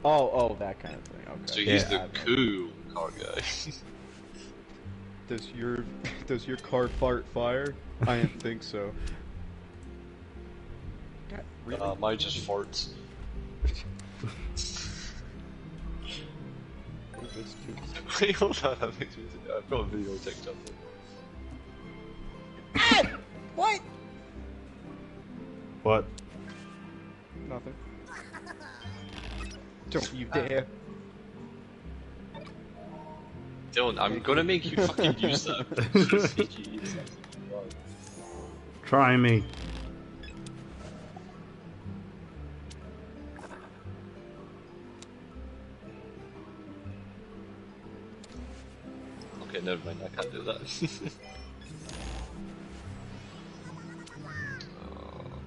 Oh, that kind of thing, okay. So he's Yeah. the cool car guy. Does your car fart fire? I didn't think so. God, really? Mine just farts. It's too- Wait, hold on, that makes me... I've got a video on TikTok. What? What? Nothing. Don't you dare. Dylan, I'm gonna make you fucking use that. Try me. Okay, never mind, I can't do that.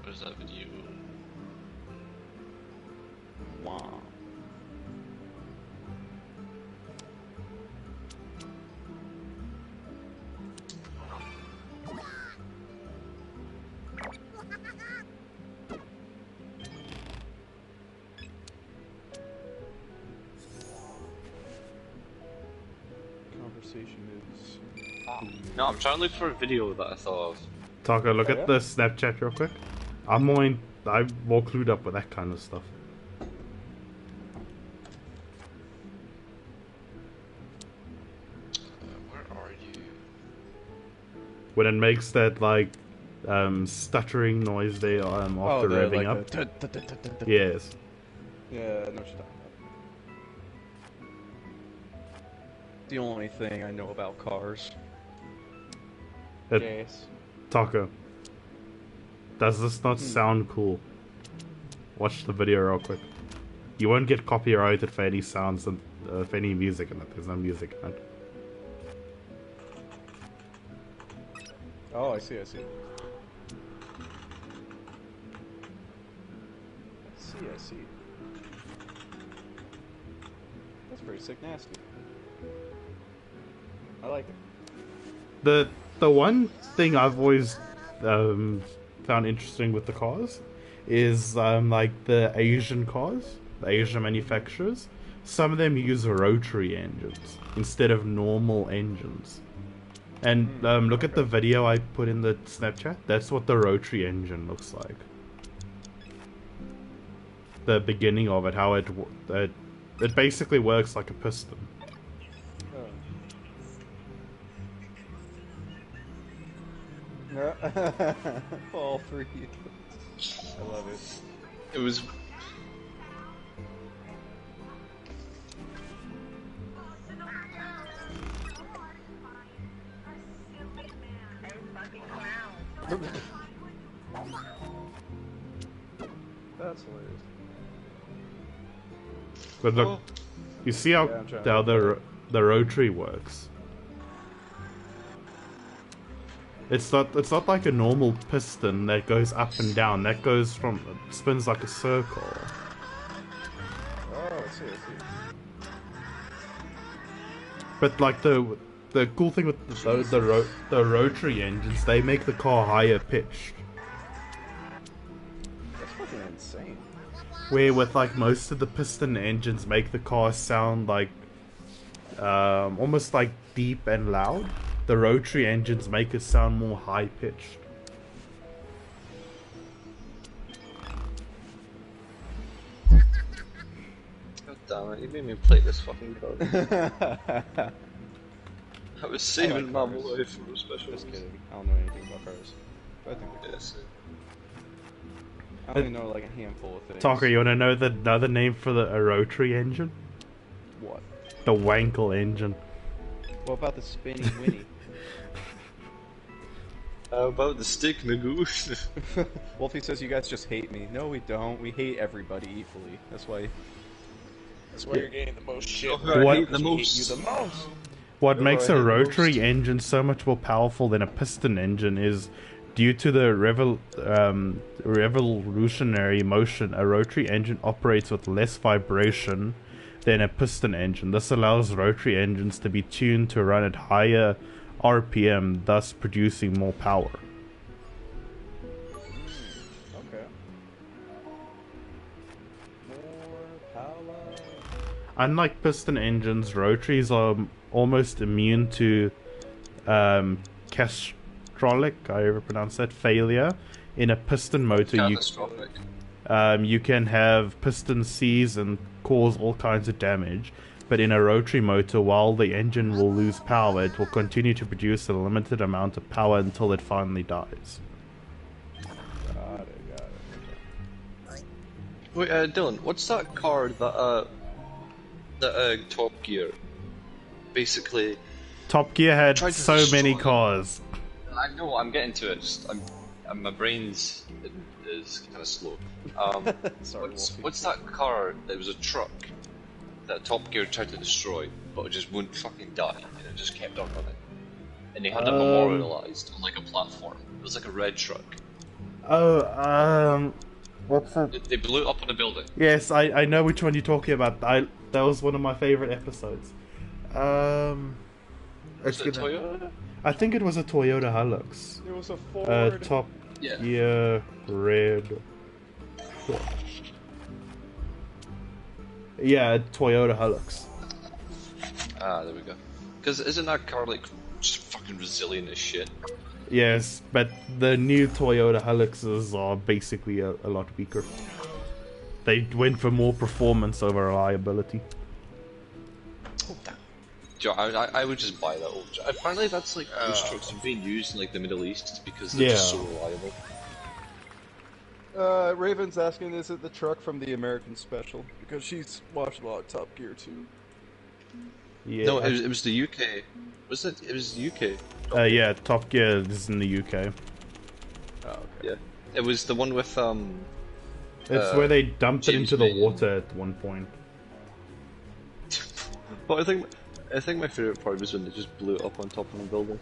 Where's that video? Wow. Conversation is. No, I'm trying to look for a video that I thought of. Taka, look Oh, at yeah? the Snapchat real quick. I'm more clued up with that kind of stuff. Where are you? When it makes that like stuttering noise there after revving up. Yes. Yeah, I know what you're talking about. The only thing I know about cars. It, Gas. Taka, does this not sound cool? Watch the video real quick. You won't get copyrighted for any sounds and for any music in it. There's no music in it. Oh, I see. I see. I see. That's pretty sick, nasty. I like it. The one thing I've always found interesting with the cars is like the Asian cars, the Asian manufacturers. Some of them use rotary engines instead of normal engines. And look at the video I put in the Snapchat. That's what the rotary engine looks like. The beginning of it, how it basically works like a piston. All three. I love it. It was. That's hilarious. But look, you see how the rotary works. It's not like a normal piston that goes up and down. That goes spins like a circle. Oh, I see. But like the cool thing with the rotary engines, they make the car higher pitched. That's fucking insane. Where with like most of the piston engines make the car sound like almost like deep and loud. The rotary engines make it sound more high pitched. God damn it! You made me play this fucking card. I was saving my life for a special. Just kidding. I don't know anything about cars. But I think they're Yes. I only know like a handful of things. Talker, you want to know another name for a rotary engine? What? The Wankel engine. What about the spinny Winnie? How about the stick, Nagoo? Wolfie says you guys just hate me. No, we don't. We hate everybody equally. That's why you're getting the most shit. What- Hate you the most. What makes a rotary engine so much more powerful than a piston engine is due to the revolutionary motion. A rotary engine operates with less vibration than a piston engine. This allows rotary engines to be tuned to run at higher RPM, thus producing more power. Okay. More power. Unlike piston engines, rotaries are almost immune to castrolic, I ever pronounce that, failure. In a piston motor, Catastrophic. you can have piston seize and cause all kinds of damage. But in a rotary motor, while the engine will lose power, it will continue to produce a limited amount of power until it finally dies. Got it. Wait, Dylan, what's that car that Top Gear basically? Top Gear had Tried to so many destroy- cars. I know, I'm getting to it. Just, my brain's is kind of slow. Sorry, Wolfie. What's that car that was a truck that Top Gear tried to destroy, but it just wouldn't fucking die, and it just kept on running. And they had it memorialized on like a platform. It was like a red truck. What's it? They blew it up on a building. Yes, I know which one you're talking about. That was one of my favorite episodes. Was it Toyota? I think it was a Toyota Hilux. It was a Ford. Top Yeah. Gear red. Yeah, Toyota Hilux. Ah, there we go. Because isn't that car like just fucking resilient as shit? Yes, but the new Toyota Hiluxes are basically a lot weaker. They went for more performance over reliability. Joe, I would just buy that old. Apparently, that's like those trucks are being used in like the Middle East because they're just so reliable. Raven's asking, is it the truck from the American Special? Because she's watched a lot of Top Gear too. Yeah. No, it was the UK. Was it? It was the UK. Yeah, Top Gear is in the UK. Oh, okay. Yeah, it was the one with It's where they dumped it James into the May. water at one point. But I think my favorite part was when they just blew it up on top of a building.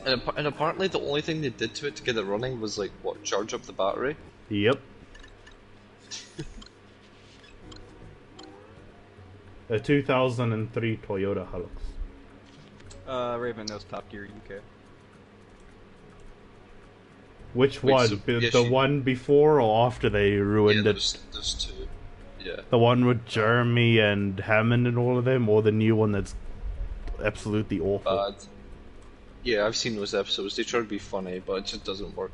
And apparently the only thing they did to it to get it running was like what, charge up the battery. Yep. A 2003 Toyota Hilux. Raven knows Top Gear UK. Which Wait, one? so- The yeah, she- one before or after they ruined Yeah, it? there's two. Yeah. The one with Jeremy and Hammond and all of them, or the new one that's absolutely awful? Bad. Yeah, I've seen those episodes. They try to be funny, but it just doesn't work.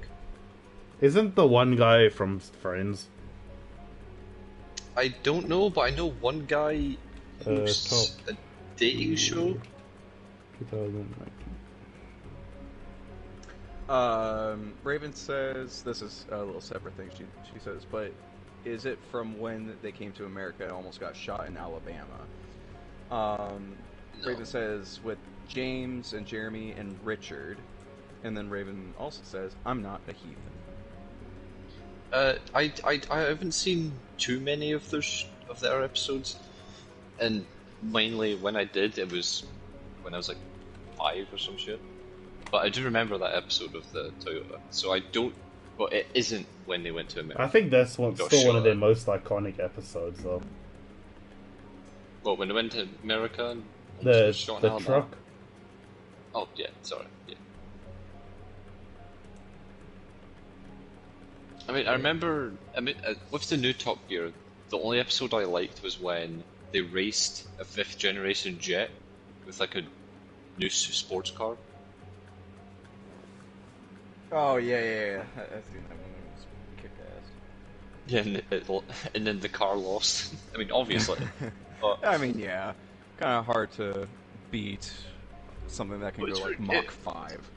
Isn't the one guy from Friends? I don't know, but I know one guy hosts top. a dating show. 2019. Raven says this is a little separate thing. She says, but is it from when they came to America and almost got shot in Alabama? No. Raven says with James and Jeremy and Richard, and then Raven also says, "I'm not a heathen." I haven't seen too many of their episodes, and mainly when I did, it was when I was like 5 or some shit. But I do remember that episode of the Toyota, so I don't. But it isn't when they went to America. I think that's Got still one of shot their at. most iconic episodes, though. Well, when they went to America and The was shot in the Alabama? truck. Oh yeah, sorry. Yeah. I mean, I remember. I mean, with the new Top Gear, the only episode I liked was when they raced a 5th generation jet with like a new sports car. Oh yeah. I've seen that one. It was kick ass. Yeah, and then the car lost. I mean, obviously. But I mean, yeah, kind of hard to beat something that can Well, go it's like very- Mach 5.